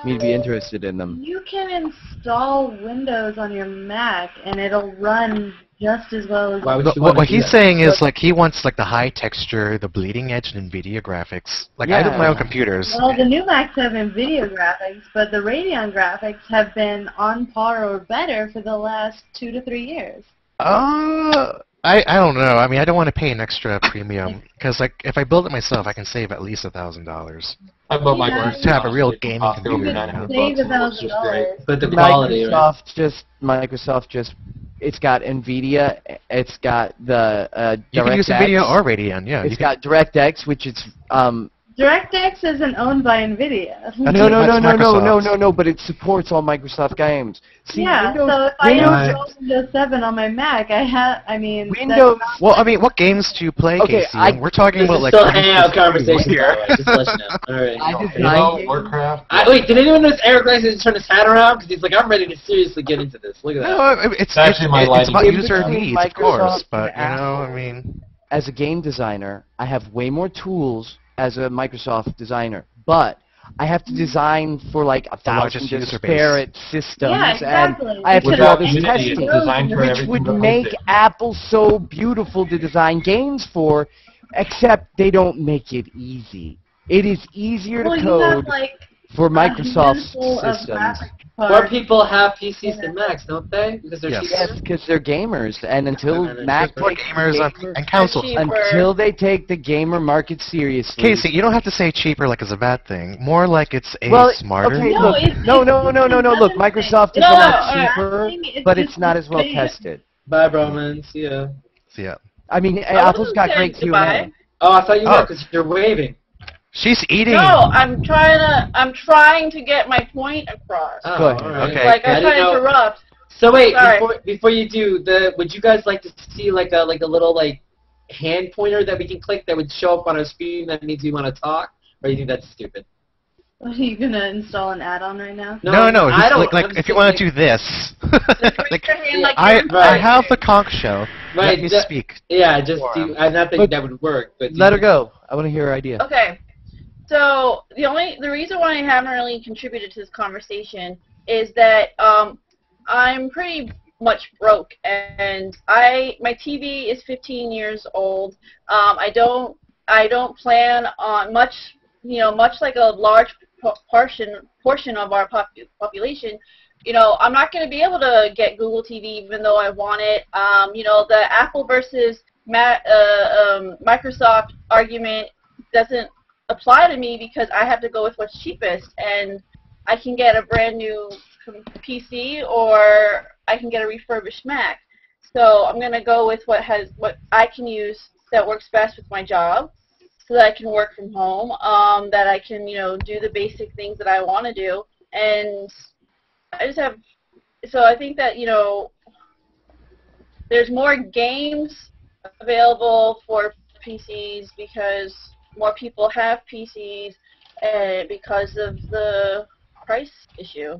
me to be interested in them. You can install Windows on your Mac, and it'll run just as well as... What he's saying is, like, he wants, like, the high texture, the bleeding edge NVIDIA graphics. Like, I have my own computers. Well, the new Macs have NVIDIA graphics, but the Radeon graphics have been on par or better for the last 2 to 3 years. I don't know. I mean, I don't want to pay an extra premium, because, like, if I build it myself, I can save at least $1,000. I bought my to have a real gaming computer. Save $1,000. But the quality, Microsoft just it's got NVIDIA, it's got the DirectX. You can use NVIDIA or Radeon, yeah. It's got DirectX, which is DirectX isn't owned by NVIDIA. No, but it supports all Microsoft games. See, Windows, so if I install Windows 7 on my Mac, Windows. Well, I mean, what games do you play, Casey? We're talking about like. Still Hangout Conversations here. Just let you know. All right. Warcraft. Wait, did anyone notice Eric Glass turn his hat around? Because he's like, I'm ready to seriously get into this. Look at that. No, it's actually my lighting. It's user needs, of course, but you know, I mean. As a game designer, I have way more tools as a Microsoft designer, but I have to design for like 1,000 disparate systems, and I have to do all this testing, which would make Apple so beautiful to design games for, except they don't make it easy. It is easier to code for Microsoft systems. More people have PCs than Macs, don't they? Because they're cheaper? Yes, because they're gamers, and until Mac takes gamers and consoles, until they take the gamer market seriously. Casey, you don't have to say cheaper like it's a bad thing. More like it's smarter. Okay, no. Look, Microsoft is a lot cheaper, but it's not as well tested. Bye, Bromans. See ya. See ya. I mean, Apple's got great Q&A. Oh, I thought you were because you're waving. She's eating. No, I'm trying to get my point across. Oh, right. Okay. Like I'm trying to interrupt. So wait, before you do, would you guys like to see like a little like hand pointer that we can click that would show up on our screen that means we want to talk, or do you think that's stupid? Are you gonna install an add-on right now? No, I don't. Like if you want to do this, I have the conch show. Right, let me speak. Yeah, just do. I not think that would work, but let her go. I want to hear her idea. Okay. So the reason why I haven't really contributed to this conversation is that I'm pretty much broke, and my TV is 15 years old. I don't plan on much like a large portion of our population. I'm not going to be able to get Google TV even though I want it. The Apple versus Microsoft argument doesn't apply to me because I have to go with what's cheapest, and I can get a brand new PC or I can get a refurbished Mac. So I'm going to go with what I can use that works best with my job, so that I can work from home, that I can do the basic things that I want to do, and I just have. So I think that there's more games available for PCs because more people have PCs because of the price issue.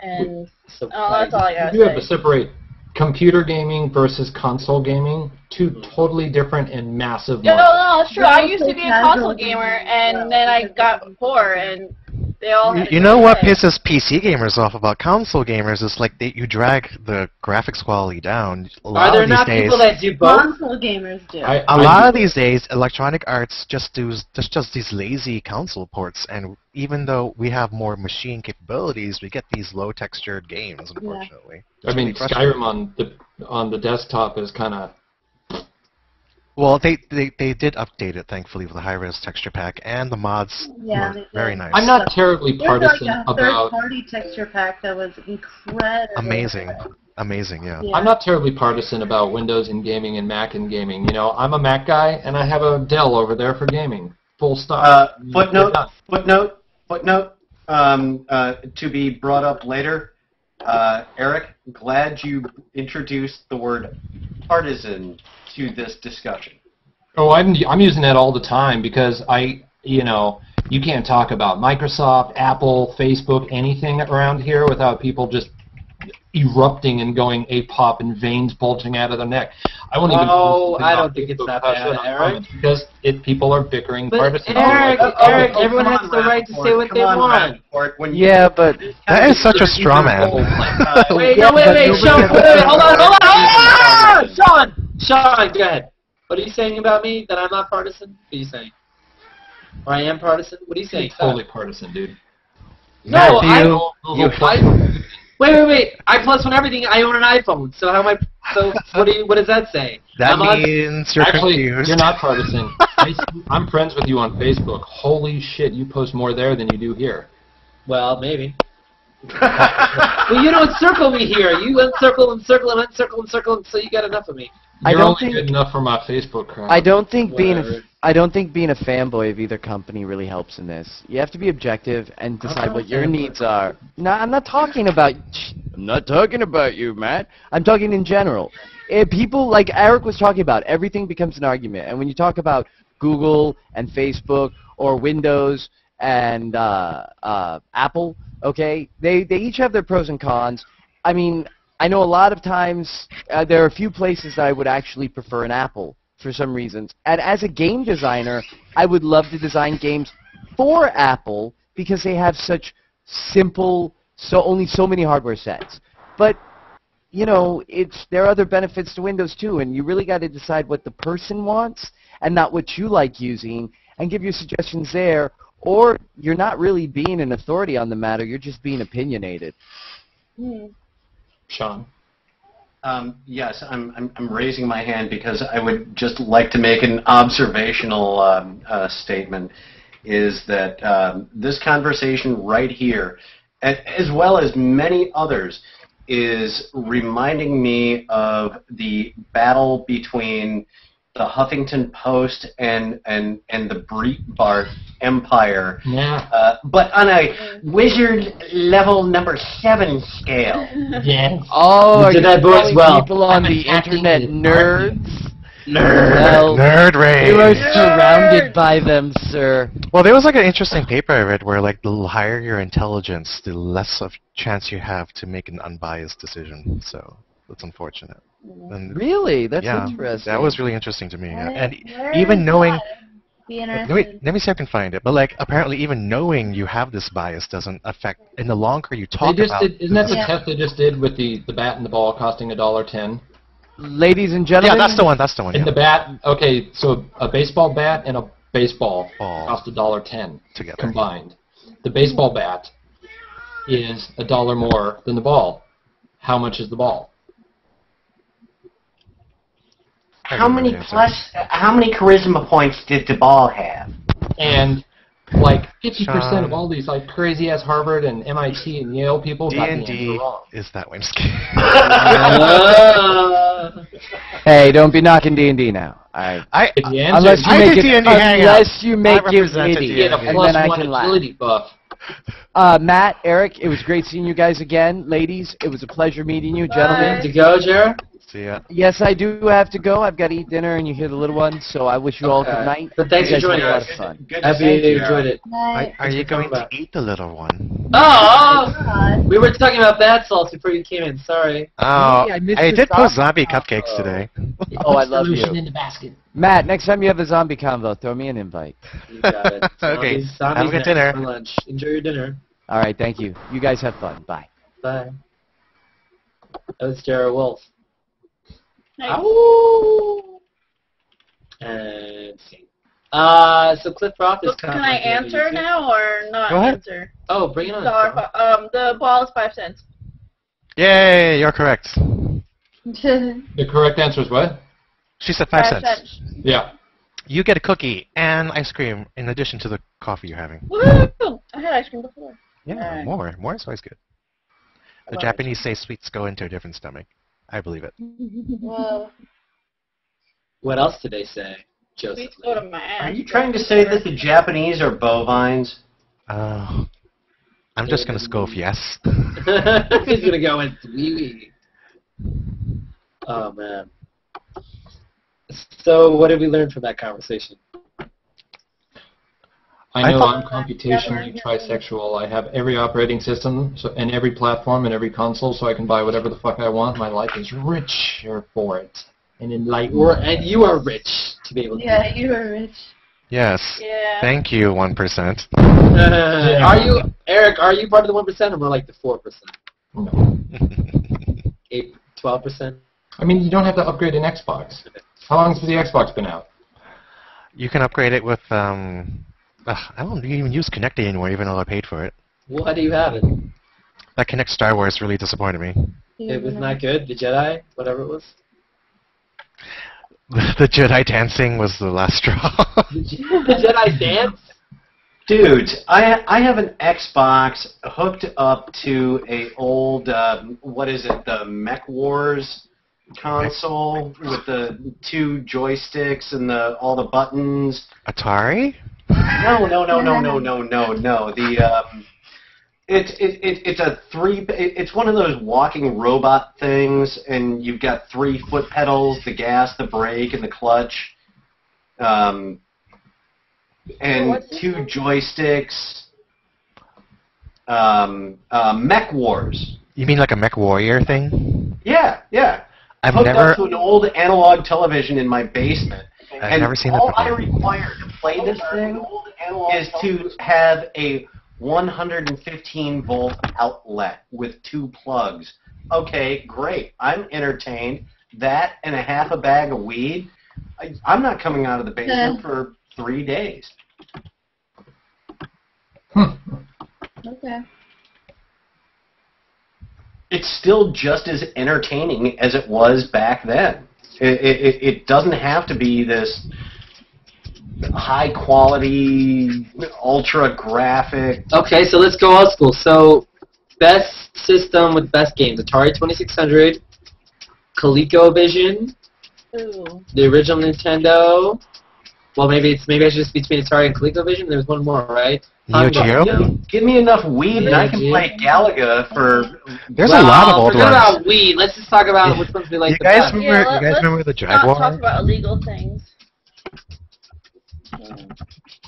And that's all I gotta say. You have to separate computer gaming versus console gaming, two totally different and massive markets. No, that's true. I used to be a console gamer, and then I got poor, and they all had You know what pisses PC gamers off about console gamers is like you drag the graphics quality down. Are there not people that do both? Console gamers do. A lot of these days, Electronic Arts just does these lazy console ports, and even though we have more machine capabilities, we get these low-textured games, unfortunately. I mean, Skyrim on the desktop is kind of. Well, they did update it, thankfully, with the high-res texture pack, and the mods were very nice. I'm not terribly partisan There's like a about. third-party texture pack that was incredible. Amazing, yeah. I'm not terribly partisan about Windows in gaming and Mac in gaming. You know, I'm a Mac guy, and I have a Dell over there for gaming. Full stop. Footnote. To be brought up later. Eric, glad you introduced the word partisan to this discussion. Oh, I'm using that all the time because you can't talk about Microsoft, Apple, Facebook, anything around here without people just erupting and going apop and veins bulging out of their neck. I won't even. Oh, I don't think it's that bad, Eric. Because people are bickering partisan. Eric, everyone has the right to say what they want. Yeah, but that is such a straw man. Wait, Sean, hold on! Sean, go ahead. What are you saying about me? That I'm not partisan? What are you saying? Or I am partisan? What are you saying? Totally partisan, dude. No, Wait. I plus one everything. I own an iPhone. So how am I? So what does that say? That means you're confused. You're not partisan. I'm friends with you on Facebook. Holy shit, you post more there than you do here. Well, maybe. Well, you don't circle me here. You uncircle and circle and uncircle and circle, so you got enough of me. You're only good enough for my Facebook crowd. I don't think being a fanboy of either company really helps in this. You have to be objective and decide what your needs are. No, I'm not talking about you, Matt. I'm talking in general. People, like Eric was talking about, everything becomes an argument. And when you talk about Google and Facebook or Windows and Apple, okay, they each have their pros and cons. I mean, I know a lot of times there are a few places that I would actually prefer an Apple for some reasons. And as a game designer, I would love to design games for Apple because they have such simple, only so many hardware sets. But, you know, there are other benefits to Windows too, and you really got to decide what the person wants and not what you like using and give your suggestions there, or you're not really being an authority on the matter, you're just being opinionated. Sean? Yes, I'm raising my hand because I would just like to make an observational statement, is that this conversation right here, as well as many others, is reminding me of the battle between the Huffington Post and the Breitbart Empire, but on a wizard level number 7 scale. Yeah. Oh, did that bodes well? People on the internet nerds? Nerd rage. You are surrounded by them, sir. Well, there was like an interesting paper I read where like the higher your intelligence, the less of chance you have to make an unbiased decision. So that's unfortunate. And really? That's yeah, interesting. that was really interesting to me. And even knowing... Let me see if I can find it. But like, apparently, even knowing you have this bias doesn't affect. And the longer you talk about, isn't that the test they just did with the bat and the ball costing $1.10? Ladies and gentlemen. Yeah, that's the one. That's the one. And the bat. Okay, so a baseball bat and a baseball cost $1.10 together combined. The baseball bat is $1 more than the ball. How much is the ball? How many charisma points did the ball have? And like 50% of all these like crazy ass Harvard and MIT and Yale people got the answer wrong. Is that way? Hey, don't be knocking D&D now. Unless you make it witty, and then I can laugh. Matt, Eric, it was great seeing you guys again. Ladies, it was a pleasure meeting you. Gentlemen. To go, Jared? See ya. Yes, I do have to go. I've got to eat dinner, and you hear the little one, so I wish you all good night. But thanks for joining us. Happy you enjoyed it. Are you going to eat the little one? Oh! We were talking about bath salts before you came in. Sorry. Oh, I did post zombie cupcakes today. Oh, I love you. In the basket. Matt, next time you have a zombie convo, throw me an invite. You got it. Okay. Zombies have a good dinner. For lunch. Enjoy your dinner. All right, thank you. You guys have fun. Bye. Bye. That was Jared Wolf. Nice. Ow! And see. So Cliff Roth is Can I answer now or not answer? Oh, bring it on. The ball is 5 cents. Yay, you're correct. The correct answer is what? She said 5 cents. Yeah. You get a cookie and ice cream in addition to the coffee you're having. Woo! I had ice cream before. Yeah, Alright. more is always good. The love Japanese say sweets go into a different stomach. I believe it. Whoa. What else did they say, Joseph? Sweets go to my ass. Are you trying to say that the Japanese are bovines? I'm just gonna go with yes. He's gonna go with wee. Oh man. So what did we learn from that conversation? I know I'm computationally trisexual. I have every operating system and every platform and every console, so I can buy whatever the fuck I want. My life is richer for it and enlightened. And you are rich to be able to. Yeah, you are rich. Yes. Yeah. Thank you, 1%. Are you, Eric? Are you part of the 1% or more like the 4%? No. 12%. I mean, you don't have to upgrade an Xbox. How long has the Xbox been out? You can upgrade it with I don't even use Kinect anymore, even though I paid for it. Why do you have it? That Kinect Star Wars really disappointed me. It was not good. The Jedi, whatever it was. The Jedi dancing was the last straw. The Jedi dance. Dude, I have an Xbox hooked up to a old what is it, the Mech Wars console with the 2 joysticks and all the buttons. Atari? No. The it's one of those walking robot things, and you've got 3 foot pedals: the gas, the brake, and the clutch. And 2 joysticks. Mech Wars. You mean like a Mech Warrior thing? Yeah. I've hooked never up to an old analog television in my basement. I've never seen that all before. I require to play this thing is to have a 115-volt outlet with 2 plugs. Okay, great. I'm entertained. That and a half a bag of weed. I'm not coming out of the basement for 3 days. Okay. It's still just as entertaining as it was back then. It doesn't have to be this high quality, ultra graphic. Okay, so let's go old school. So, best system with best games: Atari 2600, ColecoVision, the original Nintendo. Well, maybe I should just be between Atari and ColecoVision. There's one more, right? Neo Geo? Give me enough weed and I can play Galaga for... There's a lot of old forget ones. about weed. Let's just talk about which ones we like You the guys best. remember? You guys remember the Let's Jaguar? not talk about illegal things. The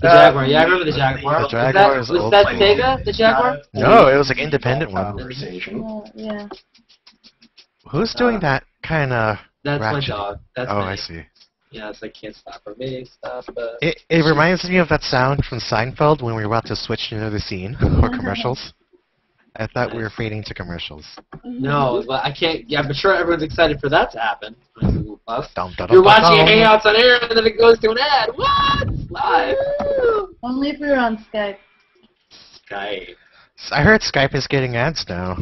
Jaguar. Yeah, I remember the Jaguar. The Jaguar is was old. that Sega, the Jaguar? No, it was like independent one. Oh, yeah. Who's doing that kind of That's my ratchet? dog. That's oh, me. I see. Yeah, it's like Can't Stop for Me stuff, but... It reminds me of that sound from Seinfeld when we were about to switch to another scene or commercials. I thought we were fading to commercials. No, but I can't... Yeah, I'm sure everyone's excited for that to happen. Dum, dum, You're dum, watching dum. Hangouts on air, and then it goes to an ad. What? Live. Only if you're on Skype. Skype. I heard Skype is getting ads now.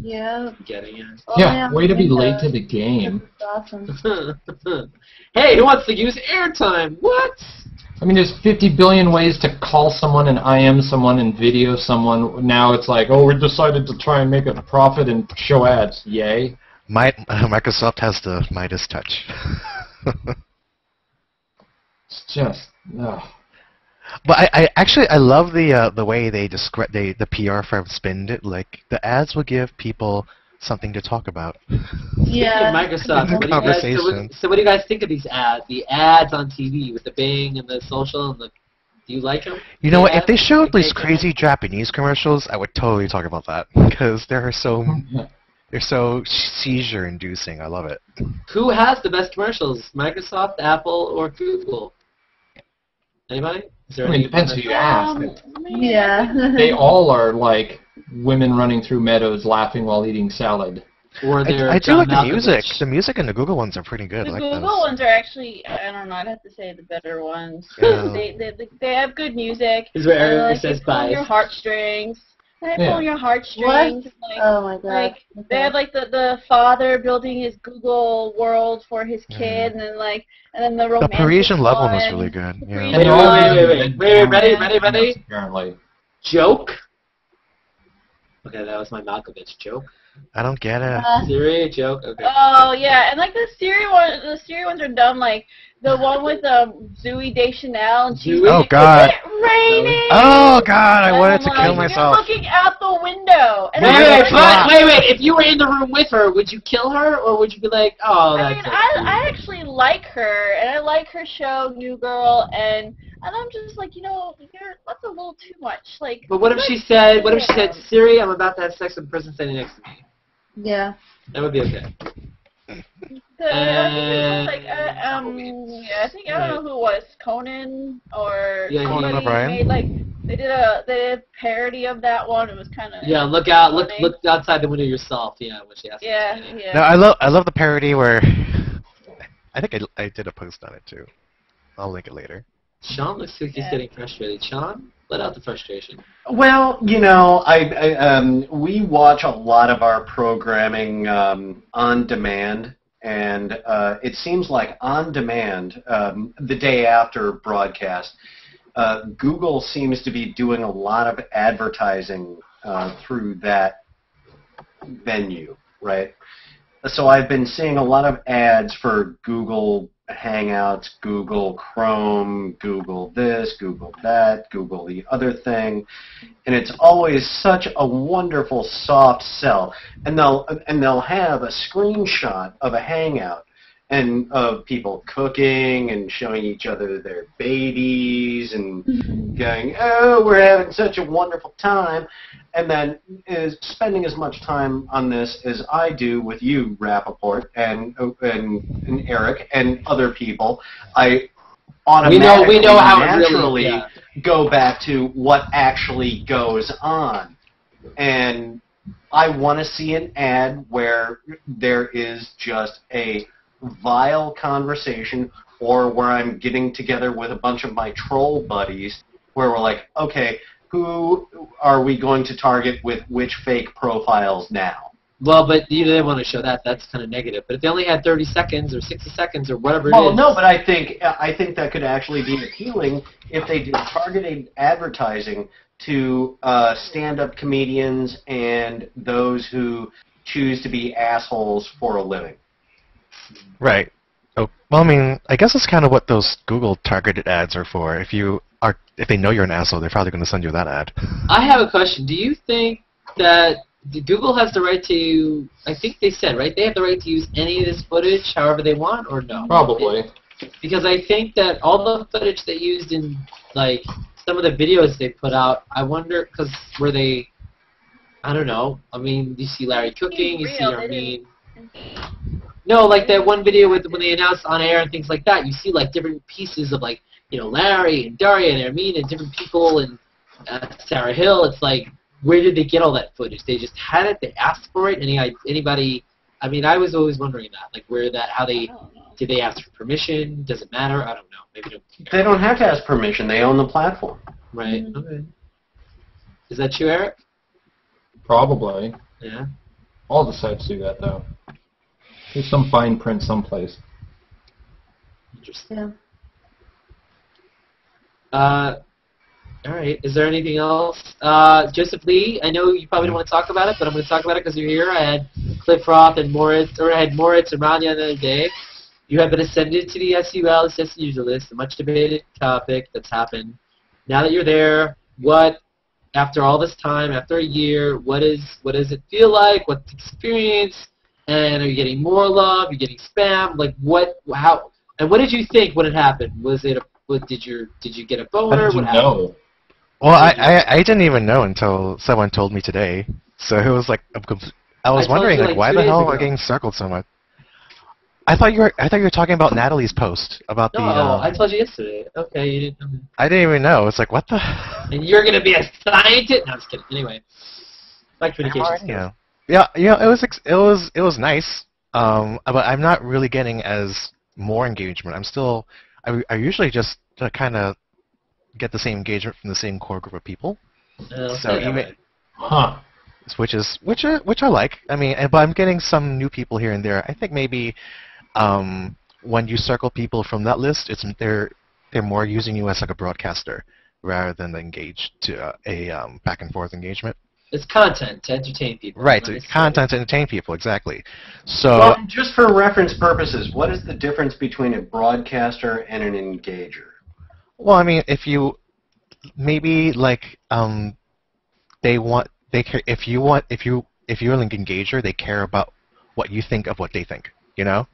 Yeah. Getting it. Yeah, way to be late to the game. That's awesome. Hey, who wants to use airtime? What? I mean, there's 50 billion ways to call someone and IM someone and video someone. Now it's like, oh, we decided to try and make a profit and show ads. Yay. Microsoft has the Midas touch. It's just, ugh. But I love the way they describe the PR firm spinned it. Like the ads will give people something to talk about. Yeah. Microsoft. What do you guys, so what do you guys think of these ads? The ads on TV with the Bing and the social and the. Do you like them? You know what? If they showed these crazy Japanese commercials, I would totally talk about that because they're so seizure-inducing. I love it. Who has the best commercials? Microsoft, Apple, or Google? Anybody? I mean, it depends who you ask. Yeah. They all are like women running through meadows laughing while eating salad. Or I do like the music. The music and the Google ones are pretty good. The I like Google those. ones are actually, I don't know, I'd have to say the better ones. Yeah. They have good music. This is where Eric like says they pull bye. your heartstrings. They Yeah. pull your heartstrings. Like, Oh my god. like they had like the father building his Google world for his kid, and then the The romantic Parisian Love one was one. really good. Yeah. Parisian Wait, Love. ready? Apparently. Joke? Okay, that was my Malkovich joke. I don't get it. Siri, joke? Okay. Oh yeah, and like the Siri ones are dumb. Like the one with Zooey Deschanel, and she's Zooey? Oh, like, God. "Is it raining?" Oh god, I And wanted I'm to like, kill myself. You're looking out the window. And Wait, I'm like, wait. If you were in the room with her, would you kill her, or would you be like, oh, I that's mean, it? I actually like her, and I like her show, New Girl, and I'm just like, that's a little too much. Like, But what if she said, Siri, I'm about to have sex with the person standing next to me? Yeah. That would be okay. I think I don't know who it was, Conan or Yeah, somebody Conan O'Brien? made they did a parody of that one. It was kind of Yeah, look outside the window yourself. Yeah, when she asked. Yeah. No, I love the parody where I think I did a post on it too. I'll link it later. Sean looks like he's getting frustrated. Sean, let out the frustration. Well, we watch a lot of our programming on demand, and it seems like on demand, the day after broadcast, Google seems to be doing a lot of advertising through that venue, right? So I've been seeing a lot of ads for Google Hangouts, Google Chrome, Google this, Google that, Google the other thing, and it's always such a wonderful soft sell. And they'll have a screenshot of a Hangout and of people cooking and showing each other their babies and going, oh, we're having such a wonderful time, and then is spending as much time on this as I do with you, Rappaport, and Eric and other people. I automatically we know how naturally it really, go back to what actually goes on, and I want to see an ad where there is just a vile conversation, or where I'm getting together with a bunch of my troll buddies where we're like, okay, who are we going to target with which fake profiles now? Well, but you didn't want to show that. That's kind of negative. But if they only had 30 seconds or 60 seconds or whatever it is. Well, no, but I think that could actually be appealing if they did targeted advertising to stand-up comedians and those who choose to be assholes for a living. Right. Oh, well, I mean, I guess that's kind of what those Google targeted ads are for. If they know you're an asshole, they're probably going to send you that ad. I have a question. Do you think that Google has the right to, I think they said, right, they have the right to use any of this footage however they want, or no? Probably. Because I think that all the footage they used in, like, some of the videos they put out, I wonder, because were they, I don't know, I mean, you see Larry cooking, you see Armin. No, like that one video with when they announced on air and things like that, you see like different pieces of like, Larry and Daria and Armin and different people and Sarah Hill. It's like, where did they get all that footage? They just had it. They asked for it. Anybody? I mean, I was always wondering that, like did they ask for permission? Does it matter? I don't know. Maybe they don't have to ask permission. They own the platform. Right. Okay. Is that true, Eric? Probably. Yeah. All the sites do that though. There's some fine print someplace. Interesting. Yeah. All right. Is there anything else? Joseph Lee, I know you probably don't want to talk about it, but I'm going to talk about it because you're here. I had Cliff Roth and Moritz and Rania the other day. You have been ascended to the SUL, the Assistant User List, a much debated topic that's happened. Now that you're there, after all this time, after a year, what does it feel like? What's the experience? And are you getting more love? Are you getting spam? Like how? And what did you think when it happened? Did you get a boner? How did you know? Well, I didn't even know until someone told me today. So it was like I was wondering like why the hell am I getting circled so much? I thought you were talking about Natalie's post about the. No, I told you yesterday. Okay, you didn't know. I didn't even know. It's like what the. And you're gonna be a scientist? No, I'm just kidding. Anyway, my communication skills. Yeah, it was nice. But I'm not really getting as more engagement. I usually just kind of get the same engagement from the same core group of people. So Huh. which I like. I mean, but I'm getting some new people here and there. I think maybe when you circle people from that list, they're more using you as like a broadcaster rather than engaged to a back and forth engagement. It's content to entertain people. Right, it's content to entertain people, exactly. So, well, just for reference purposes, what is the difference between a broadcaster and an engager? well, I mean, if you maybe like if you're an engager, they care about what you think of what they think, you know,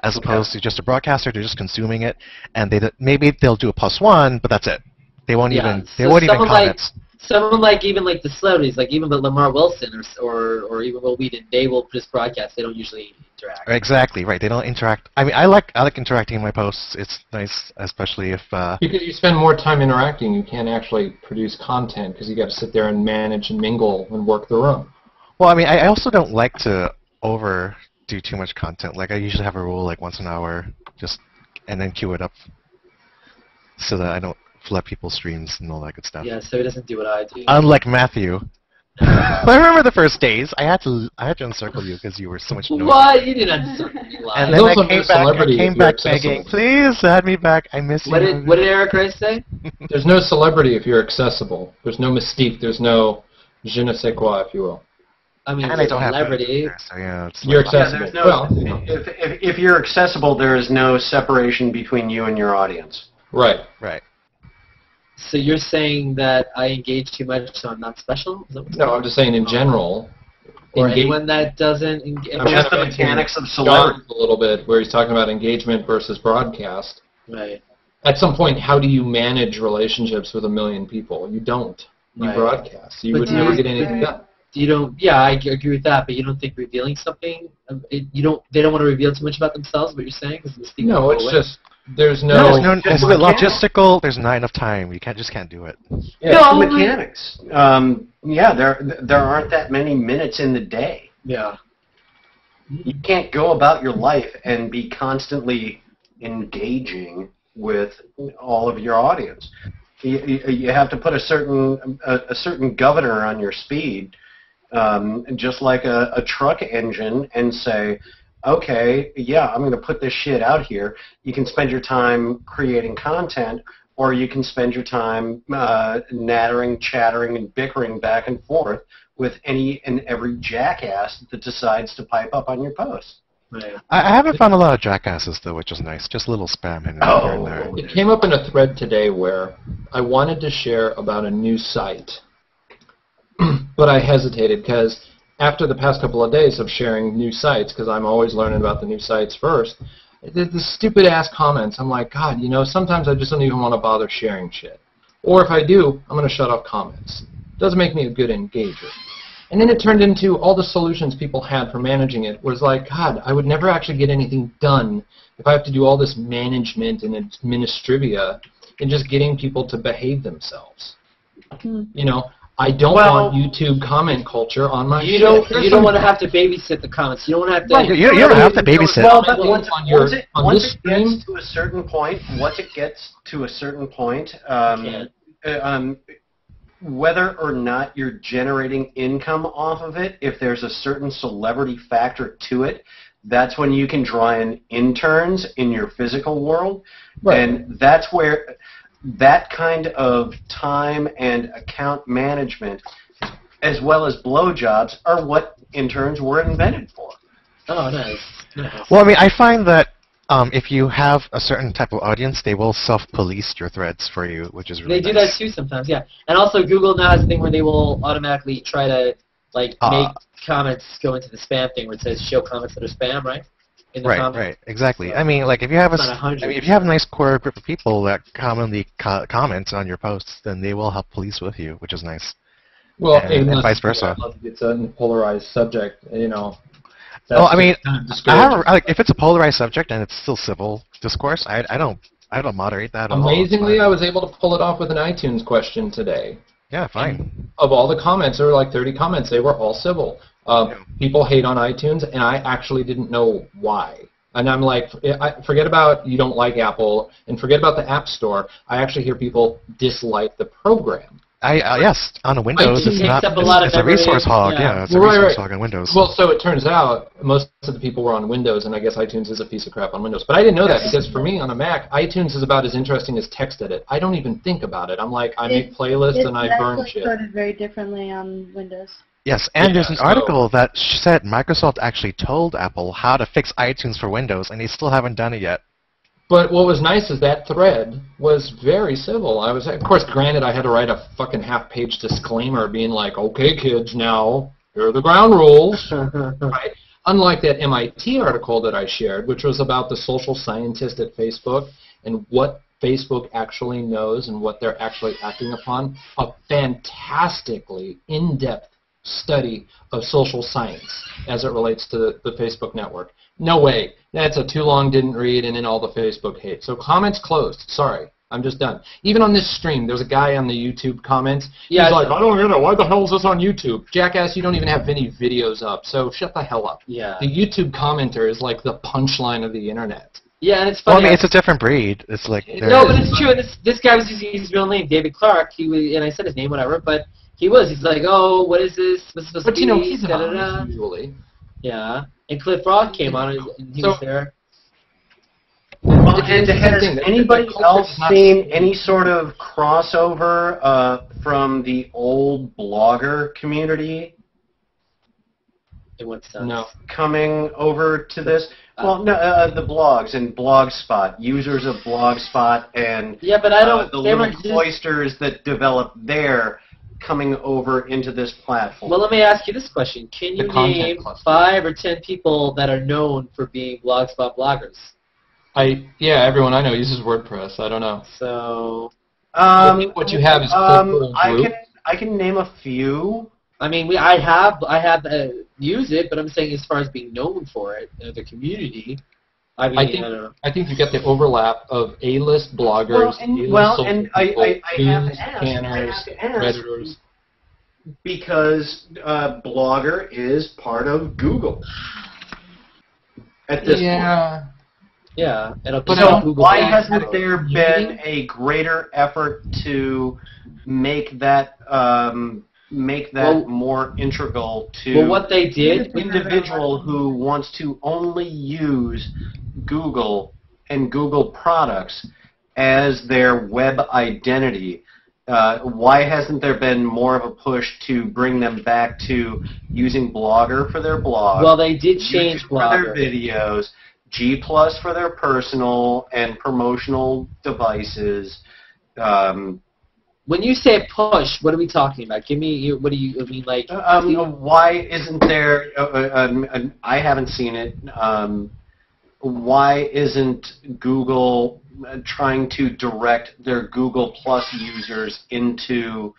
as opposed to just a broadcaster. They're just consuming it, and maybe they'll do a +1, but that's it. They won't even comment. Someone like even like the celebrities, like even Lamar Wilson or even Will Wheaton, they will just broadcast. They don't usually interact. Exactly right. They don't interact. I mean, I like interacting in my posts. It's nice, especially if because you spend more time interacting, you can't actually produce content because you got to sit there and manage and mingle and work the room. Well, I mean, I also don't like to overdo too much content. Like I usually have a rule like once an hour, and then queue it up so that I don't flood people's streams and all that good stuff. Yeah, so he doesn't do what I do. Unlike Matthew. I remember the first days. I had to encircle you because you were so much noise. What? You didn't encircle me live. And then I came back begging, please add me back. I miss you. What did Eric Rice say? There's no celebrity if you're accessible. There's no mystique. There's no je ne sais quoi, if you will. I mean, and I don't celebrity. Have so yeah, you're accessible. If you're accessible, there is no separation between you and your audience. Right. Right. So you're saying that I engage too much, so I'm not special? Is that what no, I'm just saying in general. Or anyone that doesn't engage. Just the mechanics of celebrity. A little bit, where he's talking about engagement versus broadcast. Right. At some point, how do you manage relationships with 1 million people? You don't. You broadcast. You would never get anything done. You don't. Yeah, I agree with that. But you don't think revealing something? They don't want to reveal too much about themselves. What you're saying? No, it's just. There's no it's logistical. There's not enough time. You just can't do it. Yeah, no, it's the mechanics. Yeah, there aren't that many minutes in the day. Yeah. You can't go about your life and be constantly engaging with all of your audience. You have to put a certain governor on your speed, just like a truck engine, and say, okay, yeah, I'm going to put this shit out here. You can spend your time creating content, or you can spend your time nattering, chattering, and bickering back and forth with any and every jackass that decides to pipe up on your post. Right. I haven't found a lot of jackasses, though, which is nice. Just a little spam here and there. It came up in a thread today where I wanted to share about a new site, but I hesitated because after the past couple of days of sharing new sites, because I'm always learning about the new sites first, the stupid-ass comments, I'm like, God, sometimes I just don't even want to bother sharing shit. Or if I do, I'm going to shut off comments. Doesn't make me a good engager. And then it turned into all the solutions people had for managing it was like, God, I would never actually get anything done if I have to do all this management and administrivia and just getting people to behave themselves. I don't want YouTube comment culture on my You don't want to have to babysit the comments. You don't want to have to... Right, you don't have to babysit. Well, but once it gets to a certain point, whether or not you're generating income off of it, if there's a certain celebrity factor to it, that's when you can draw in interns in your physical world. Right. And that's where... that kind of time and account management, as well as blowjobs, are what interns were invented for. Oh, nice. Well, I mean, I find that if you have a certain type of audience, they will self-police your threads for you, which is really nice. They do that too sometimes, yeah. And also, Google now has a thing where they will automatically try to make comments go into the spam thing, where it says show comments that are spam, right? Right, exactly. So, I mean, like if you have a nice core group of people that commonly comment on your posts, then they will help police with you, which is nice. Well, and vice versa. It's a polarized subject, Well, I mean, if it's a polarized subject and it's still civil discourse, I don't moderate that at all. Amazingly, I was able to pull it off with an iTunes question today. Yeah, fine. And of all the comments, there were like 30 comments. They were all civil. People hate on iTunes, and I actually didn't know why. And I'm like, forget about you don't like Apple, and forget about the App Store. I actually hear people dislike the program. Yes, on a Windows, It it's takes not. up a lot of It's a memory, resource hog. yeah. Yeah, it's a Well, resource right. hog on Windows. Well, so it turns out most of the people were on Windows, and I guess iTunes is a piece of crap on Windows. But I didn't know that because for me on a Mac, iTunes is about as interesting as TextEdit. I don't even think about it. I'm like, I make playlists and I burn shit. It's coded very differently on Windows. Yes, and there's an article that said Microsoft actually told Apple how to fix iTunes for Windows, and they still haven't done it yet. But what was nice is that thread was very civil. I was, of course, granted, I had to write a fucking half-page disclaimer being like, okay, kids, now, here are the ground rules, right? Unlike that MIT article that I shared, which was about the social scientist at Facebook and what Facebook actually knows and what they're actually acting upon, a fantastically in-depth study of social science as it relates to the Facebook network. No way. That's a too long, didn't read, and in all the Facebook hate. So comments closed. Sorry. I'm just done. Even on this stream, there's a guy on the YouTube comments. Yeah, he's like, I don't get it. Why the hell is this on YouTube? Jackass, you don't even have any videos up, so shut the hell up. Yeah. The YouTube commenter is like the punchline of the internet. Yeah, and it's Well, funny. I mean, it's a different breed. It's like No, but it's true. And this guy was using his real name, David Clark. He was, and I said his name, whatever. But he's like, oh, what is this? What's it supposed to be? But you know, he's Da-da-da. usually. Yeah. And Cliff Rock came on, and he was there. And has anybody else seen any sort of crossover from the old blogger community? In what sense? No. Coming over to this? Well, no, the blogs and Blogspot, users of Blogspot, and yeah, but I don't. the little cloisters that develop there coming over into this platform. Well, let me ask you this question: can you name 5 or 10 people that are known for being Blogspot bloggers? Yeah, everyone I know uses WordPress. I don't know. So, I think what you have is I can name a few. I mean, I have used it, but I'm saying as far as being known for it, the community. I mean, I don't know. I think you get the overlap of A-list bloggers, I have to ask Redditors. Because Blogger is part of Google at this point. Yeah, so why hasn't there been a greater effort to make that more integral to what they did? An individual who wants to only use Google and Google products as their web identity? Why hasn't there been more of a push to bring them back to using Blogger for their blog? Well, they did change Blogger for their videos. G+ for their personal and promotional devices. When you say push, what are we talking about? Give me, what do you mean, like? Why isn't there? I haven't seen it. Why isn't Google trying to direct their Google+ users into,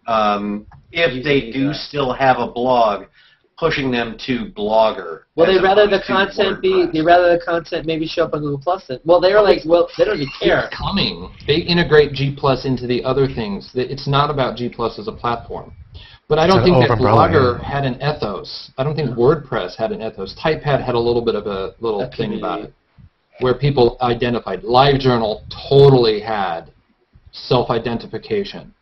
if they do still have a blog, pushing them to Blogger? Well, they'd rather the content maybe show up on Google+. Well, they were like, well, they don't even care. It's coming. They integrate G+ into the other things. It's not about G+ as a platform. But I don't think that Blogger had an ethos. I don't think WordPress had an ethos. TypePad had a little bit of a little thing about it, where people identified. LiveJournal totally had self-identification.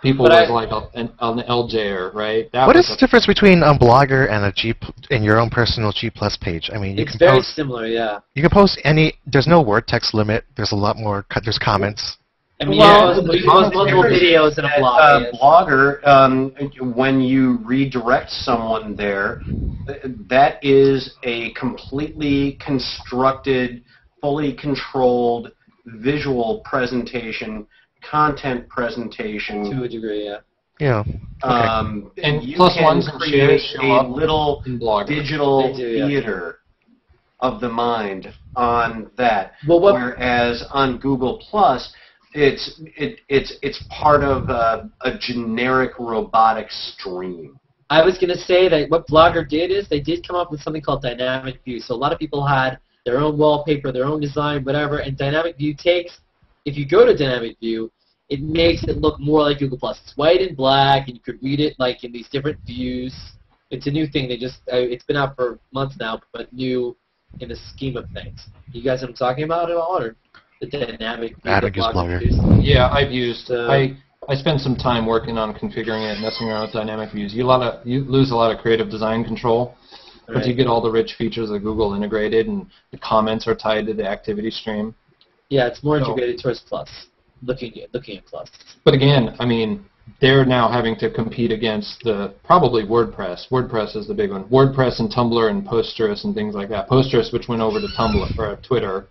People was like an LJer, right? What is the difference between a Blogger and your own personal G+ page? I mean, you can very post, similar, yeah. You can post any. There's no word text limit. There's a lot more. There's comments. I mean, you post multiple videos in a blog. Blogger, when you redirect someone there, that is a completely constructed, fully controlled visual presentation. Content presentation to a degree, yeah. Yeah. And you plus can ones and create shares a little digital theater of the mind on that. Whereas on Google+, it's part of a generic robotic stream. I was going to say that what Blogger did is they did come up with something called dynamic view. So a lot of people had their own wallpaper, their own design, whatever, and dynamic view takes. If you go to Dynamic View, it makes it look more like Google+. It's white and black, and you could read it like in these different views. It's a new thing. They just it's been out for months now, but new in the scheme of things. You guys know what I'm talking about at all, or the Dynamic View? Blogger. Yeah, I've used. I I spent some time working on configuring it, messing around with dynamic views. You lose a lot of creative design control, but you get all the rich features of Google integrated, and the comments are tied to the activity stream. Yeah, it's more integrated towards Plus. Looking at Plus. But again, I mean, they're now having to compete against probably WordPress. WordPress is the big one. WordPress and Tumblr and Posterous and things like that. Posterous, which went over to Tumblr or Twitter.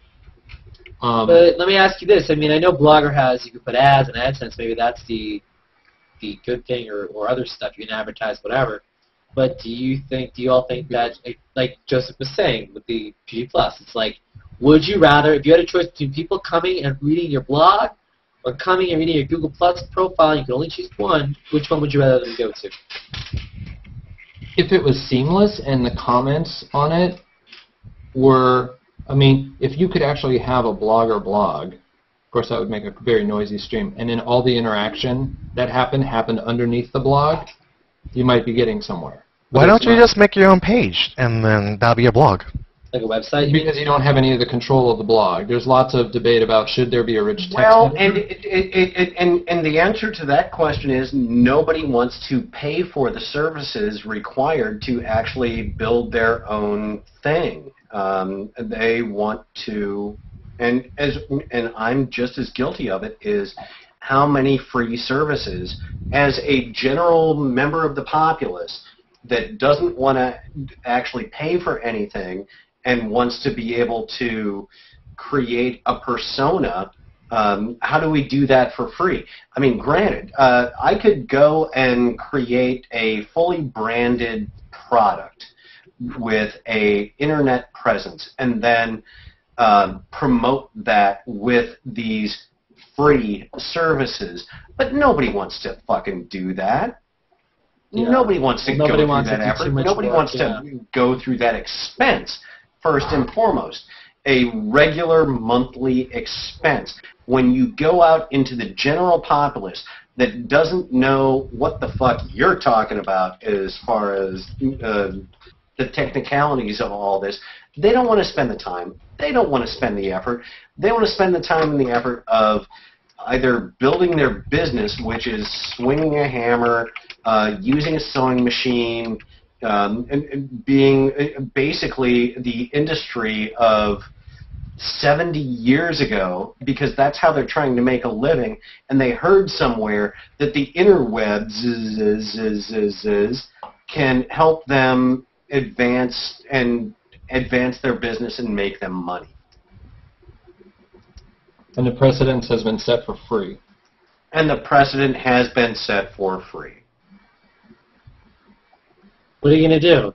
But let me ask you this. I mean, I know Blogger has, you can put ads and AdSense. Maybe that's the good thing, or other stuff you can advertise, whatever. But do you all think that, like Joseph was saying with the PG Plus, it's like, would you rather, if you had a choice between people coming and reading your blog or coming and reading your Google Plus profile, you could only choose one, which one would you rather them go to? If it was seamless and the comments on it were, I mean, if you could actually have a blogger blog, of course that would make a very noisy stream, and then all the interaction that happened underneath the blog, you might be getting somewhere. Why don't you just make your own page, and then that'll be a blog? Like a website? Because you don't have any of the control of the blog. There's lots of debate about should there be a rich text. Well, and the answer to that question is nobody wants to pay for the services required to actually build their own thing. They want to, and I'm just as guilty of it, is how many free services, as a general member of the populace that doesn't want to actually pay for anything and wants to be able to create a persona, how do we do that for free? I mean, granted, I could go and create a fully branded product with a internet presence and then promote that with these free services, but nobody wants to fucking do that. Yeah. Nobody wants to go through that effort. Nobody wants to go through that expense, first and foremost. A regular monthly expense. When you go out into the general populace that doesn't know what the fuck you're talking about as far as the technicalities of all this, they don't want to spend the time. They don't want to spend the effort. They want to spend the time and the effort of either building their business, which is swinging a hammer, using a sewing machine, and being basically the industry of 70 years ago, because that's how they're trying to make a living, and they heard somewhere that the interwebs can help them advance their business and make them money. And the precedent has been set for free. And the precedent has been set for free. What are you going to do?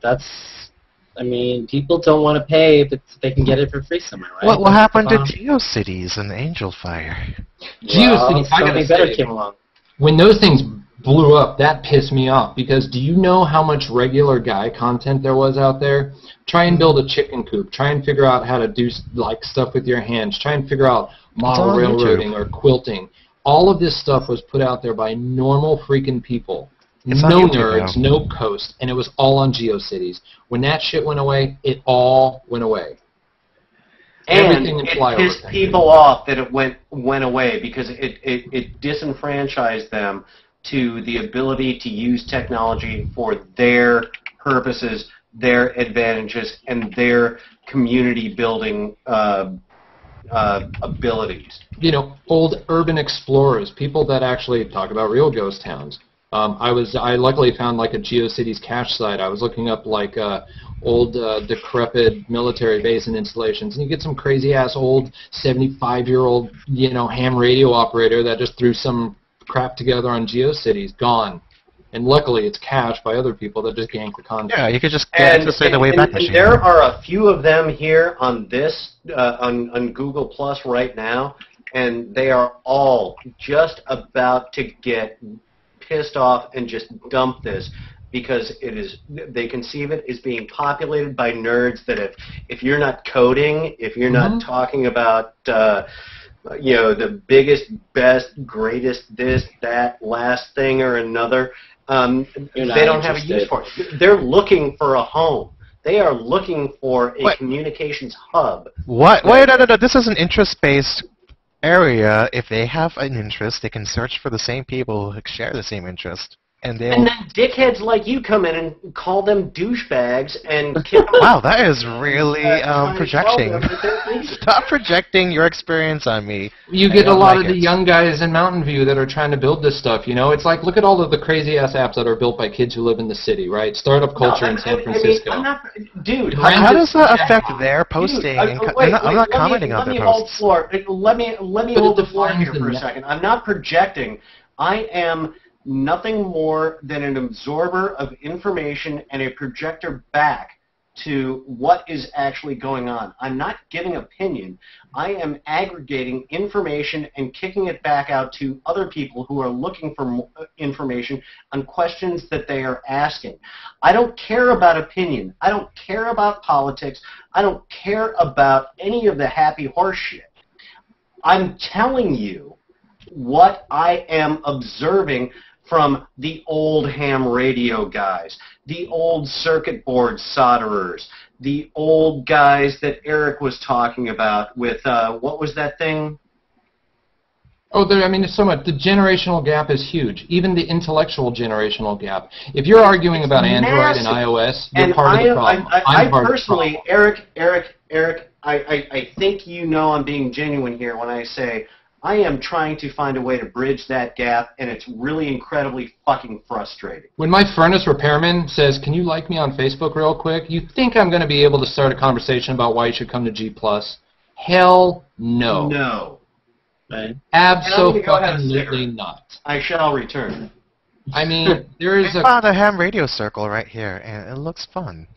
I mean, people don't want to pay if they can get it for free somewhere, right? What happened to GeoCities and Angelfire? GeoCities, I gotta better say, came along. When those things blew up, that pissed me off, because do you know how much regular guy content there was out there? Try and build a chicken coop. Try and figure out how to do like stuff with your hands. Try and figure out model railroading or quilting. All of this stuff was put out there by normal freaking people. No nerds, no coast, and it was all on GeoCities. When that shit went away, it all went away. And it pissed people off that it went away, because it disenfranchised them to the ability to use technology for their purposes, their advantages, and their community building abilities. You know, old urban explorers, people that actually talk about real ghost towns. I luckily found like a GeoCities cache site. I was looking up like old decrepit military base and installations, and you get some crazy ass old 75-year-old ham radio operator that just threw some crap together on GeoCities, gone. And luckily it's cached by other people that just gank the content. Yeah, you could just get to say the Wayback Machine. And there are a few of them here on this on Google Plus right now, and they are all just about to get pissed off and just dump this, because they conceive it as being populated by nerds that if you're not coding, if you're not talking about the biggest, best, greatest, this, that, last thing or another, they don't have a use for it. They're looking for a home. They are looking for a communications hub. What? Wait, no. This is an interest-based area, if they have an interest, they can search for the same people who share the same interest. And then dickheads like you come in and call them douchebags and kick them Wow, that is really projecting. Stop projecting your experience on me. You get a lot of the young guys in Mountain View that are trying to build this stuff, you know? It's like, look at all of the crazy-ass apps that are built by kids who live in the city, right? Startup culture in San Francisco. I'm not, dude. How does that affect their posting? I'm not commenting on their posts. Let me hold the floor here for a second. I'm not projecting. I am nothing more than an absorber of information and a projector back to what is actually going on. I'm not giving opinion. I am aggregating information and kicking it back out to other people who are looking for information on questions that they are asking. I don't care about opinion. I don't care about politics. I don't care about any of the happy horse shit. I'm telling you what I am observing from the old ham radio guys, the old circuit board solderers, the old guys that Eric was talking about with, what was that thing? Oh, I mean, there's so much. The generational gap is huge. Even the intellectual generational gap. If you're arguing about Android and iOS, you're part of the problem. I personally, Eric, I think you know I'm being genuine here when I say I am trying to find a way to bridge that gap, and it's really incredibly fucking frustrating. When my furnace repairman says, "Can you like me on Facebook real quick?" you think I'm going to be able to start a conversation about why you should come to G+. Hell no. No. Absolutely not. I shall return. I mean, there is I found a ham radio circle right here, and it looks fun.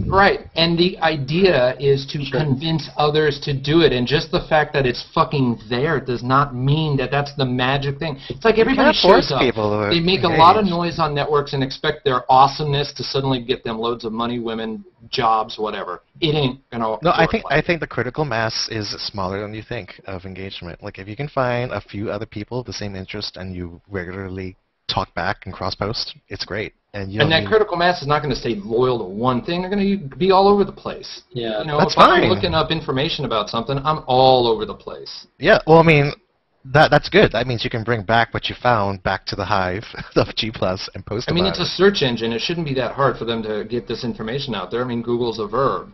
Right, and the idea is to convince others to do it, and just the fact that it's fucking there does not mean that that's the magic thing. It's like everybody shows up, they make a lot of noise on networks and expect their awesomeness to suddenly get them loads of money, women, jobs, whatever. It ain't gonna work. No, I think the critical mass is smaller than you think of engagement. Like, if you can find a few other people with the same interest and you regularly talk back and cross-post, it's great. And that critical mass is not going to stay loyal to one thing. They're going to be all over the place. Yeah, you know, that's if fine. I'm looking up information about something, I'm all over the place. Yeah, well, I mean, that's good. That means you can bring back what you found back to the hive of G+ and post I mean, about it's a search engine. It shouldn't be that hard for them to get this information out there. I mean, Google's a verb.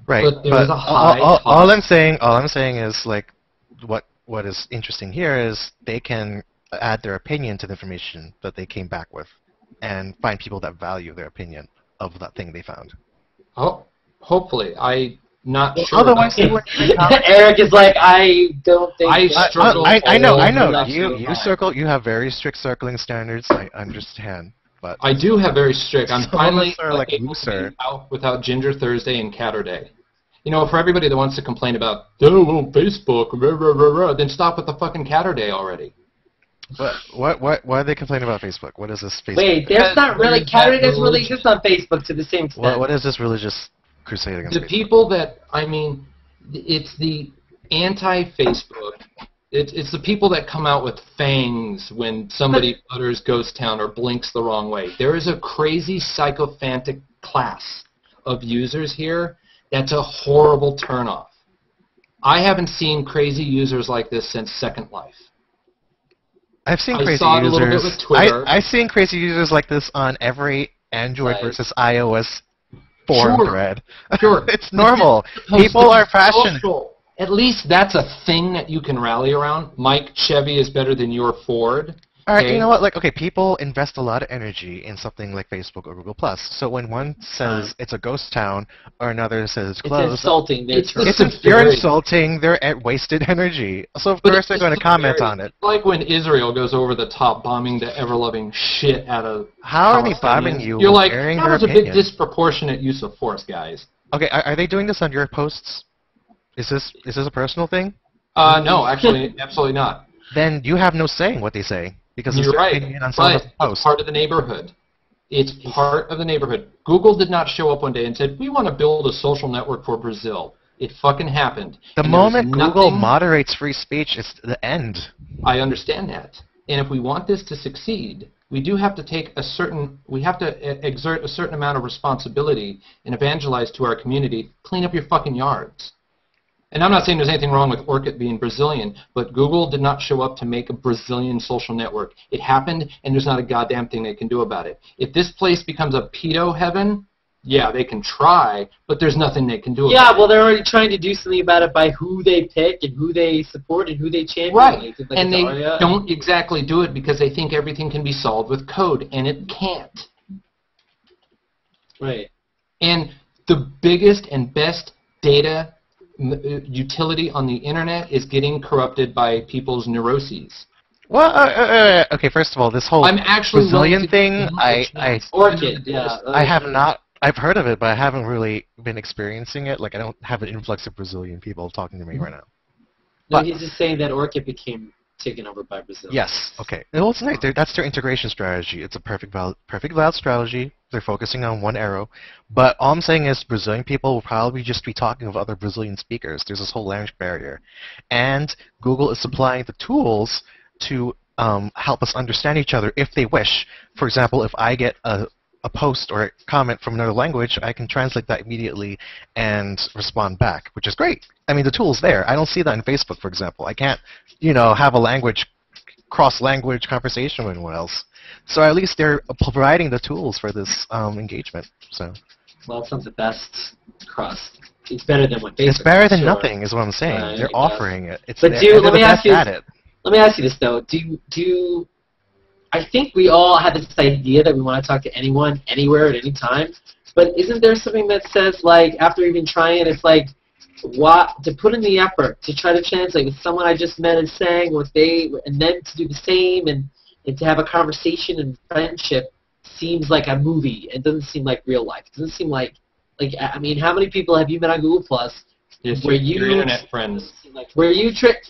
Right, but there's a high all I'm saying is, like, what is interesting here is they can add their opinion to the information that they came back with, and find people that value their opinion of that thing they found. Oh, hopefully. I'm not sure. Otherwise, Eric is like, I don't think. I struggle. I know. You have very strict circling standards. I understand, but I do have very strict. I'm finally like able to be out without Ginger Thursday and Catterday. You know, for everybody that wants to complain about Facebook, then stop with the fucking Catterday already. Why are they complaining about Facebook? What is this Facebook? Wait, there's not really Catterday doesn't really exist on Facebook to the same extent. What is this religious crusade against the Facebook? People that, I mean, it's the anti-Facebook. It's the people that come out with fangs when somebody utters ghost town or blinks the wrong way. There is a crazy psychophantic class of users here that's a horrible turnoff. I haven't seen crazy users like this since Second Life. I've seen crazy users. I've seen crazy users like this on every Android versus iOS forum thread. Sure, it's normal. People are passionate. At least that's a thing that you can rally around. Mike, Chevy is better than your Ford. All right, you know what? Like, okay, people invest a lot of energy in something like Facebook or Google+. So when one says it's a ghost town or another says it's closed, it's insulting. You're insulting their wasted energy. So of course they're going to comment on it. Like when Israel goes over the top, bombing the ever-loving shit out of. How are they bombing you? You're like, that was a big disproportionate use of force, guys. Okay, are they doing this on your posts? Is this a personal thing? No, actually, absolutely not. Then you have no say in what they say. Because you're right, but it's part of the neighborhood. It's part of the neighborhood. Google did not show up one day and said, we want to build a social network for Brazil. It fucking happened. The moment Google moderates free speech, it's the end. I understand that. And if we want this to succeed, we do have to exert a certain amount of responsibility and evangelize to our community, clean up your fucking yards. And I'm not saying there's anything wrong with Orkut being Brazilian, but Google did not show up to make a Brazilian social network. It happened, and there's not a goddamn thing they can do about it. If this place becomes a pedo heaven, yeah, they can try, but there's nothing they can do about it. Yeah, well, they're already trying to do something about it by who they pick and who they support and who they champion. Right, like and they don't exactly do it because they think everything can be solved with code, and it can't. Right. And the biggest and best data utility on the internet is getting corrupted by people's neuroses. Well, okay. First of all, this whole I'm actually Brazilian thing, Orchid, yeah. I have not. I've heard of it, but I haven't really been experiencing it. Like, I don't have an influx of Brazilian people talking to me right now. No, he's just saying that Orchid became taken over by Brazil. Yes. Okay. Well, it's nice. That's their integration strategy. It's a perfect valid strategy. They're focusing on one arrow. But all I'm saying is Brazilian people will probably just be talking with other Brazilian speakers. There's this whole language barrier. And Google is supplying the tools to help us understand each other if they wish. For example, if I get a post or a comment from another language, I can translate that immediately and respond back, which is great. I mean, the tool's there. I don't see that in Facebook, for example. I can't, have a cross-language conversation with anyone else. So at least they're providing the tools for this engagement. So. Well, it's not the best cross. It's better than what Facebook. It's better than nothing, is what I'm saying. They're offering it. But let me ask you this though. I think we all have this idea that we want to talk to anyone, anywhere, at any time. But isn't there something that says, like, after even trying, it's like, to put in the effort to try to translate what someone I just met is saying, and then to do the same, and to have a conversation and friendship seems like a movie. It doesn't seem like real life. It doesn't seem like I mean, how many people have you met on Google Plus? Your internet friends.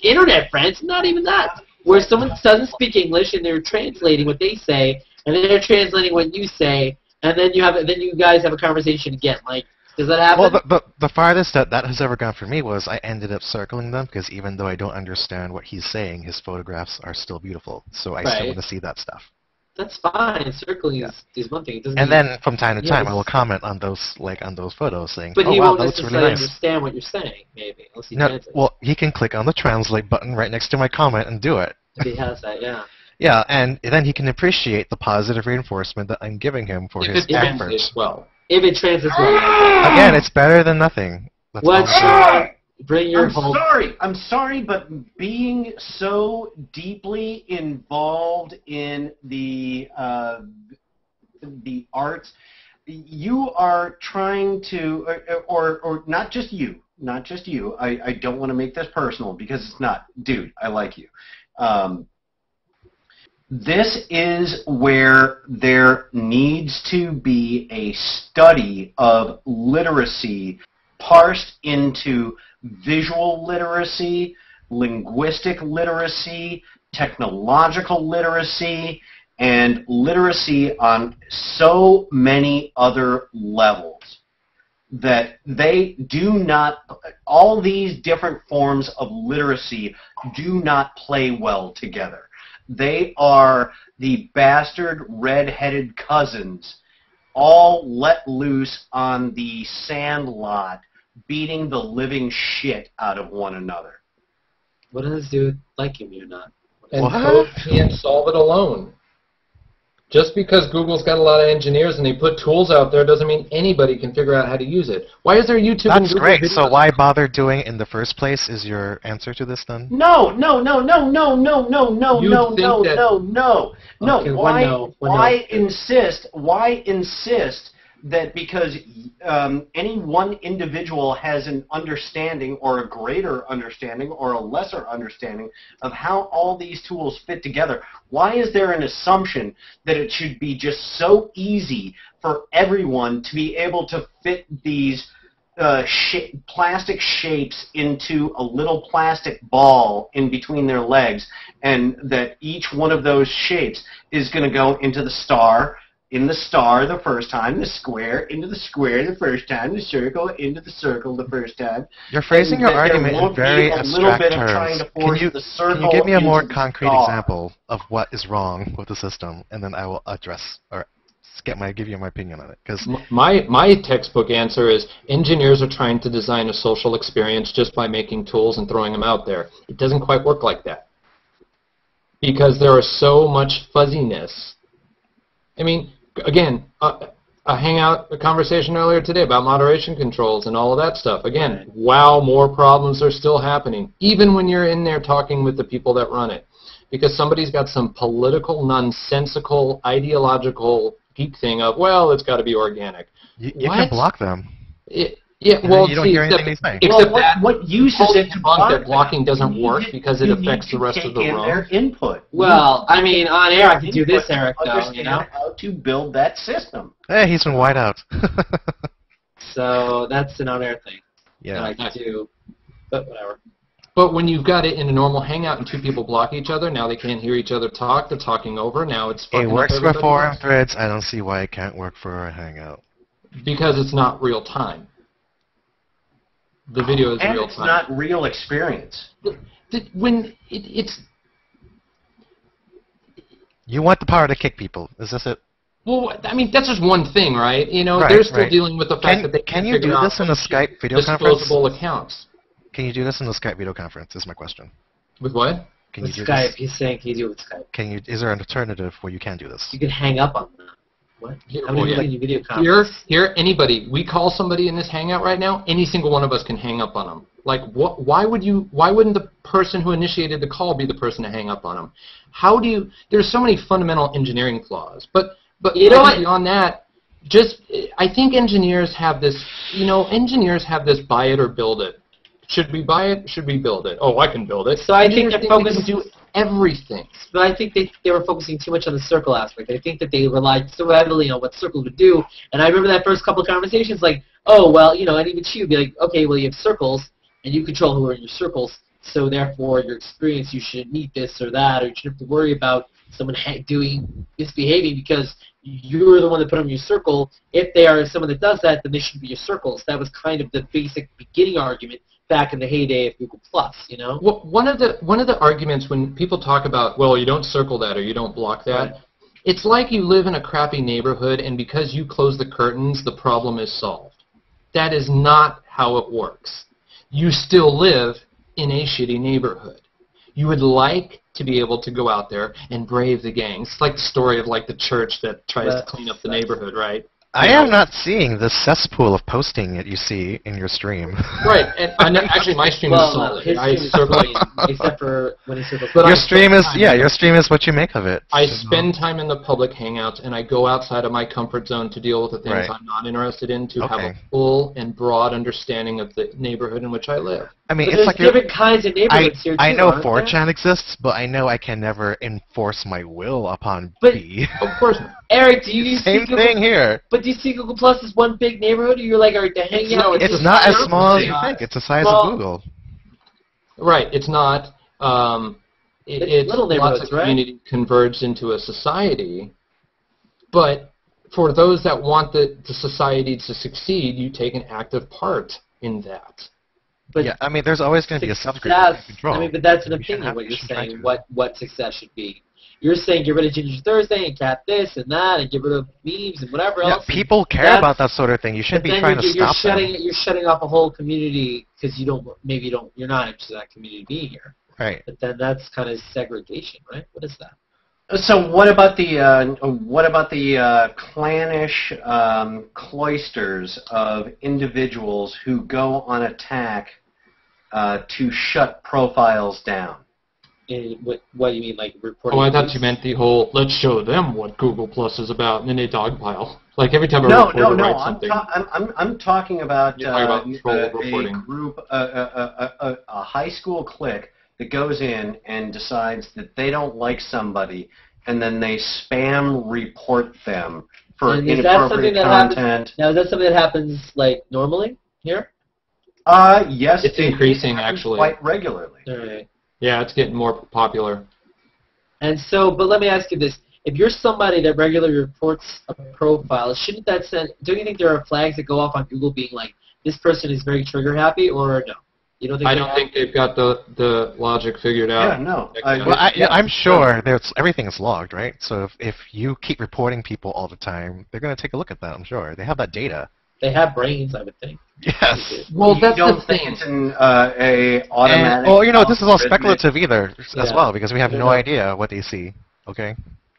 Internet friends? Not even that. Where someone doesn't speak English and they're translating what they say, and then they're translating what you say, and then you guys have a conversation again. Like, does that happen? Well, the farthest that has ever gone for me was I ended up circling them because even though I don't understand what he's saying, his photographs are still beautiful. So I still want to see that stuff. That's fine. Circling is one thing. It doesn't and then from time to time, I will comment on those photos, saying, but "Oh wow, that looks really nice." Understand what you're saying, maybe. Well, he can click on the translate button right next to my comment and do it. If he has that, yeah. Yeah, and then he can appreciate the positive reinforcement that I'm giving him for his efforts. Well, if it translates well. Again, it's better than nothing. Bring your whole... I'm sorry, but being so deeply involved in the arts, you are trying to, or not just you. I don't want to make this personal because it's not. Dude, I like you. This is where there needs to be a study of literacy parsed into visual literacy, linguistic literacy, technological literacy, and literacy on so many other levels that they do not, all these different forms of literacy do not play well together. They are the bastard red-headed cousins all let loose on the sand lot, beating the living shit out of one another. What does this do liking me or not? And code can't solve it alone. Just because Google's got a lot of engineers and they put tools out there doesn't mean anybody can figure out how to use it. Why is there YouTube and Google great. videos? So why bother doing it in the first place is your answer to this then? No. Why insist that because any one individual has an understanding or a greater understanding or a lesser understanding of how all these tools fit together, why is there an assumption that it should be just so easy for everyone to be able to fit these plastic shapes into a little plastic ball in between their legs, and that each one of those shapes is going to go into the star, in the star the first time, the square into the square the first time, the circle into the circle the first time. You're phrasing your argument in very abstract terms. Can you give me a more concrete example of what is wrong with the system, and then I will address or give you my opinion on it. Because my textbook answer is engineers are trying to design a social experience just by making tools and throwing them out there. It doesn't quite work like that because there is so much fuzziness. I mean, again, a Hangout conversation earlier today about moderation controls and all of that stuff. Again, wow, more problems are still happening, even when you're in there talking with the people that run it. Because somebody's got some political, nonsensical, ideological geek thing of, well, it's got to be organic. You can block them. Yeah, well, you don't hear anything they say. Except what use is it to block that blocking doesn't work because it affects the rest of the room? Their input. Well, I mean, on air I can do this, Eric, though, you know? How to build that system. Hey, he's been white out. So that's an on-air thing. Yeah. That I can do, but whatever. But when you've got it in a normal Hangout and two people block each other, now they can't hear each other talk, they're talking over, now it's fucking It works up for everybody forum else. threads. I don't see why it can't work for a Hangout. Because it's not real time. The video is And real it's time. not real experience. When it's... You want the power to kick people. Is this it? Well, I mean, that's just one thing, right? You know, Right, they're still right. dealing with the fact that they Can can't you figure do out this in a Skype video conference? disposable accounts. Can you do this in the Skype video conference? Is my question. With what? Can With you do Skype, this? he's saying can you do it with Skype? Can you? Is there an alternative where you can do this? You can hang up on them. What? How many people can you video conference? Here, anybody. We call somebody in this Hangout right now. Any single one of us can hang up on them. Like, what? Why wouldn't the person who initiated the call be the person to hang up on them? How do you? There's so many fundamental engineering flaws. But you know what? Beyond that, I think engineers have this. You know, engineers have this buy it or build it. Should we buy it? Should we build it? Oh, I can build it. So I think they're they focused can do everything. But I think they were focusing too much on the circle aspect. I think that they relied so heavily on what circle would do. And I remember that first couple of conversations, like, oh, well, you know, and even she would be like, okay, well, you have circles, and you control who are in your circles, so therefore your experience, you shouldn't need this or that, or you shouldn't have to worry about someone misbehaving because you're the one that put them in your circle. If they are someone that does that, then they shouldn't be your circles. That was kind of the basic beginning argument back in the heyday of Google Plus, you know? Well, one of the arguments when people talk about, well, you don't circle that or you don't block that, Right. It's like you live in a crappy neighborhood and because you close the curtains, the problem is solved. That is not how it works. You still live in a shitty neighborhood. You would like to be able to go out there and brave the gangs. It's like the story of like the church that tries to clean up the neighborhood, right? I am not seeing the cesspool of posting that you see in your stream. Right, and actually my stream is solid. His I stream is circle fine, except for when he circles. Your stream is what you make of it. I spend time in the public hangouts, and I go outside of my comfort zone to deal with the things Right. I'm not interested in to have Okay. a full and broad understanding of the neighborhood in which I live. I mean, But it's there's like different kinds of neighborhoods here, too, I know aren't there? 4chan exists, but I know I can never enforce my will upon But- B. Of course, Eric, do you Same see Google, thing here. But do you see Google Plus as one big neighborhood, or you're like, are the Hangout? No, It's just not as not small as you not. think. It's the size Well, of Google. right, it's not. It's little lots neighborhoods, of right? community converged into a society, but for those that want the society to succeed, you take an active part in that. But Yeah, I mean, there's always going to be a subgroup you success, can control. I mean, but that's an You shouldn't opinion, have- what you you're shouldn't try saying, to. what success should be. You're saying get rid of Ginger Thursday and Cat this and that and get rid of memes and whatever Yeah, else. people care That's- about that sort of thing. You shouldn't but be then trying to you're stop them. You're shutting off a whole community because you're not interested in that community being here. Right. But then that's kind of segregation, right? What is that? So what about the clannish cloisters of individuals who go on attack to shut profiles down? What do you mean, like reporting? Oh, I thought you meant the whole, let's show them what Google Plus is about, and then they dogpile. Like every time a reporter writes something. I'm talking about, You're talking about troll a reporting. group, a high school clique that goes in and decides that they don't like somebody, and then they spam report them for And is that something inappropriate that content. happens? Now, is that something that happens like normally here? Yes, It's increasing, it happens actually. quite regularly. All right. Yeah, it's getting more popular. And so, but let me ask you this: if you're somebody that regularly reports a profile, shouldn't that send? Don't you think there are flags that go off on Google being like, this person is very trigger happy, or no? You don't think? I don't think they've got the logic figured out. Yeah, no. I'm sure everything's logged, right? So if you keep reporting people all the time, they're going to take a look at that, I'm sure. They have that data. They have brains, I would think. Yes. Well, that's don't the think thing. it's a automatic. Well, this is all speculative either as well, because we have no idea what they see. Okay.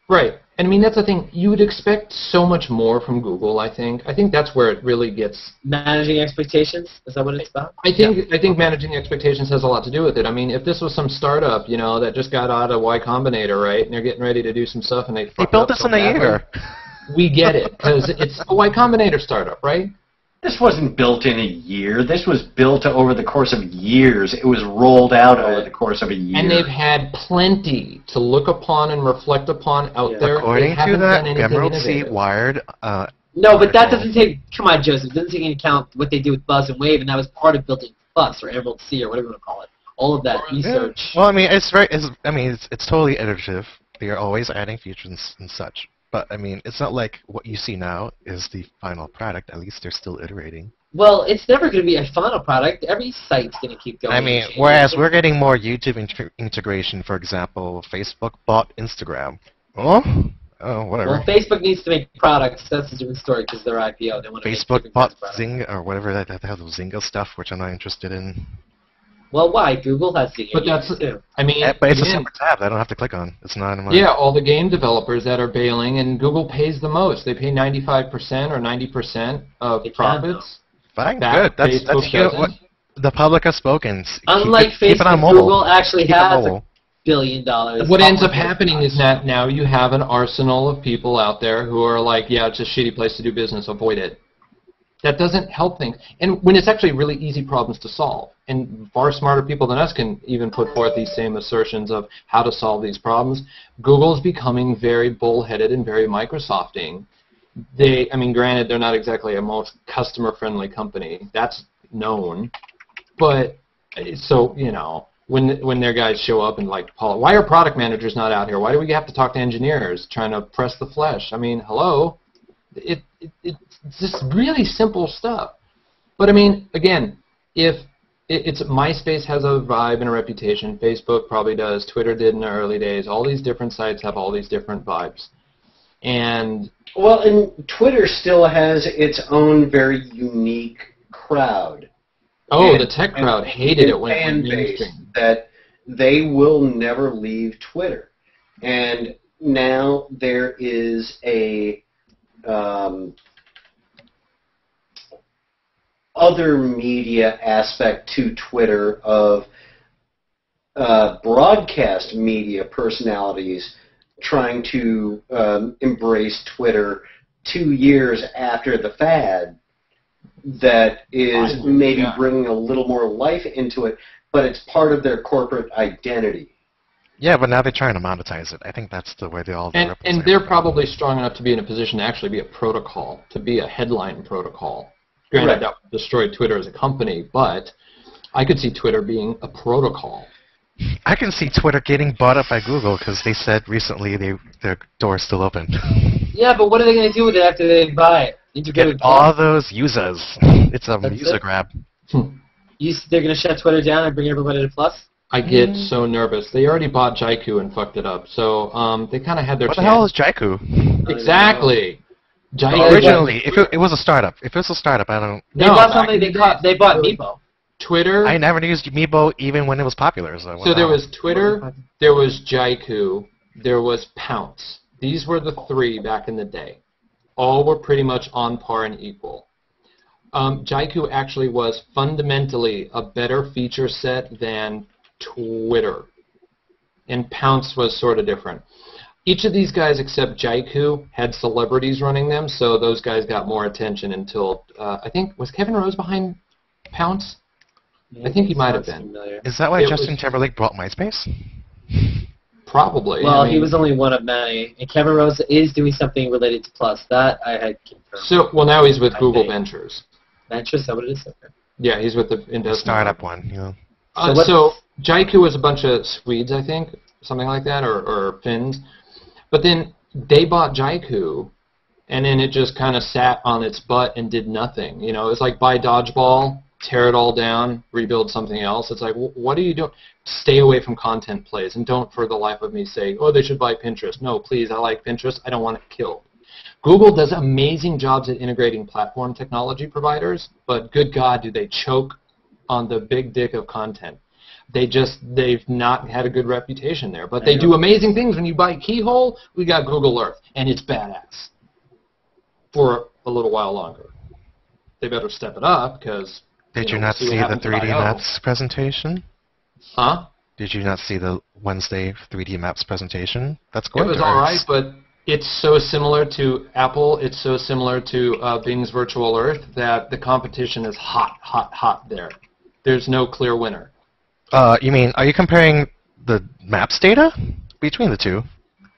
Right. And I mean, that's the thing. You would expect so much more from Google, I think. I think that's where it really gets... Managing expectations? Is that what it's about? I think managing expectations has a lot to do with it. I mean, if this was some startup, that just got out of Y Combinator, right, and they're getting ready to do some stuff, and they built this in a year. We get it, because it's a Y Combinator startup, right? This wasn't built in a year. This was built over the course of years. It was rolled out over the course of a year. And they've had plenty to look upon and reflect upon out there. According to that Emerald Sea Wired... no, but that doesn't take... Come on, Joseph. It doesn't take into account what they do with Buzz and Wave, and that was part of building Buzz, or Emerald Sea, or whatever you want to call it. All of that research. Well, I mean, it's totally iterative. They are always adding features and such. But, I mean, it's not like what you see now is the final product. At least they're still iterating. Well, it's never going to be a final product. Every site's going to keep going. I mean, whereas we're getting more YouTube integration, for example, Facebook bought Instagram. Oh, whatever. Well, Facebook needs to make products. That's a different story because they're IPO. They want to Facebook bought Zynga, or whatever that has Zynga stuff, which I'm not interested in. Well, why? Google has Zynga. But that's, I mean, but it's a separate tab I don't have to click on. It's not in my... Yeah, all the game developers that are bailing, and Google pays the most. They pay 95% or 90% of profits. Fine, good. That's what the public has spoken. Unlike Facebook, Google actually has $1 billion. What ends up happening is that now you have an arsenal of people out there who are like, yeah, it's a shitty place to do business, avoid it. That doesn't help things. And when it's actually really easy problems to solve. And far smarter people than us can even put forth these same assertions of how to solve these problems. Google's becoming very bullheaded and very Microsofting. I mean, granted, they're not exactly a most customer-friendly company. That's known. But, so, when their guys show up and like, Paul, why are product managers not out here? Why do we have to talk to engineers trying to press the flesh? I mean, hello? It's just really simple stuff. But I mean, again, if it's MySpace has a vibe and a reputation, Facebook probably does, Twitter did in the early days, all these different sites have all these different vibes. And Twitter still has its own very unique crowd. Oh, the tech crowd hated it when it went mainstream. That they will never leave Twitter. And now there is a other media aspect to Twitter of broadcast media personalities trying to embrace Twitter 2 years after the fad that is maybe bringing a little more life into it, but it's part of their corporate identity. Yeah, but now they're trying to monetize it. I think that's the way they all do it. And they're probably strong enough to be in a position to actually be a protocol, to be a headline protocol. Granted, that destroyed Twitter as a company, but I could see Twitter being a protocol. I can see Twitter getting bought up by Google because they said recently their door's still open. Yeah, but what are they going to do with it after they buy it? Get all those users. It's a user grab. They're going to shut Twitter down and bring everybody to Plus? I get so nervous. They already bought Jaiku and fucked it up, so they kind of had their chance. What the hell is Jaiku? Exactly. Originally, if it was a startup. If it was a startup, I don't... They bought something, they bought Meepo. Twitter... I never used Meepo even when it was popular. So there was Twitter, there was Jaiku, there was Pounce. These were the three back in the day. All were pretty much on par and equal. Jaiku actually was fundamentally a better feature set than Twitter. And Pounce was sort of different. Each of these guys except Jaiku had celebrities running them, so those guys got more attention until, I think, was Kevin Rose behind Pounce? I think he might have been. Is that why Justin Timberlake brought MySpace? Probably. Well, he was only one of many. And Kevin Rose is doing something related to Plus. That I had confirmed. So, well, now he's with Google Ventures. Ventures, is that what it is? Okay. Yeah, he's with the investment startup one. Yeah. So Jaiku was a bunch of Swedes, I think, something like that, or Finns. But then they bought Jaiku, and then it just kind of sat on its butt and did nothing. You know, it's like buy Dodgeball, tear it all down, rebuild something else. It's like, what are you doing? Stay away from content plays, and don't for the life of me say, oh, they should buy Pinterest. No, please, I like Pinterest. I don't want it killed. Google does amazing jobs at integrating platform technology providers, but good God, do they choke on the big dick of content. They've not had a good reputation there. But they do amazing things. When you buy Keyhole, we got Google Earth, and it's badass for a little while longer. They better step it up, because... Did you not see the 3D Maps presentation? Huh? Did you not see the Wednesday 3D Maps presentation? That's going to It was all right, but it's so similar to Apple, it's so similar to Bing's Virtual Earth that the competition is hot, hot, hot there. There's no clear winner. You mean, are you comparing the Maps data between the two?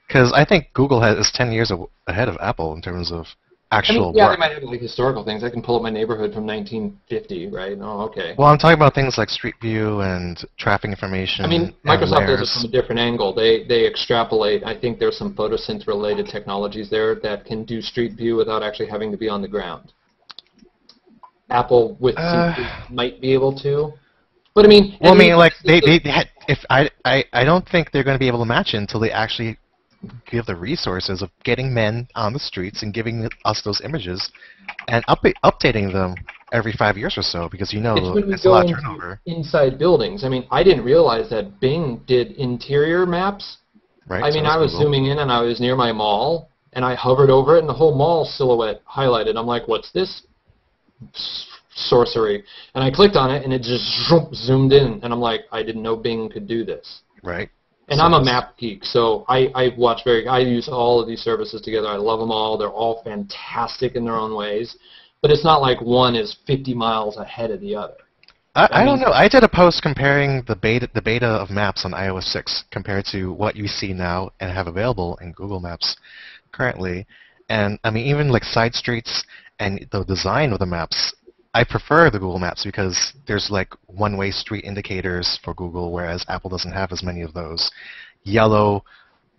Because I think Google is 10 years ahead of Apple in terms of actual yeah, work. they might have like historical things. I can pull up my neighborhood from 1950, right? Oh, okay. Well, I'm talking about things like Street View and traffic information. I mean, Microsoft does it from a different angle. They extrapolate. I think there's some photosynth-related technologies there that can do Street View without actually having to be on the ground. Apple with might be able to. But I mean, well, I mean, like I don't think they're going to be able to match it until they actually give the resources of getting men on the streets and giving us those images and updating them every 5 years or so, because it's a lot of turnover. Inside buildings. I mean, I didn't realize that Bing did interior maps. Right. I mean, I was zooming in and I was near my mall and I hovered over it and the whole mall silhouette highlighted. I'm like, what's this? Sorcery. And I clicked on it and it just zoomed in and I'm like, I didn't know Bing could do this. Right. And so I'm a map geek, so I use all of these services together. I love them all. They're all fantastic in their own ways. But it's not like one is 50 miles ahead of the other. I don't know. I did a post comparing the beta of Maps on iOS 6 compared to what you see now and have available in Google Maps currently. And I mean, even like side streets and the design of the maps, I prefer the Google Maps because there's like one-way street indicators for Google, whereas Apple doesn't have as many of those. Yellow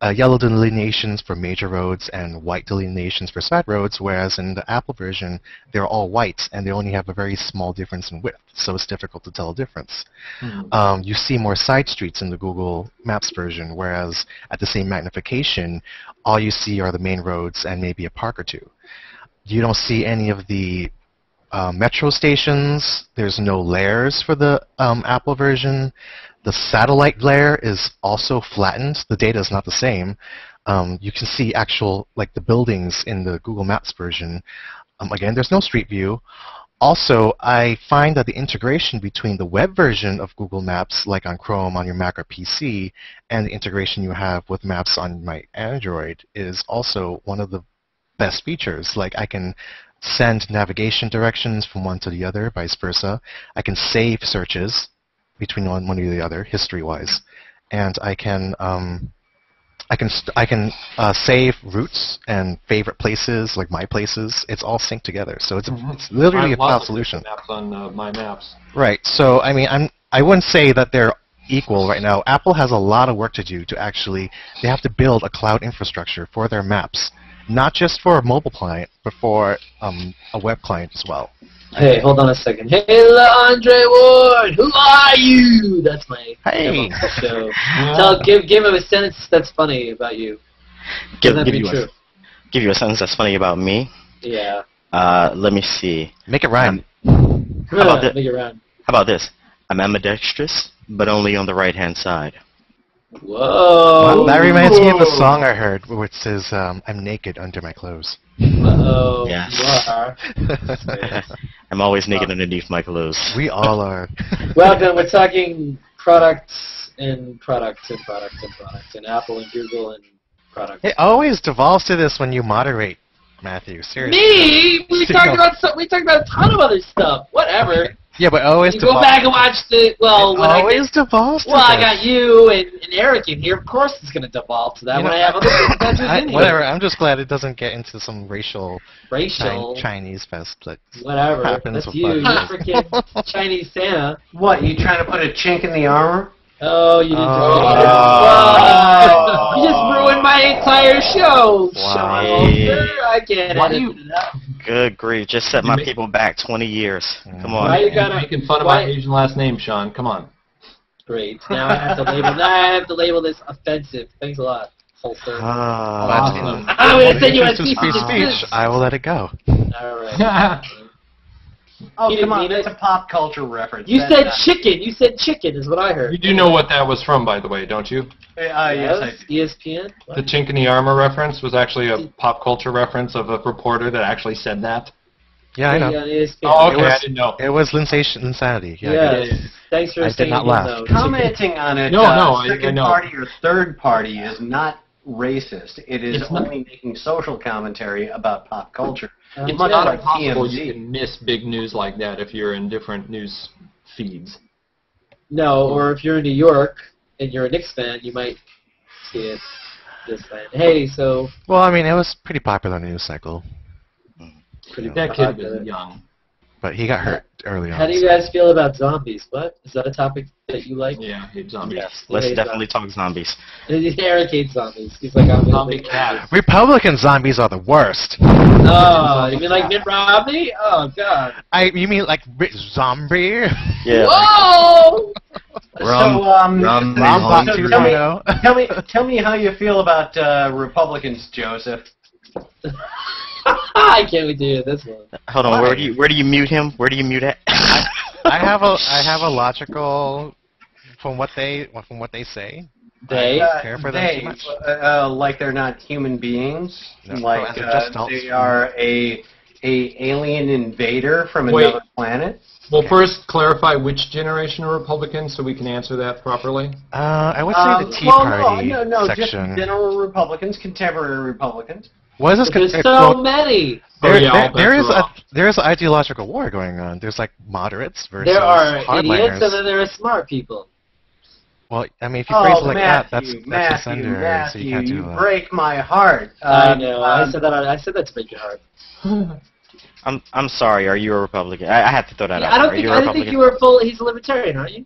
delineations for major roads and white delineations for side roads, whereas in the Apple version, they're all white and they only have a very small difference in width, so it's difficult to tell a difference. Mm-hmm. You see more side streets in the Google Maps version, whereas at the same magnification, all you see are the main roads and maybe a park or two. You don't see any of the metro stations. There's no layers for the Apple version. The satellite layer is also flattened. The data is not the same. You can see actual, like the buildings in the Google Maps version. Again, there's no Street View. Also, I find that the integration between the web version of Google Maps, like on Chrome on your Mac or PC, and the integration you have with Maps on my Android is also one of the best features. Like I can send navigation directions from one to the other, vice versa. I can save searches between one or the other, history-wise, and I can save routes and favorite places, like my places. It's all synced together, so it's literally a cloud solution. Maps on my Maps. Right. So I mean, I wouldn't say that they're equal right now. Apple has a lot of work to do to actually. They have to build a cloud infrastructure for their maps. Not just for a mobile client, but for a web client as well. Hey, hold on a second. Hey, Andre Ward, who are you? That's my show. Give him a sentence that's funny about you. Give you a sentence that's funny about me? Yeah. Let me see. Make it rhyme. How about this? I'm ambidextrous, but only on the right-hand side. Whoa! Well, that reminds me of the song I heard, which says, I'm naked under my clothes. Uh-oh. Yes. You are. I'm always naked underneath my clothes. We all are. Welcome. We're talking products and products and products and products and Apple and Google and products. It always devolves to this when you moderate, Matthew. Seriously. Me? We talked about a ton of other stuff. Whatever. Yeah, but always you go back and watch the devolves. Well, I got you and Eric in here. Of course, it's going to devolve to that when I have other people in here. Whatever. I'm just glad it doesn't get into some racial Chinese fest. Whatever. That's you. You're freaking Chinese Santa. What? You trying to put a chink in the armor? Oh, you didn't. You just ruined ruined my entire show. Wow. I can't edit it out. Good grief! Just set my people back 20 years. Come on. Why are you making fun of my Asian last name, Sean? Come on. Great. Now I have to label. Now I have to label this offensive. Thanks a lot, Holster. Awesome. I'm gonna send you a cease and speech. desist. I will let it go. All right. Oh, come on, it's a pop culture reference. You said chicken. You said chicken is what I heard. You do know what that was from, by the way, don't you? Yes, I do. ESPN? What? The Chinkany Armor reference was actually a pop culture reference of a reporter that actually said that. Yeah, I know. Oh, okay, I didn't know. It was Insanity. Yeah. Thanks for I saying did not laugh. Commenting on it, second party or third party is not racist. It is only making social commentary about pop culture. It's much not like impossible TMZ. you can miss big news like that if you're in different news feeds. No, or if you're in New York and you're a Knicks fan, you might see it this time. Hey, so... Well, I mean, it was pretty popular in the news cycle. That kid was young. But he got hurt early on. How do you guys feel about zombies? What? Is that a topic that you like? Yeah, I hate zombies. Yes, let's definitely talk zombies. Eric hates zombies. He's like, I'm zombie cat. Republican zombies are the worst. Oh, you mean like Mitt Romney? Oh, God. You mean like zombie? Yeah. Whoa! Tell me how you feel about Republicans, Joseph. I can't wait to hear this one. Hold on, where do you mute him? Where do you mute it? I have a logical from what they say. They care for them too much. Like they're not human beings. No, like just they are a alien invader from another planet. Well, first clarify which generation are Republicans so we can answer that properly. I would say the Tea Party no, section. Just general Republicans, contemporary Republicans. What is this? There's so many. There is an ideological war going on. There's like moderates versus there are hardliners. idiots and then there are smart people. Well, I mean, if you phrase it like Matthew, that's incendiary, so you can't do you that. break my heart. I know. I said that to break your heart. I'm sorry. Are you a Republican? I had to throw that out. I don't think you were full. He's a libertarian, aren't you?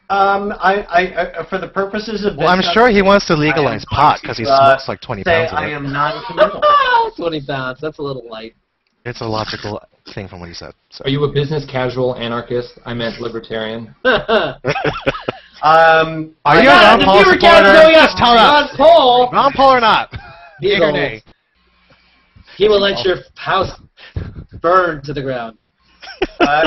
I for the purposes of well, I'm sure he wants to legalize pot because he smokes like 20 pounds of it. I am non-committal. 20 pounds. That's a little light. It's a logical thing from what he said. So. Are you a business casual anarchist? I meant libertarian. Are you a Ron Paul supporter? Just tell us. Ron Paul or not? Yay or nay? He will let your house burn to the ground.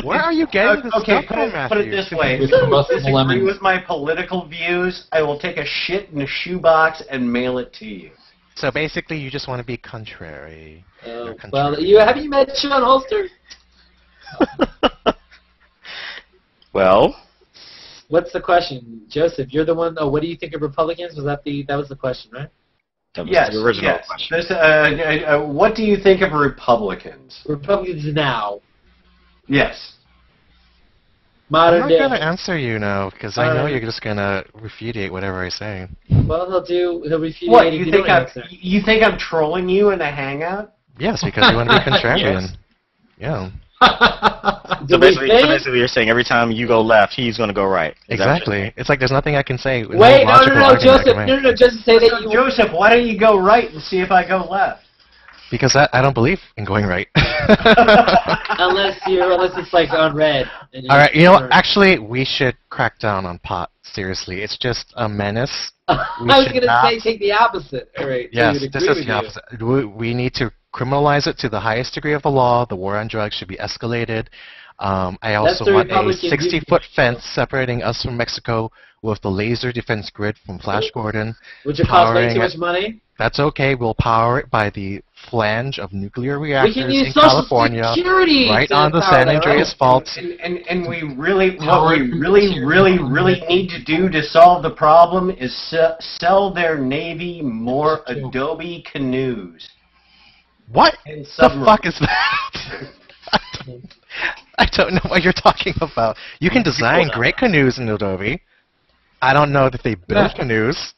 Where are you getting this stuff from, Put it this way. If you disagree with my political views, I will take a shit in a shoebox and mail it to you. So basically, you just want to be contrary. Well, have you met Sean Holster? Well. What's the question, Joseph? You're the one. Oh, what do you think of Republicans? That was the question, right? That was the original question. What do you think of Republicans? Republicans now. Yes. Modern I'm day. not going to answer you now because I know you're just going to refutate whatever I say. Well, he'll refutate. What, you think I'm trolling you in a hangout? Yes, because you want to be contrarian. Yes. Yeah. So basically you're saying every time you go left, he's going to go right. Exactly. It's like there's nothing I can say. Wait, no, Joseph. No, Joseph, say that you... Joseph, why don't you go right and see if I go left? Because I don't believe in going right. unless it's like on red. All right, you know what? Actually, we should crack down on pot. Seriously, it's just a menace. I was going to say take the opposite. All right. Yes, this is the opposite. We need to criminalize it to the highest degree of the law. The war on drugs should be escalated. I also want a 60-foot fence separating us from Mexico with the laser defense grid from Flash Gordon. Which would cost way too much money? That's okay. We'll power it by the flange of nuclear reactors in California, right on the San Andreas Fault. And what we really need to do to solve the problem is sell their Navy more Adobe canoes. What the fuck is that? I don't know what you're talking about. You can design great canoes in Adobe. I don't know that they build canoes.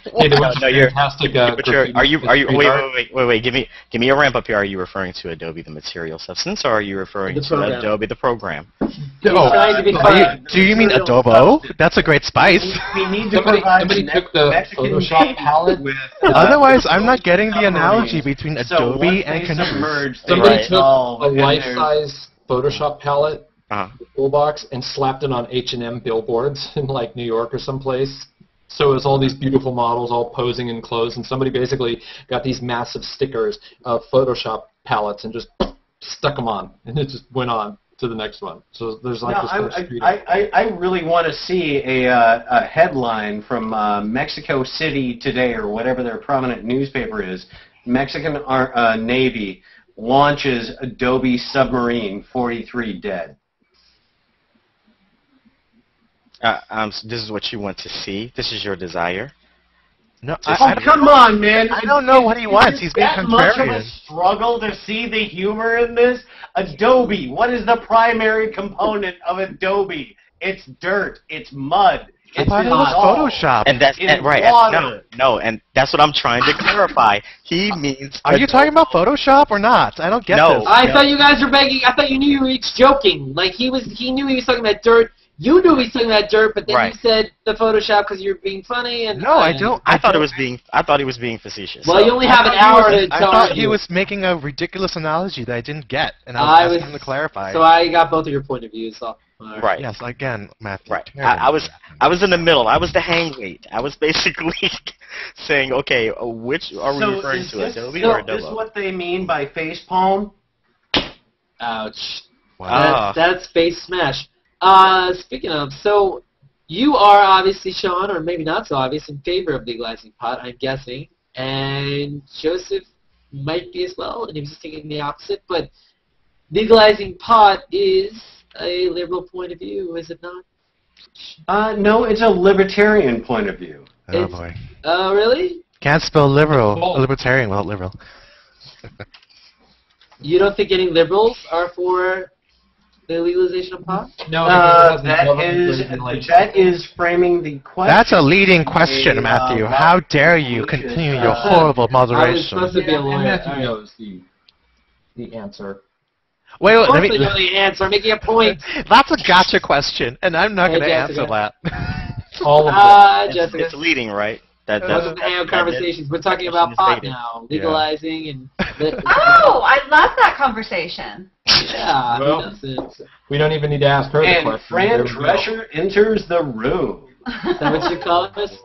Hey, there was No, a you're- fantastic. But are you street art. wait, give me a ramp up here. Are you referring to Adobe the material substance, or are you referring The to program. Adobe the program? trying to be Do you mean adobo? That's a great spice. We need to Somebody provide took the Mexican Photoshop palette. with. Otherwise, I'm not getting the analogy between So Adobe once and they Canvas. submerge, they Somebody took dissolve, a and there's- life-size Photoshop palette, Uh-huh. toolbox, and slapped it on H&M billboards in like New York or someplace. So it was all these beautiful models all posing in clothes, and somebody basically got these massive stickers of Photoshop palettes and just stuck them on, and it just went on to the next one. So there's like this whole street. I really want to see a headline from Mexico City Today or whatever their prominent newspaper is. Mexican Navy launches Adobe submarine, 43 dead. This is what you want to see. This is your desire. No, Come on, man! I don't know what he wants. He's being that much of a contrarian. struggle to see the humor in this. Adobe. What is the primary component of Adobe? It's dirt. It's mud. I It's thought it was dissolve. Photoshop. And that's It's right. water. No, and that's what I'm trying to clarify. He means. Are you talking about Photoshop or not? I don't get No. this. I thought you guys were begging. I thought you knew you were each joking. Like he knew he was talking about dirt. You knew he was talking about dirt, but then Right. you said the Photoshop because you were being funny. And No, I don't. I thought he was being facetious. Well, you only have an hour to I tell thought he you. was making a ridiculous analogy that I didn't get, and I was asking him to clarify. So I got both of your point of views. So. Right. Yes, again, Matthew. Right. I was in the middle. I was the hang weight. I was basically saying, okay, which are we referring to, Adobe or This is Adobe? what they mean by face palm? Ouch. Wow. That's face smash. Speaking of, so you are obviously, Sean, or maybe not so obvious, in favor of legalizing pot, I'm guessing, and Joseph might be as well, and he was just thinking the opposite, but legalizing pot is a liberal point of view, is it not? No, it's a libertarian point of view. Oh boy. Oh, really? Can't spell libertarian without liberal. You don't think any liberals are for the legalization of pot? No, that is framing the question. That's a leading question, Matthew. How dare you continue your horrible I was moderation? supposed to be a And lawyer. Matthew All right. knows the answer. Wait, Of let course me. I know the answer. I'm making a point. That's a gotcha question, and I'm not Hey, going to answer Jessica. that. All of Jessica. It's leading, right? This is Hangout Conversations. We're talking about pot now, legalizing and. Oh, I love that conversation. Yeah. Well, who doesn't? we don't even need to ask her the And question. Fran There we go. Drescher enters the room. Is that what you call us?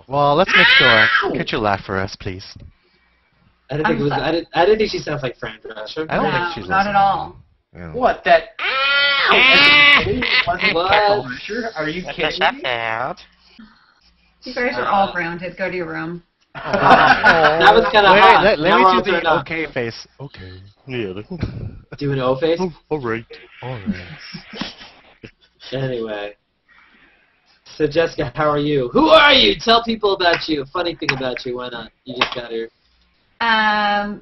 Well, let's make sure. Could you laugh for us, please? I didn't think it was. I didn't think she sounds like Fran Drescher. I don't No, think she's not at all. Yeah. What, that? Wasn't What? Drescher? Are you kidding me? You guys are all grounded. Go to your room. That was kind of Wait, hot. let Now me we're do all turned the on. okay face. Okay. Yeah. Do an O face? All right. All right. Anyway. So Jessica, how are you? Who are you? Tell people about you. Funny thing about you. Why not? You just got here. I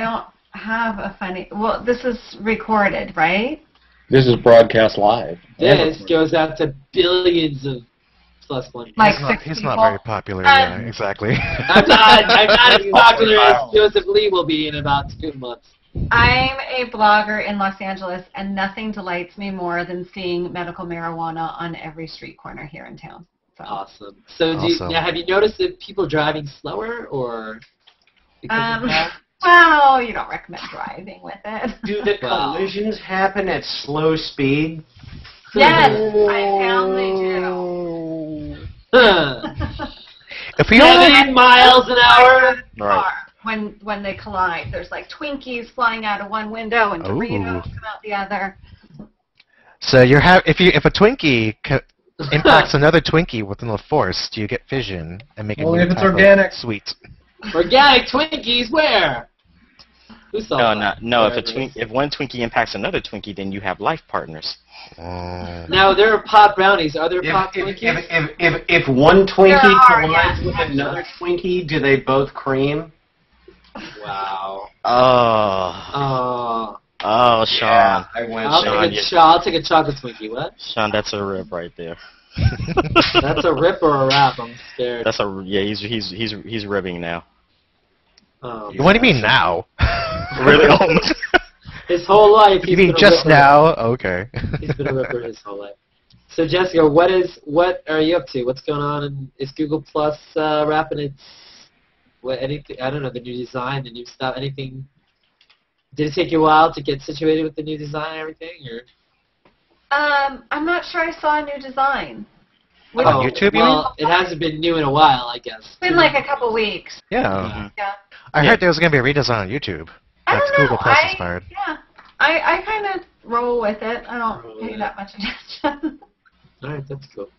don't have a funny. Well, this is recorded, right? This is broadcast live. This goes out to billions of plus one. Like He's 6 not people. very popular. Yeah, exactly. I'm not as popular as Joseph Lee will be in about 2 months. I'm a blogger in Los Angeles, and nothing delights me more than seeing medical marijuana on every street corner here in town. So. Awesome. So now, have you noticed that people driving slower or because of that? Well, you don't recommend driving with it. Do the collisions happen at slow speed? Yes, I found they do. If we 7 miles an hour. Car, when they collide, there's like Twinkies flying out of one window and Doritos come out the other. So if a Twinkie impacts another Twinkie within the force, do you get fission and make it? Only if it's organic. Sweet. Organic Twinkies, where? Who saw that? No. If one Twinkie impacts another Twinkie, then you have life partners. Now, there are pot brownies. Are there pot Twinkies? If one Twinkie There are, collides yes, with actually. another Twinkie, do they both cream? Wow. Oh, Sean. Yeah, I went. I'll take a chocolate Twinkie. What? Sean, that's a rib right there. That's a rip or a rap? I'm scared. That's a yeah. He's ribbing now. Oh, what do you mean now? Really? His whole life. You mean just now? Okay. He's been a ripper his whole life. So Jessica, what are you up to? What's going on? Is Google Plus wrapping its anything? I don't know, the new design, the new stuff, anything? Did it take you a while to get situated with the new design and everything, or? I'm not sure I saw a new design. On YouTube, you mean? It hasn't been new in a while, I guess. It's been like a couple weeks. Yeah. Yeah. I heard there was going to be a redesign on YouTube. I That's don't know. Google Plus inspired. Yeah. I kind of roll with it. I don't pay that much attention. All right, that's cool.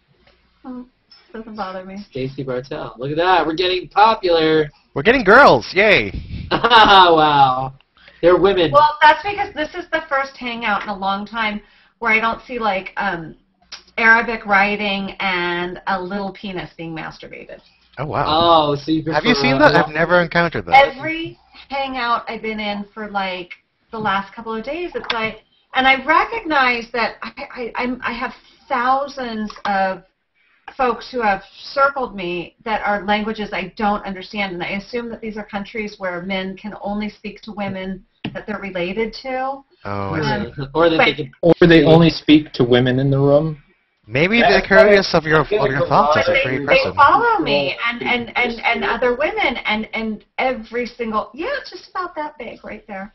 Doesn't bother me. Stacy Bartel. Look at that. We're getting popular. We're getting girls. Yay. Wow. They're women. Well, that's because this is the first hangout in a long time where I don't see, like, Arabic writing and a little penis being masturbated. Oh, wow. Oh, so you prefer... Have you seen that? I've never encountered that. Every hangout I've been in for, like, the last couple of days, it's like... And I recognize that I have thousands of folks who have circled me that are languages I don't understand, and I assume that these are countries where men can only speak to women that they're related to. Oh, I see. Or they only speak to women in the room. Maybe they're curious of your thoughts as a free person. They follow me and other women and every single it's just about that big right there.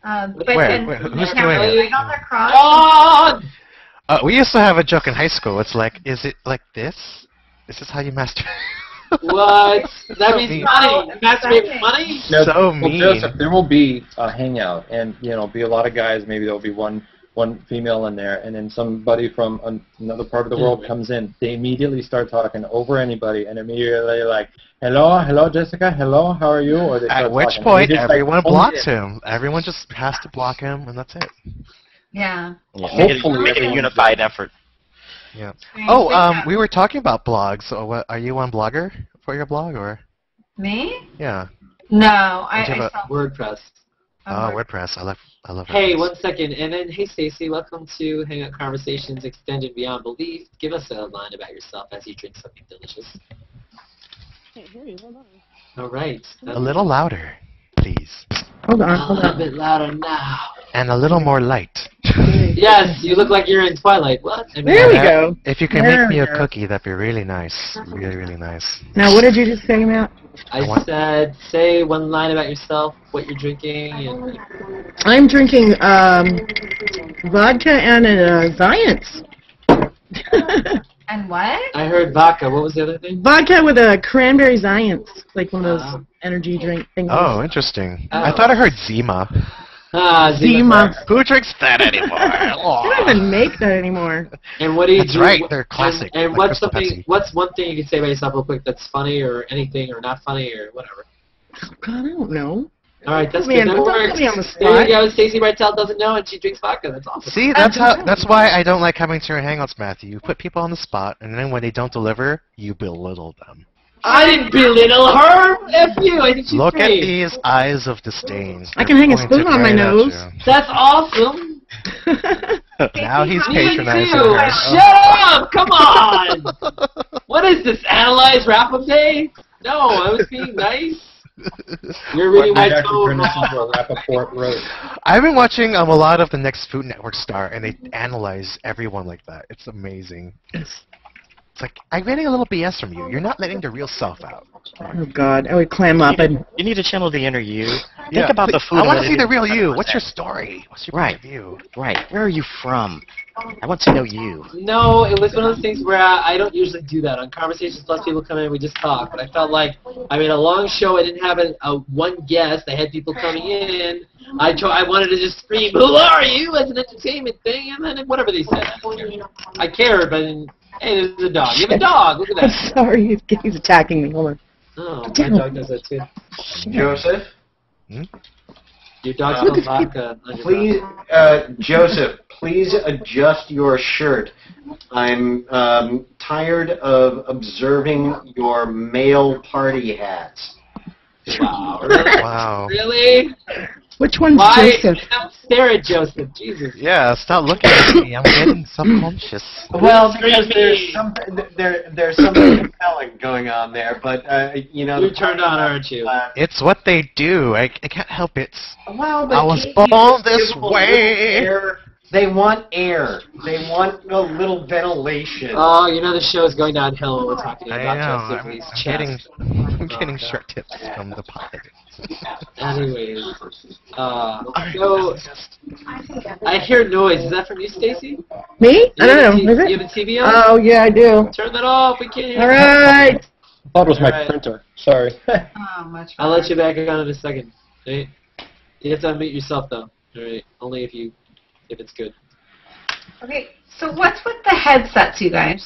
But Wait, who's doing it? Right on their crotch. We used to have a joke in high school. It's like, is it like this? Is this how you masturbate? What? That means money. Masturbate with money? No, so mean. Joseph, there will be a hangout, and be a lot of guys. Maybe there'll be one female in there, and then somebody from another part of the world comes in. They immediately start talking over anybody, and immediately like, hello, Jessica, hello, how are you? Or they start At which talking. point, Like, everyone blocks him. Everyone just has to block him, and that's it. Yeah. Hopefully, make it a unified effort. Yeah. Oh, we were talking about blogs. So, what are you on Blogger for your blog, or? Me? Yeah. No, I saw WordPress. Oh, WordPress. I love WordPress. Hey, 1 second, and then hey, Stacy, welcome to Hangout Conversations Extended Beyond Belief. Give us a line about yourself as you drink something delicious. Can't hear you. Hold on. All right. A little louder, please. Hold on. A little bit louder now. And a little more light. Yes, you look like you're in Twilight. What? There we go. If you can There make me we a go. cookie, that'd be really nice. Really, really nice. Now, what did you just say, Matt? I said, say one line about yourself, what you're drinking. And... I'm drinking vodka and Zions. And what? I heard vodka. What was the other thing? Vodka with a cranberry Zions, like one of those energy drink things. Oh, interesting. I thought I heard Zima. Zima. Who drinks that anymore? They don't even make that anymore. And what do you That's do? right. They're classic. And like what's Crystal something? Pepsi. What's one thing you can say about yourself real quick that's funny or anything or not funny or whatever? Oh, God, I don't know. All right, that's Man, good. That don't works. put me on the spot. There you go. Stacey Bartel doesn't know and she drinks vodka. That's awesome. See, that's why I don't like coming to your hangouts, Matthew. You put people on the spot, and then when they don't deliver, you belittle them. I didn't belittle her. F you. I think she's Look at great. these eyes of disdain. I can hang a spoon on my nose. That's awesome. Now he's Me patronizing too. her. Shut up! Come on. What is this? Analyze wrap-up day? No, I was being nice. You're reading my tone. Rappaport wrote. I've been watching a lot of the Next Food Network star, and they analyze everyone like that. It's amazing. It's like, I'm getting a little BS from you. You're not letting the real self out. Oh, God. I would clam up and... You need to channel the inner you. Yeah, Think about the food. I want to see the real you. What's your story? What's your right. point of view? Right. Where are you from? I want to know you. No, it was one of those things where I don't usually do that. On Conversations Plus, people come in and we just talk. But I felt like, I mean, a long show, I didn't have a one guest. I had people coming in. I wanted to just scream, who are you, as an entertainment thing, and then whatever they said. I cared, but hey, there's a dog. You have a dog. Look at that. I'm sorry. He's attacking me. Hold on. Oh, my dog does that too. Joseph? Your dog smells vodka on your Please, Joseph, please adjust your shirt. I'm tired of observing your male party hats. Wow. Really? Wow. Really? Which one's Why? Joseph? Don't stare at Joseph. Jesus. Yeah, stop looking at me. I'm getting subconscious. Well, because there's something compelling going on there, but you know. You're turned on, aren't you? It's what they do. I can't help it. Well, but I was Katie, born this give 'em a way. little air. They want air. They want a little ventilation. Oh, you know the show's going downhill when we're talking I about know. Joseph and his I'm chest. getting short tips from the pot. Anyways, so I hear noise. Is that from you, Stacy? Me? I don't know. Is it? You have a TV on? Oh, yeah, I do. Turn that off. We can't hear. All right. I thought it was my Alright. printer. Sorry. Oh, much I'll let you back on in a second. Right? You have to unmute yourself though. All right. Only if it's good. Okay, so what's with the headsets, you guys?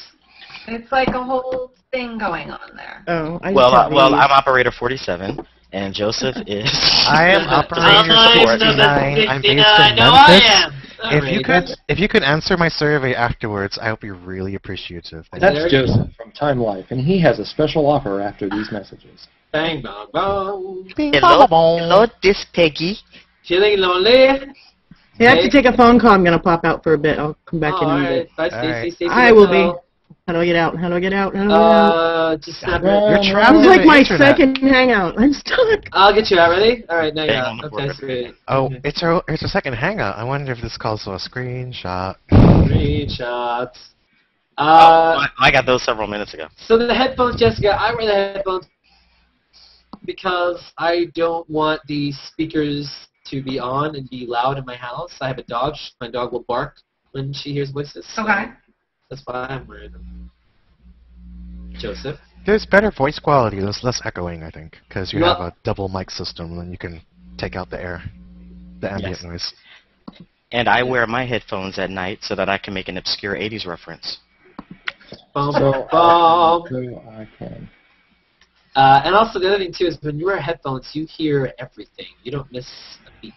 It's like a whole thing going on there. Oh, Well, I'm operator 47, and Joseph is. I am operator 49. I'm based in Memphis. If you could answer my survey afterwards, I would be really appreciative. That's Joseph from Time Life, and he has a special offer after these messages. Bang bong bong. Hello, this Peggy. Feeling lonely? Yeah, I have to take a phone call. I'm going to pop out for a bit. I'll come back in a bit. Bye, Stacy. Stacy, I will be. How do I get out? How do I get out? How do I get out? Just snap You're it. trapped This is in like the my internet. second hangout. I'm stuck. I'll get you out. Ready? All right, now you're out. Okay, sweet. Oh, it's a second hangout. I wonder if this calls for a screenshot. Screenshots. I got those several minutes ago. So the headphones, Jessica, I wear the headphones because I don't want the speakers to be on and be loud in my house. I have a dog. My dog will bark when she hears voices. So Okay. that's why I'm wearing them. Joseph? There's better voice quality. There's less echoing, I think, because you Well- have a double mic system, and you can take out the air, the ambient noise. And I wear my headphones at night so that I can make an obscure 80s reference. Bum, So bum. I can. And also the other thing too is when you wear headphones, you hear everything. You don't miss a beat.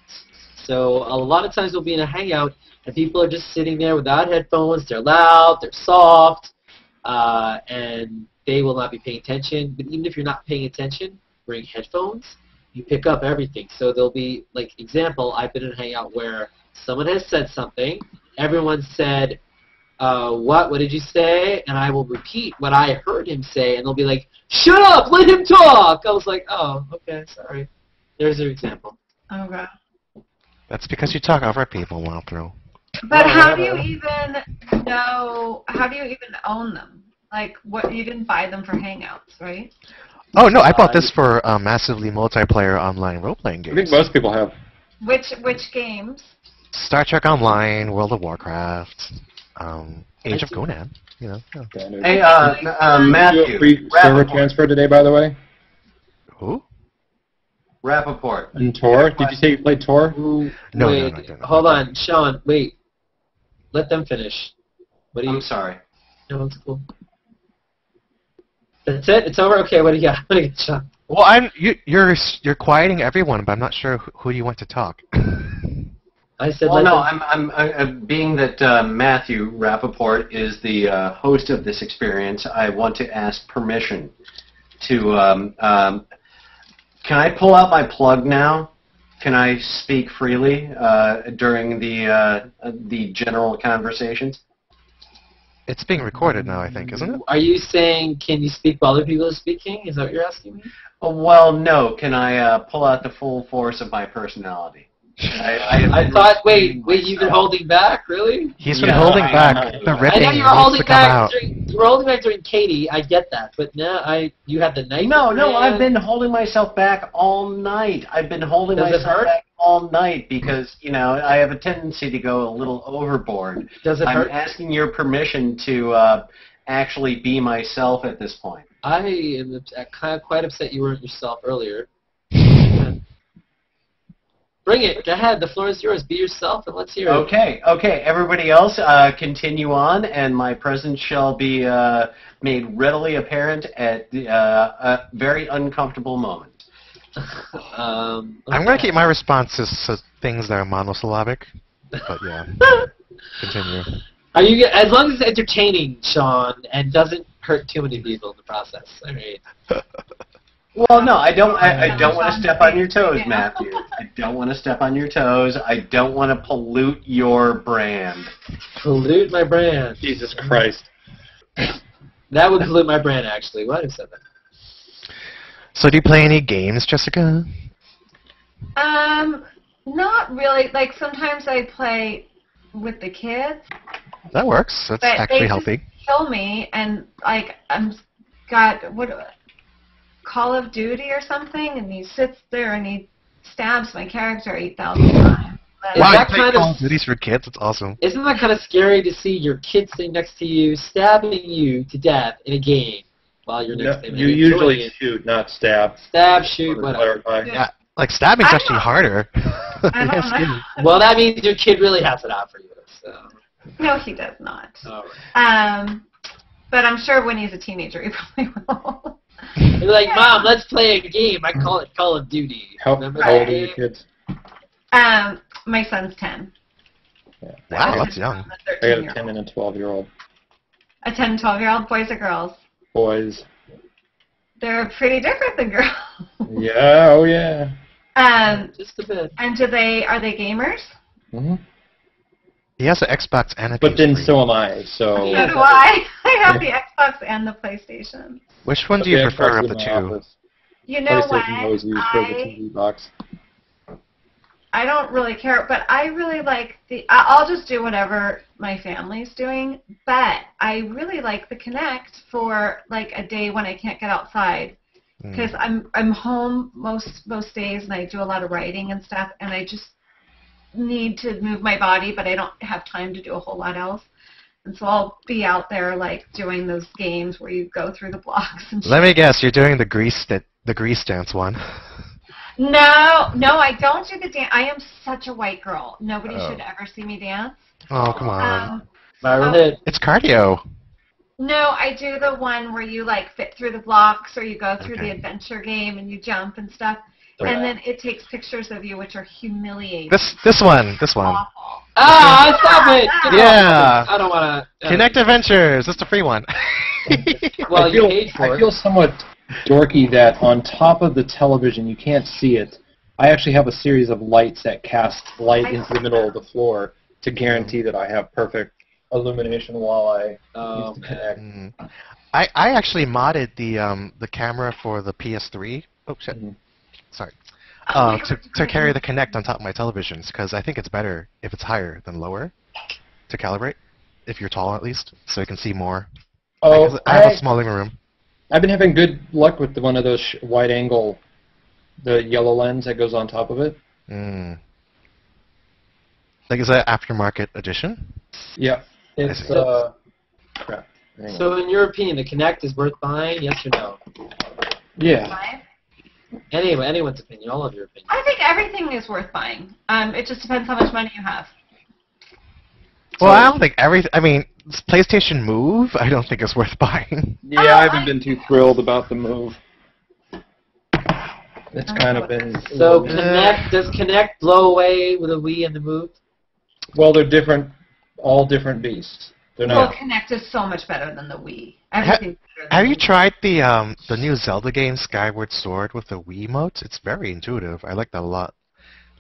So a lot of times we'll be in a hangout and people are just sitting there without headphones. They're loud, they're soft, and they will not be paying attention. But even if you're not paying attention, wearing headphones, you pick up everything. So there'll be, like, example, I've been in a hangout where someone has said something, everyone said, what did you say? And I will repeat what I heard him say, and they'll be like, shut up, let him talk! I was like, oh, okay, sorry. There's your example. Okay. That's because you talk over people, Walter. But how do you even know, how do you even own them? Like, what, you didn't buy them for Hangouts, right? Oh, no, I bought this for a massively multiplayer online role-playing game. I think most people have. Which games? Star Trek Online, World of Warcraft, Age of Conan, you know. Yeah. Hey, Matthew. Free server transfer today, by the way. Who? Rappaport. And Tor? Did you say you played Tor? No, wait, hold on, Sean, wait. Let them finish. What do you? I'm sorry. No, it's cool. That's it? It's over? Okay, what do you got? What do you got, Sean? Well, you're quieting everyone, but I'm not sure who you want to talk. I said. Well, no, I'm being that Matthew Rappaport is the host of this experience. I want to ask permission to. Can I pull out my plug now? Can I speak freely during the general conversations? It's being recorded now, I think, isn't it? Are you saying, can you speak while other people are speaking? Is that what you're asking me? Well, no. Can I pull out the full force of my personality? I thought, wait, you've been holding back, really? He's been holding back. The ripping I know you were needs holding to come back. out. You were holding back during Katie. I get that, but now you had the night. No, I've been holding myself back all night. I've been holding myself back all night because I have a tendency to go a little overboard. Does it hurt? I'm asking your permission to actually be myself at this point. I am kind of quite upset you weren't yourself earlier. Bring it. Go ahead. The floor is yours. Be yourself, and let's hear it. Okay. Everybody else, continue on, and my presence shall be made readily apparent at a very uncomfortable moment. I'm going to keep my responses to things that are monosyllabic, but yeah, continue. Are you? As long as it's entertaining, Sean, and doesn't hurt too many people in the process. All right. Well, no, I don't want to step on your toes, Matthew. I don't want to step on your toes. I don't want to pollute your brand. Pollute my brand. Jesus Christ. That would pollute my brand, actually. Why did I say that? So do you play any games, Jessica? Not really. Like, sometimes I play with the kids. That works. That's but actually they healthy. Just kill me, and, like, got Call of Duty or something, and he sits there and he stabs my character 8,000 times. Wow, you play Call of Duties for kids? That's awesome. Isn't that kind of scary to see your kid sitting next to you, stabbing you to death in a game while you're next to him? You usually shoot, not stab. Stab, shoot, whatever. Yeah, like stabbing's actually harder. Well, that means your kid really has it out for you. So. No, he does not. All right. But I'm sure when he's a teenager, he probably will. You're like, Mom, let's play a game. I call it Call of Duty. How old are your kids? My son's 10. Yeah. Wow, that's young. I got a 10 and a 12-year-old. A 10 and 12-year-old, boys or girls? Boys. They're pretty different than girls. Yeah, oh yeah. Just a bit. And are they gamers? Mm-hmm. He has an Xbox and a But then PS3. so am I, so... So do I. I have the Xbox and the PlayStation. Which one do you prefer of the two? You know what? PlayStation always used for the TV box. I don't really care, but I really like I'll just do whatever my family's doing, but I really like the Kinect for like a day when I can't get outside, because I'm home most days and I do a lot of writing and stuff, and I just need to move my body, but I don't have time to do a whole lot else. And so I'll be out there like doing those games where you go through the blocks and shit. Let me guess, you're doing the grease dance one. No, I don't do the dance. I am such a white girl. Nobody should ever see me dance. Oh, come on. It's cardio. No, I do the one where you like fit through the blocks, or you go through the adventure game and you jump and stuff. And then it takes pictures of you, which are humiliating. This one. Awful. Ah, stop it! Yeah. I don't want to... Connect Adventures. That's the free one. Well, you paid for it. I feel somewhat dorky that on top of the television, you can't see it. I actually have a series of lights that cast light into the middle of the floor to guarantee that I have perfect illumination while I use the Kinect. I actually modded the camera for the PS3. Oh shit. Sorry. To carry the Kinect on top of my televisions, because I think it's better if it's higher than lower to calibrate, if you're tall at least, so you can see more. Oh, I have a small living room. I've been having good luck with one of those wide angle, the yellow lens that goes on top of it. Like, is that aftermarket edition? Yeah. It's crap. So in your opinion, the Kinect is worth buying, yes or no? Yeah. Anyway, anyone's opinion, all of your opinion. I think everything is worth buying. It just depends how much money you have. Well, I don't think I mean, PlayStation Move, I don't think it's worth buying. Yeah, I haven't been too thrilled about the Move. It's kind of been... So does Kinect blow away with a Wii and the Move? Well, they're different, all different beasts. They're not... Well, Kinect is so much better than the Wii. Have you tried the new Zelda game, Skyward Sword, with the Wii emotes? It's very intuitive. I like that a lot.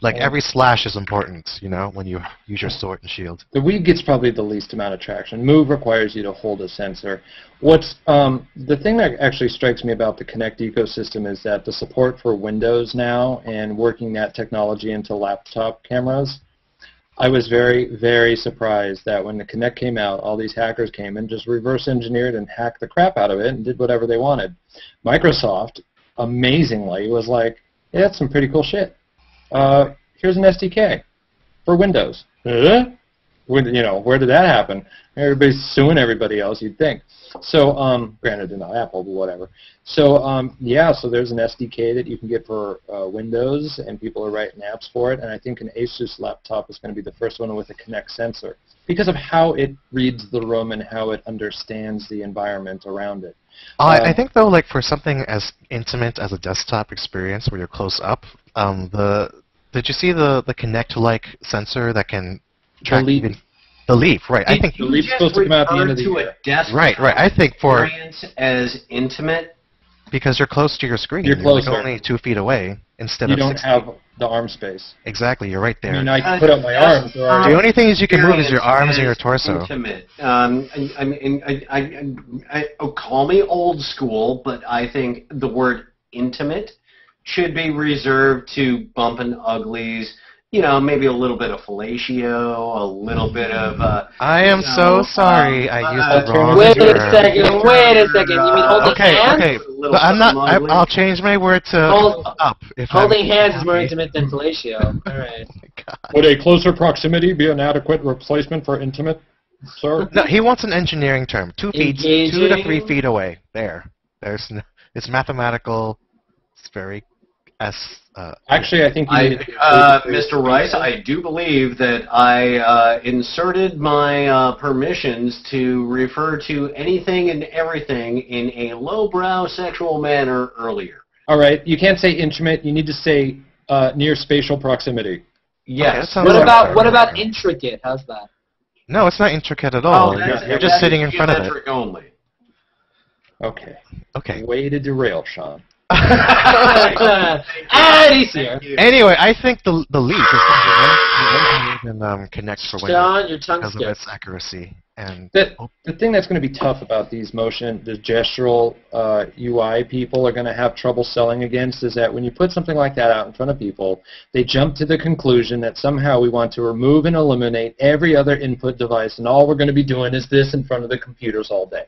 Like, every slash is important, you know, when you use your sword and shield. The Wii gets probably the least amount of traction. Move requires you to hold a sensor. What's the thing that actually strikes me about the Kinect ecosystem is that the support for Windows now and working that technology into laptop cameras, I was very, very surprised that when the Kinect came out, all these hackers came and just reverse engineered and hacked the crap out of it and did whatever they wanted. Microsoft, amazingly, was like, yeah, that's some pretty cool shit. Here's an SDK for Windows. You know, where did that happen? Everybody's suing everybody else, you'd think. So, granted, they're not Apple, but whatever. So, yeah, so there's an SDK that you can get for Windows, and people are writing apps for it, and I think an Asus laptop is going to be the first one with a Kinect sensor because of how it reads the room and how it understands the environment around it. I think, though, like, for something as intimate as a desktop experience where you're close up, did you see the Kinect-like sensor that can track the Leap, right? I think the Leap's supposed to come out at the end of the year. Right. I think for experience as intimate Because you're close to your screen. You're closer. Like only 2 feet away instead You of don't 6 have feet. the arm space. Exactly, you're right there. I mean, I can put up my arms. The only things you can move is your arms and your torso. Intimate. Call me old school, but I think the word intimate should be reserved to bumping uglies. You know, maybe a little bit of fellatio, a little bit of. I am so sorry. I used the wrong Wait term. a second. Wait a second. You mean holding hands? Okay. But I'm not. I'll change my word to up. Holding hands is more intimate than fellatio. All right. Would a closer proximity be an adequate replacement for intimate, sir? No, he wants an engineering term. 2 feet, Engaging. 2 to 3 feet away. There's. It's mathematical. It's very. Actually, I think Mr. Rice, I do believe that I inserted my permissions to refer to anything and everything in a lowbrow sexual manner earlier. All right, you can't say intimate. You need to say near spatial proximity. Yes. What about intricate? How's that? No, it's not intricate at all. You're just sitting in front of it. Only. Okay. Okay. Way to derail, Sean. He's here. Anyway, I think the leak is going to connect for Sean, your tongue because of its accuracy. And the thing that's going to be tough about these the gestural UI people are going to have trouble selling against is that when you put something like that out in front of people, they jump to the conclusion that somehow we want to remove and eliminate every other input device, and all we're going to be doing is this in front of the computers all day,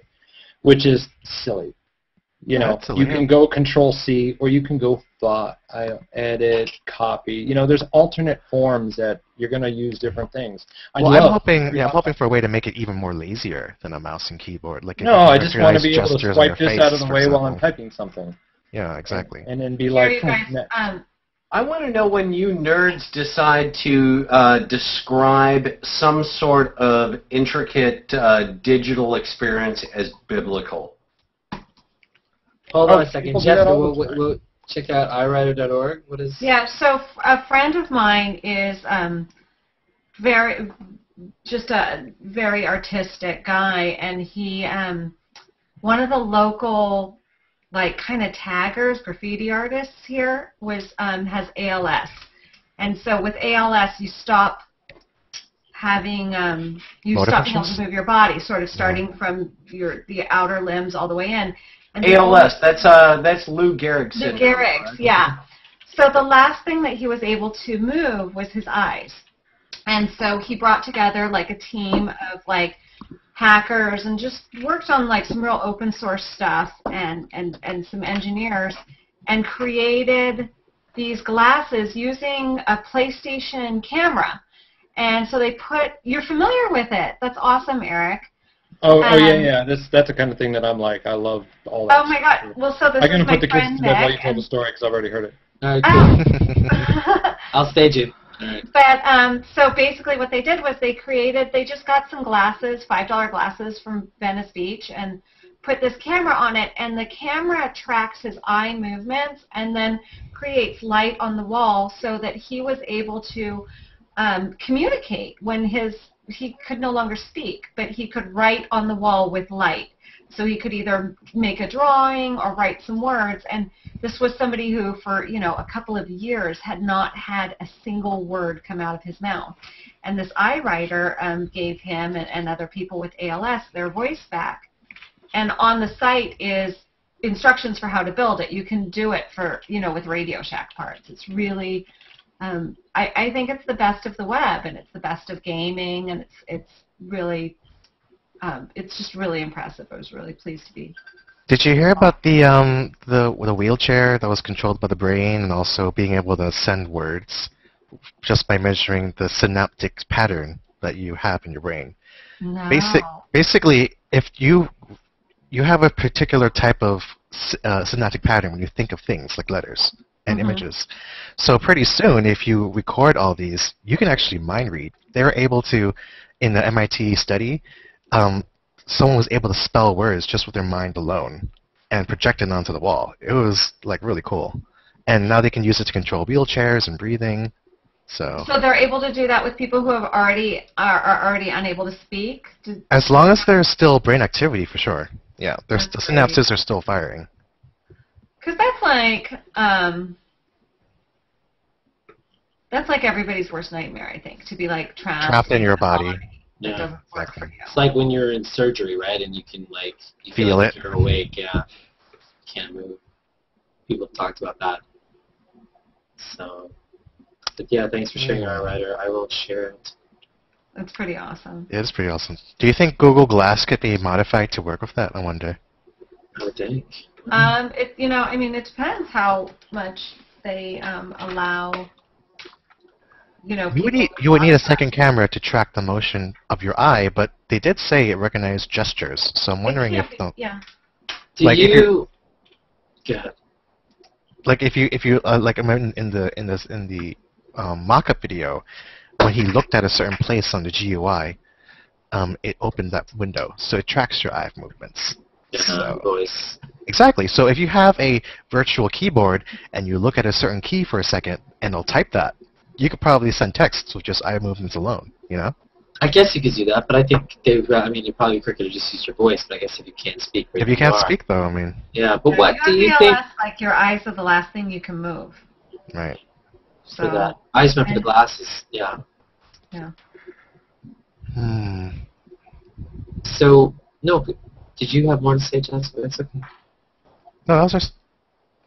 which is silly. You know, you can go Control-C, or you can go edit, copy. You know, there's alternate forms that you're going to use different things. I'm hoping for a way to make it even more lazier than a mouse and keyboard. Like no, I just want to be able to swipe this out of the way while I'm typing something. Yeah, exactly. And then be like, I want to know when you nerds decide to describe some sort of intricate digital experience as biblical. Hold on a second, Jessica. We'll check out iWriter.org. What is? Yeah. So a friend of mine is just a very artistic guy, and he one of the local like kind of taggers, graffiti artists here has ALS, and so with ALS you stop having stop being able to move your body, sort of starting from the outer limbs all the way in. And ALS, that's Lou Gehrig's syndrome. Lou Gehrig's, yeah. So the last thing that he was able to move was his eyes. And so he brought together like a team of like hackers and just worked on like some real open source stuff and some engineers and created these glasses using a PlayStation camera. And so you're familiar with it. That's awesome, Eric. Yeah. That's the kind of thing that I'm like. I love all that. Oh my God! Well, so this I'm gonna is my put the friend kids to bed while you Nick, tell the story because I've already heard it. All right, cool. I'll stage it. All right. But so basically, what they did was they just got some glasses, $5 glasses from Venice Beach, and put this camera on it, and the camera tracks his eye movements and then creates light on the wall so that he was able to communicate when he could no longer speak, but he could write on the wall with light. So he could either make a drawing or write some words. And this was somebody who, for a couple of years, had not had a single word come out of his mouth. And this iWriter gave him and other people with ALS their voice back. And on the site is instructions for how to build it. You can do it for with Radio Shack parts. It's really I think it's the best of the web, and it's the best of gaming, and it's really it's just really impressive. I was really pleased to be. Did you hear about the wheelchair that was controlled by the brain, and also being able to send words just by measuring the synaptic pattern that you have in your brain? No. Basically, if you have a particular type of synaptic pattern when you think of things like letters and images. So pretty soon, if you record all these, you can actually mind read. They were able to, in the MIT study, someone was able to spell words just with their mind alone and project it onto the wall. It was like really cool. And now they can use it to control wheelchairs and breathing. So they're able to do that with people who are already unable to speak? As long as there's still brain activity, for sure. Yeah, the synapses are still firing. Because that's like everybody's worst nightmare, I think, to be like Trapped in your body. That doesn't work for you. It's like when you're in surgery, right? And you can like you feel like it. You're awake, yeah. Can't move. People have talked about that. So, but yeah, thanks for sharing our writer. I will share it. That's pretty awesome. It is pretty awesome. Do you think Google Glass could be modified to work with that? I wonder. I would think. It depends how much they allow. You would need a second camera to track the motion of your eye, but they did say it recognized gestures. So I'm wondering if the if you like in the mock-up video, when he looked at a certain place on the GUI, it opened that window, so it tracks your eye movements. Voice. Exactly. So if you have a virtual keyboard and you look at a certain key for a second and it'll type that, you could probably send texts with just eye movements alone, you know? I guess you could do that, but I think it'd probably be quicker to just use your voice, but I guess if you can't speak... If you can't speak, though, I mean... Yeah, but what do you think... Like your eyes are the last thing you can move. Right. So for that. I just meant for the glasses, yeah. Yeah. So, no, did you have more to say, Jessica? That's okay. No, that was just...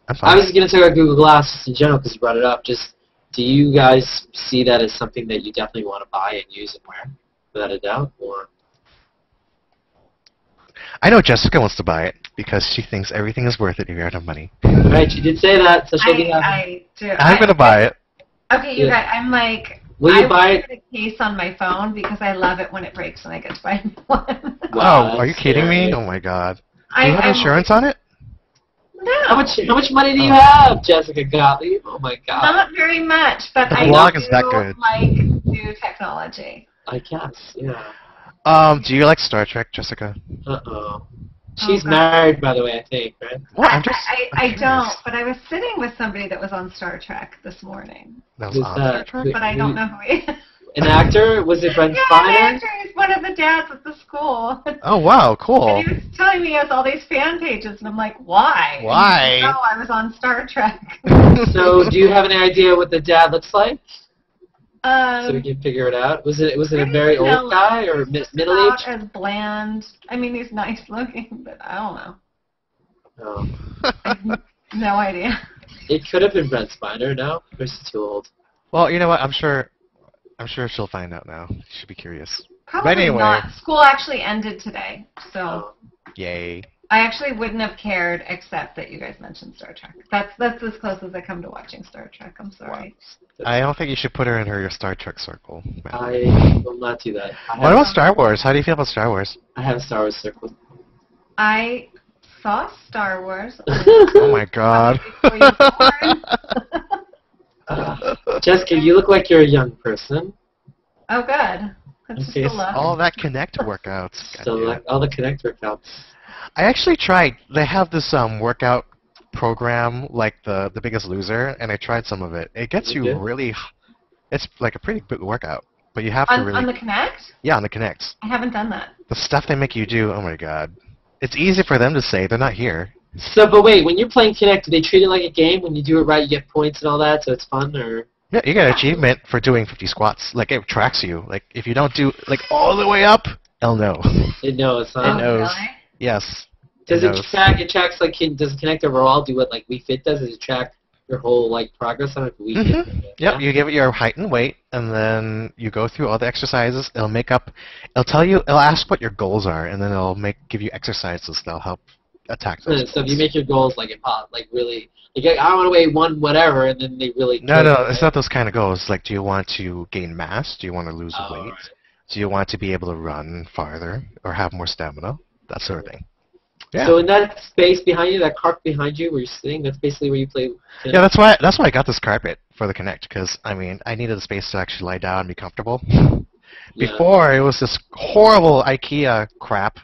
I'm fine. I was going to talk about Google Glass in general because you brought it up. Just, do you guys see that as something that you definitely want to buy and use and wear, without a doubt, or? I know Jessica wants to buy it because she thinks everything is worth it if you have money. Right, she did say that, so she'll be happy. I do. I'm going to buy it. Okay, you guys, I'm like, will you buy it? I put a case on my phone because I love it when it breaks and I get to buy one. Wow, are you kidding me? Oh my god. Do you have insurance on it? No. How much money do you have, Jessica Gottlieb? Oh my god. Not very much, but The I blog do is that good. like new technology. I guess, yeah. Do you like Star Trek, Jessica? Uh-oh. She's married, by the way, I think, right? What? I don't, but I was sitting with somebody that was on Star Trek this morning. That was on Star Trek, but I don't know who he is. An actor? Was it Brent Yeah, Spiner? an actor. He's one of the dads at the school. Oh, wow, cool. And he was telling me he has all these fan pages, and I'm like, why? Why? Oh, I was on Star Trek. So, do you have any idea what the dad looks like? So we Um, can figure it out. Was it a very vanilla. old guy or middle aged? As bland. I mean, he's nice looking, but I don't know. Oh. No idea. It could have been Brent Spiner. No, or is he too old? Well, you know what? I'm sure she'll find out now. She should be curious. Probably but anyway. not. School actually ended today, so Yay. I actually wouldn't have cared except that you guys mentioned Star Trek. That's as close as I come to watching Star Trek. I'm sorry. I don't think you should put her in your Star Trek circle. I will not do that. What about Star Wars? How do you feel about Star Wars? I have a Star Wars circle. I saw Star Wars. Oh my god. Jessica, you look like you're a young person. Oh, good. That's Okay, just a love. All that Connect workouts. So like all the Connect workouts. I actually tried. They have this workout program like the Biggest Loser, and I tried some of it. It gets you really. It's like a pretty big workout, but you have to really. On the Connect? Yeah, on the Connect. I haven't done that. The stuff they make you do. Oh my god. It's easy for them to say. They're not here. So, but wait, when you're playing Connect, do they treat it like a game? When you do it right, you get points and all that, so it's fun, or? Yeah, you get an achievement for doing 50 squats. Like, it tracks you. Like, if you don't do, like, all the way up, it'll know. It knows, huh? It knows. Really? Yes. Does it knows. track? It tracks like does Connect overall do what like Wii Fit does? Does it track your whole like progress on it? Wii Fit? Yep, you give it your height and weight, and then you go through all the exercises. It'll make up. It'll tell you. It'll ask what your goals are, and then it'll give you exercises that'll help attack those. So if you make your goals like like really, like I want to weigh one whatever, and then they really. No, it's not those kind of goals. Like, do you want to gain mass? Do you want to lose weight? Right. Do you want to be able to run farther or have more stamina? That sort of thing. Yeah. So in that space behind you, that carpet behind you where you're sitting, that's basically where you play. Yeah, that's why I got this carpet for the Connect, because I mean I needed a space to actually lie down and be comfortable. Before it was this horrible IKEA crap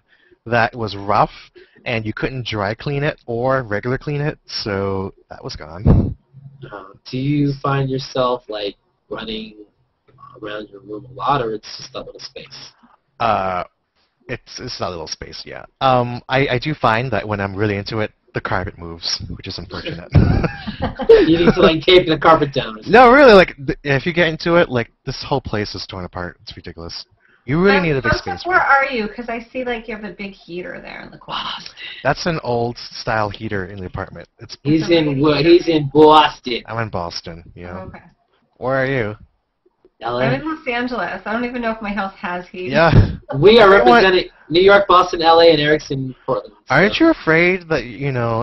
that was rough and you couldn't dry clean it or regular clean it, so that was gone. Do you find yourself like running around your room a lot, or it's just a little space? It's not a little space, yeah. I do find that when I'm really into it, the carpet moves, which is unfortunate. You need to like tape the carpet down. No, really, like if you get into it, like this whole place is torn apart. It's ridiculous. You really need a big space. Where are you? Because I see like you have a big heater there in the corner. That's an old style heater in the apartment. He's in Boston. I'm in Boston. Yeah. Oh, okay. Where are you? LA. I'm in Los Angeles. I don't even know if my house has heat. Yeah. We are representing New York, Boston, LA, and Eric's in Portland. So. Aren't you afraid that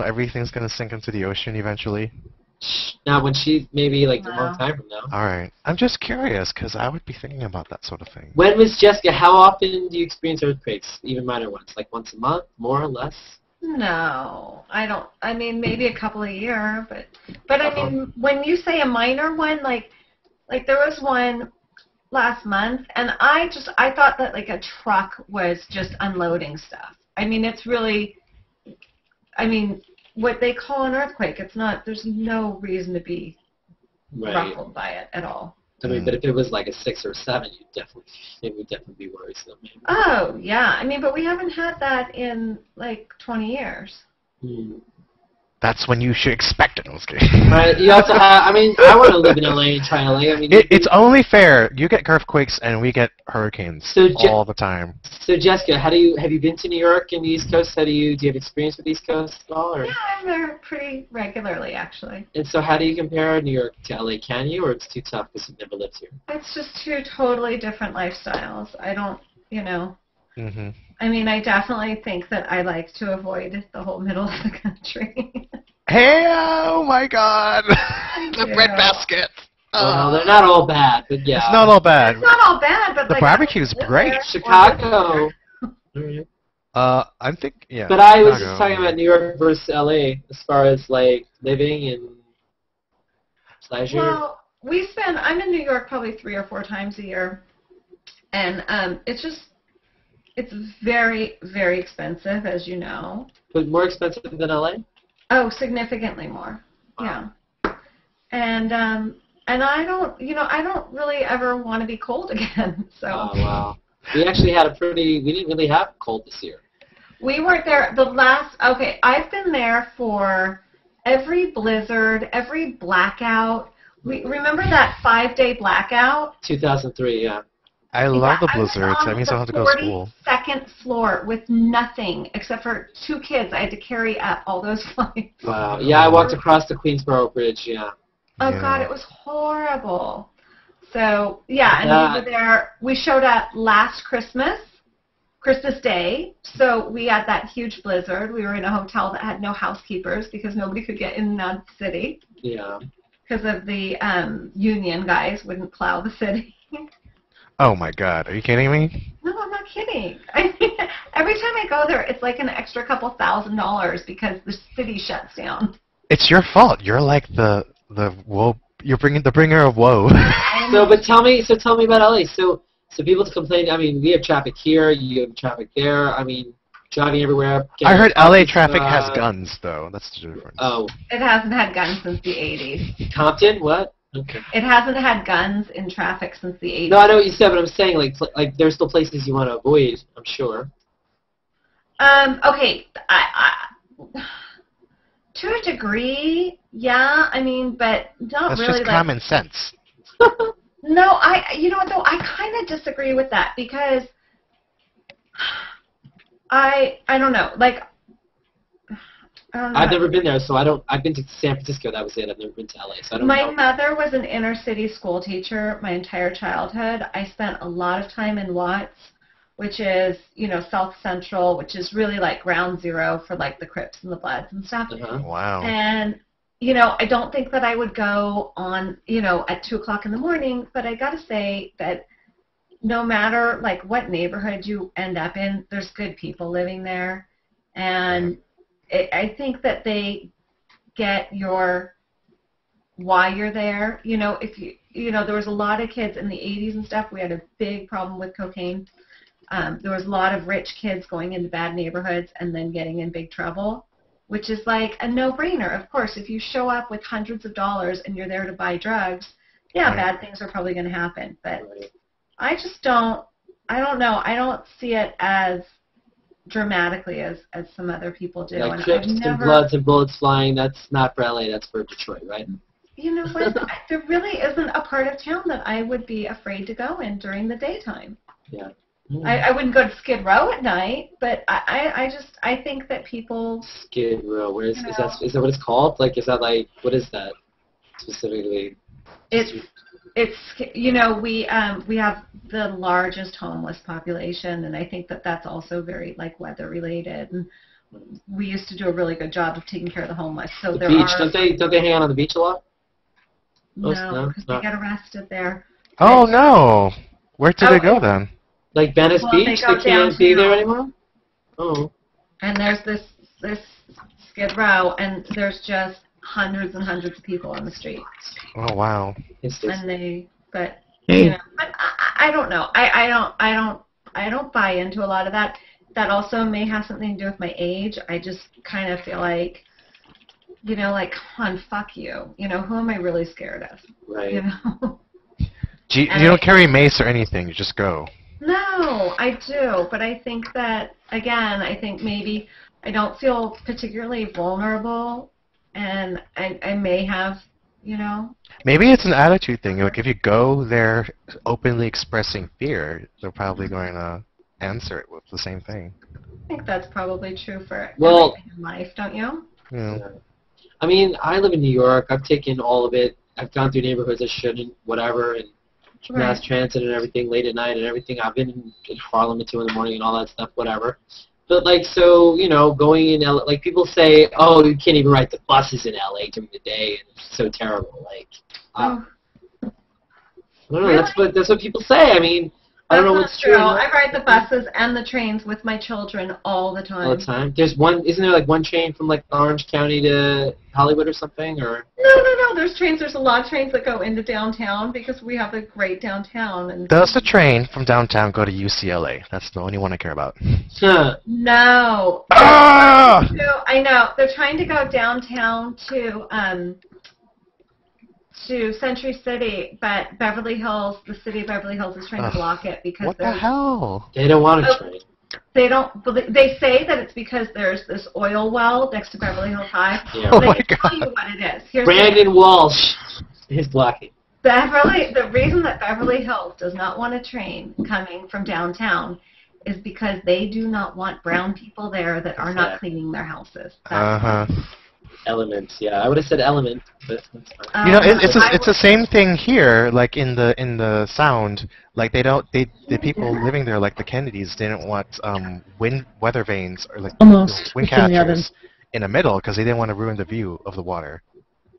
everything's gonna sink into the ocean eventually? Not when she's maybe like a long time from now. All right. I'm just curious because I would be thinking about that sort of thing. When was Jessica? How often do you experience earthquakes? Even minor ones, like once a month, more or less? No, I don't. I mean, maybe a couple a year, but I mean, when you say a minor one, like there was one last month, and I thought that like a truck was just unloading stuff. I mean, it's really, what they call an earthquake. It's not. There's no reason to be ruffled by it at all. I mean, but if it was like a 6 or 7, it would definitely be worrisome. Maybe. Oh yeah, I mean, but we haven't had that in like 20 years. That's when you should expect it. I was kidding. Right. You also have. I mean, I want to live in LA and try LA. I mean, it's only fair. You get earthquakes and we get hurricanes all the time. So Jessica, have you been to New York and the East Coast? Do you have experience with the East Coast at all? Or? Yeah, I'm there pretty regularly actually. And so, how do you compare New York to LA? Can you, or it's too tough because you've never lived here? It's just two totally different lifestyles. I don't, Mm-hmm. I mean, I definitely think that I like to avoid the whole middle of the country. Hey, oh my God! The breadbasket. Well, they're not all bad, but yeah. It's not all bad. It's not all bad, but the like, barbecue's great. Chicago. I think yeah. But I was Chicago. just talking about New York versus LA as far as like living and pleasure. Well, I'm in New York probably 3 or 4 times a year, and it's very, very expensive, as you know. But more expensive than LA? Oh, significantly more. Wow. Yeah. And I don't really ever want to be cold again. So. Oh wow. We actually had we didn't really have cold this year. We weren't there okay, I've been there for every blizzard, every blackout. Remember that 5-day blackout? 2003, yeah. I love the blizzards. That means I don't have to go to school. Second floor with nothing except for 2 kids. I had to carry up all those flights. Wow. Yeah, I walked across the Queensboro Bridge, yeah. Oh, God, it was horrible. So, yeah, and we were there. We showed up last Christmas Day. So we had that huge blizzard. We were in a hotel that had no housekeepers because nobody could get in and out of the city. Yeah. Because of the union guys wouldn't plow the city. Oh my God, are you kidding me? No, I'm not kidding. I mean, every time I go there, it's like an extra couple $1,000s because the city shuts down. It's your fault. You're like the woe. You're the bringer of woe. So tell me about LA. So people complain. I mean, we have traffic here. You have traffic there. I mean, driving everywhere. I heard LA traffic has guns, though. That's the difference. Oh. It hasn't had guns since the 80s. Compton? What? Okay. It hasn't had guns in traffic since the 80s. No, I know what you said, but I'm saying like there's still places you want to avoid. I'm sure. Okay. To a degree, yeah. I mean, but not That's really. That's just common sense. No, you know what though? I kind of disagree with that because I don't know. Like, I don't know. I've never been there, so I don't. I've been to San Francisco. That was it. I've never been to LA, so I don't know. My mother was an inner city school teacher my entire childhood. I spent a lot of time in Watts, which is, South Central, which is really like ground zero for like the Crips and the Bloods and stuff. Wow. And, I don't think that I would go on, at 2 o'clock in the morning, but I got to say that no matter like what neighborhood you end up in, there's good people living there. And I think that they get why you're there. If there was a lot of kids in the 80s and stuff, we had a big problem with cocaine. There was a lot of rich kids going into bad neighborhoods and then getting in big trouble, which is like a no-brainer. Of course, if you show up with hundreds of dollars and you're there to buy drugs, yeah, bad things are probably going to happen. But I just don't know. I don't see it as dramatically as some other people do. Like And trips I've and never, bloods and bullets flying, that's not for LA, that's for Detroit, right? You know what? There really isn't a part of town that I would be afraid to go in during the daytime. Yeah. I wouldn't go to Skid Row at night, but I think that people... Skid Row, where is that what it's called? Like, is that like, what is that specifically? It's you know, we have the largest homeless population, and I think that that's also very like weather related. And we used to do a really good job of taking care of the homeless. So The there beach, are don't they hang out on the beach a lot? no, because they get arrested there. Oh no! Where did they go then? Like Venice Well, Beach, they they can't be there anymore. Oh. And there's this Skid Row, and there's just hundreds and hundreds of people on the street. Oh wow! And they, but you know, but I don't know. I don't buy into a lot of that. That also may have something to do with my age. I just kind of feel like, you know, like, come on, fuck you. You know, who am I really scared of? Right. You know. You don't carry mace or anything. You just go. No, I do, but I think that, again, I think maybe I don't feel particularly vulnerable, and I may have, you know. Maybe it's an attitude thing. Like if you go there openly expressing fear, they're probably going to answer it with the same thing. I think that's probably true for Well, everything in life, don't you? Yeah. I mean, I live in New York. I've taken all of it. I've gone through neighborhoods I shouldn't, whatever, and mass transit and everything late at night and everything. I've been in Harlem at 2 in the morning and all that stuff, whatever. But like, so, you know, going in LA, like people say, oh, you can't even ride the buses in LA during the day, and it's so terrible. Like, I don't know. That's what people say. I mean, I don't know what's true. I ride the buses and the trains with my children all the time. All the time. There's one. Isn't there like one train from like Orange County to Hollywood or something? Or No. There's trains. There's a lot of trains that go into downtown because we have a great downtown. And Does the train from downtown go to UCLA? That's the only one I care about. No. Ah! I know. They're trying to go downtown to Century City, but Beverly Hills, the city of Beverly Hills, is trying to block it because what the hell? They don't want a train. They don't. They say that it's because there's this oil well next to Beverly Hills High. Yeah. But I can tell you what it is. Here's Brandon Walsh is blocking. The reason that Beverly Hills does not want a train coming from downtown is because they do not want brown people there that are not cleaning their houses. Elements, yeah. I would have said element, but that's fine. You know, it's the same thing here. Like in the Sound, like the people living there, like the Kennedys, didn't want weather vanes or like wind catchers in the middle because they didn't want to ruin the view of the water.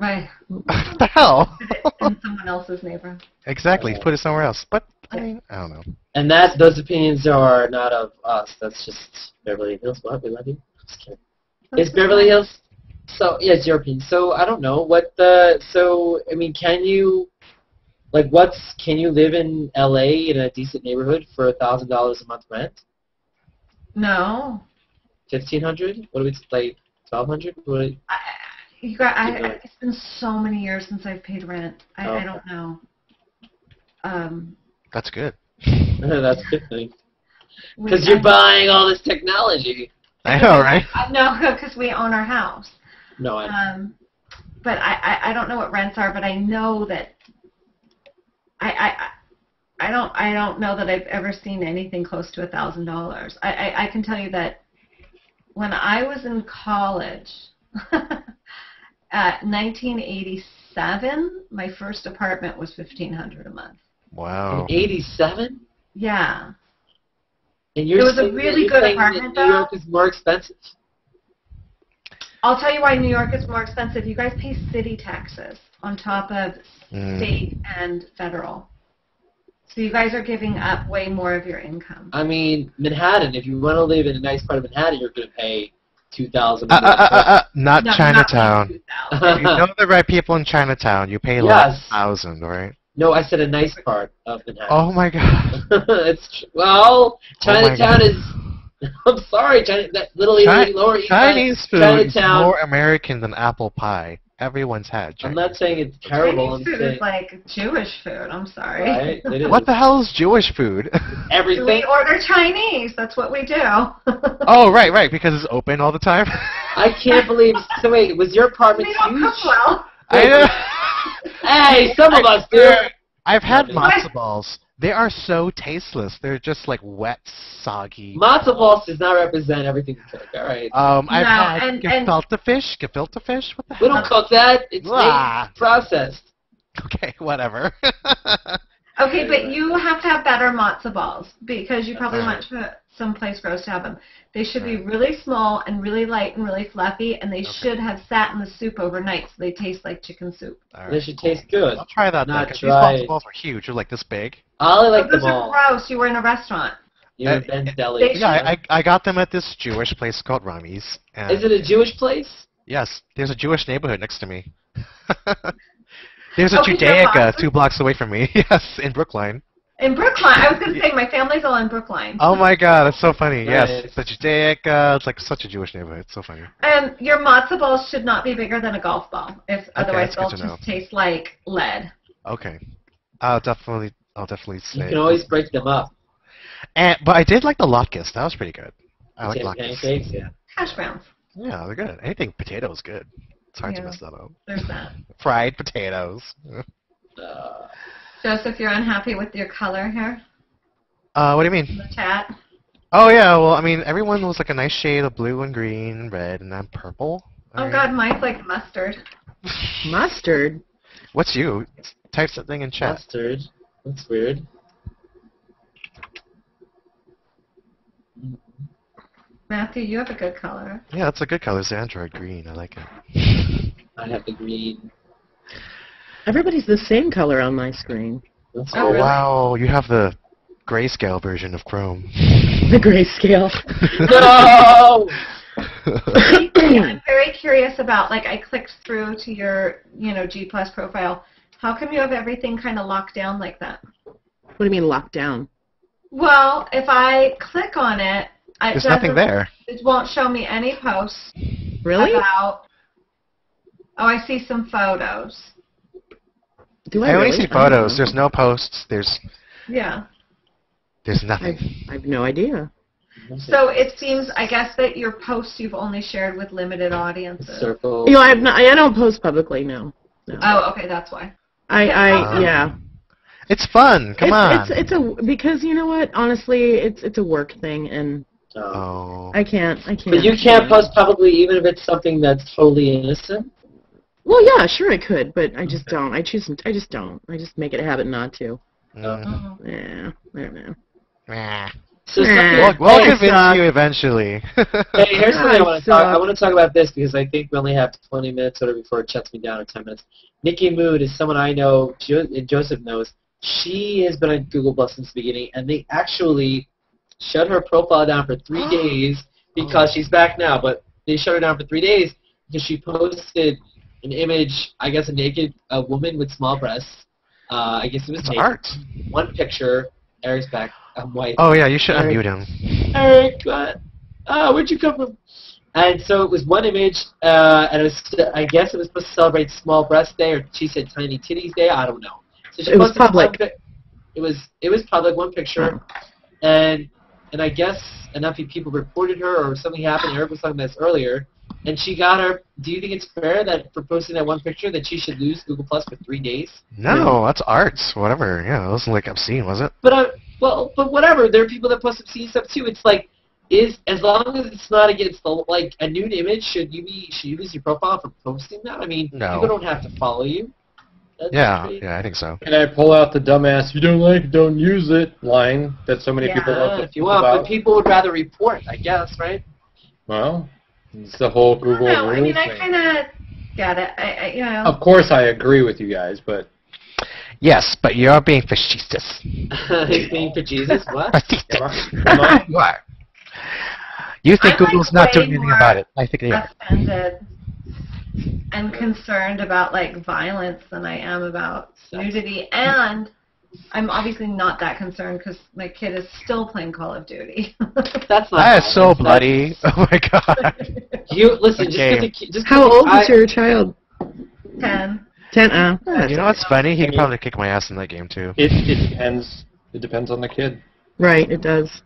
Right. What the hell? In someone else's neighborhood. Exactly. Put it somewhere else. But I mean, I don't know. And those opinions are not of us. That's just Beverly Hills. What? We love you. Just kidding. Is Beverly Hills? So yeah, it's your opinion. So I don't know So I mean, can you live in LA in a decent neighborhood for $1,000 a month rent? No. 1,500? What do we like? 1,200? It's been so many years since I've paid rent. I don't know. That's good. That's a good thing. Because you're buying all this technology. I know, right? No, because we own our house. No, but I don't know what rents are, but I know that I don't know that I've ever seen anything close to $1,000. I can tell you that when I was in college, 1987, my first apartment was $1,500 a month. Wow. In 87? Yeah. And it was a really good apartment, though. New York is more expensive. I'll tell you why New York is more expensive. You guys pay city taxes on top of state and federal. So you guys are giving up way more of your income. I mean, Manhattan, if you want to live in a nice part of Manhattan, you're going to pay $2,000. Not Chinatown. If you know the right people in Chinatown, you pay like $1,000, right? No, I said a nice part of Manhattan. Oh my God. Chinatown is. I'm sorry, that little lower East Chinese food Chinatown. is more American than apple pie. everyone's had I'm Chinese. not saying it's terrible. Chinese food is like Jewish food. I'm sorry. Right? It is. What the hell is Jewish food? Everything. We order Chinese. That's what we do. Oh, right, because it's open all the time. I can't believe. So wait, was your apartment We don't huge? cook well. I know. Hey, some of us do. I've had matzo balls. They are so tasteless. They're just like wet, soggy. Matzo balls does not represent everything we cook. All right. I've No, had and- gefilte fish. Gefilte fish? What the We hell? don't cook that. It's Ah. processed. Okay, whatever. Okay, but you have to have better matzo balls because you probably Alright. went to some place gross to have them. They should be really small and really light and really fluffy, and they should have sat in the soup overnight so they taste like chicken soup. They should taste good. I'll try that. Not These dry. matzo balls are huge. They're like this big. I only like Those them are all. gross. You were in a restaurant. You're in Ben's Deli. Yeah, I got them at this Jewish place called Rami's. And Is it a Jewish place? yes, there's a Jewish neighborhood next to me. There's a Oh, 'cause you're Judaica Boston? 2 blocks away from me. Yes, in Brookline. In Brookline. I was going to say, my family's all in Brookline. Oh my god, that's so funny. Nice. Yes, the Judaica. It's like such a Jewish neighborhood. It's so funny. Your matzo balls should not be bigger than a golf ball. Otherwise, that's good they'll to just know. taste like lead. Okay, I'll definitely You say. can always break them up. But I did like the latkes. That was pretty good. I like Potato latkes. pancakes, yeah. Hash browns. Yeah, they're good. Anything potato is good. It's hard to Yeah. mess that up. There's that. Fried potatoes. Joseph, you're unhappy with your color here? What do you mean? The chat? Oh yeah, well I mean everyone was like a nice shade of blue and green and red, and I'm purple. Oh god, mine's like mustard. Mustard? What's you? Type something in chat. Mustard. That's weird. Matthew, you have a good color. Yeah, that's a good color. It's Android green. I like it. I have the green. Everybody's the same color on my screen. That's Oh weird. wow, you have the grayscale version of Chrome. The grayscale. No! I'm very curious about, like, I clicked through to your, G Plus profile. How come you have everything kind of locked down like that? What do you mean locked down? Well, if I click on it, There's nothing there. It won't show me any posts. Really? About. Oh, I see some photos. Do I only really? see I don't photos. know. There's no posts. There's Yeah. nothing. I have no idea. So it seems, I guess, that your posts you've only shared with limited audiences. Circle. You know, I don't post publicly. No. Oh, okay, that's why. Yeah. It's fun. Come on. It's a because you know what? Honestly, it's a work thing, and Oh. I can't. But you can't post publicly even if it's something that's totally innocent? Well, yeah, sure I could, but I just don't. I just don't. I just make it a habit not to. Yeah, I don't know. So We'll convince you eventually. Hey, here's something I want to So- talk. I want to talk about this because I think we only have 20 minutes or whatever before it shuts me down, or 10 minutes. Nikki Mood is someone I know, and Joseph knows. She has been on Google Plus since the beginning, and they actually shut her profile down for 3 days because she's back now. But they shut her down for 3 days because she posted an image, I guess a woman with small breasts. I guess it was naked. Art. One picture. Eric's back. I'm white. Oh yeah, you should Eric. unmute him. Eric, where'd you come from? And so it was one image, and it was, I guess it was supposed to celebrate Small Breast Day, or she said Tiny Titties Day. I don't know. So she It was posted one public. it was public, one picture, and I guess enough people reported her, or something happened. Eric was talking about this earlier, and she got her. Do you think it's fair that for posting that one picture that she should lose Google Plus for 3 days? No, that's art. Whatever. Yeah, it wasn't like obscene, was it? But but whatever. There are people that post obscene stuff too. It's like, as long as it's not against like a nude image, should you lose your profile for posting that? I mean, No. people don't have to follow you. That's Yeah, great. I think so. Can I pull out the dumbass, you don't like it, don't use it line that so many people love to if you want, about? but people would rather report, I guess, right? Well, it's the whole Google No, I rules mean, I thing. kind of get it. I Of course I agree with you guys, but... Yes, but you're being facetious. He's being for Jesus. What? You are. You think I'm, like, Google's not way doing anything more about it. I think they are. offended and concerned about, like, violence than I am about nudity. And I'm obviously not that concerned because my kid is still playing Call of Duty. That's not. That is so violence. bloody. Oh my god. You listen. Okay. Just How old is your child? 10. 10. You know what's funny? He could probably kick my ass in that game too. It depends. It depends on the kid. Right, it does.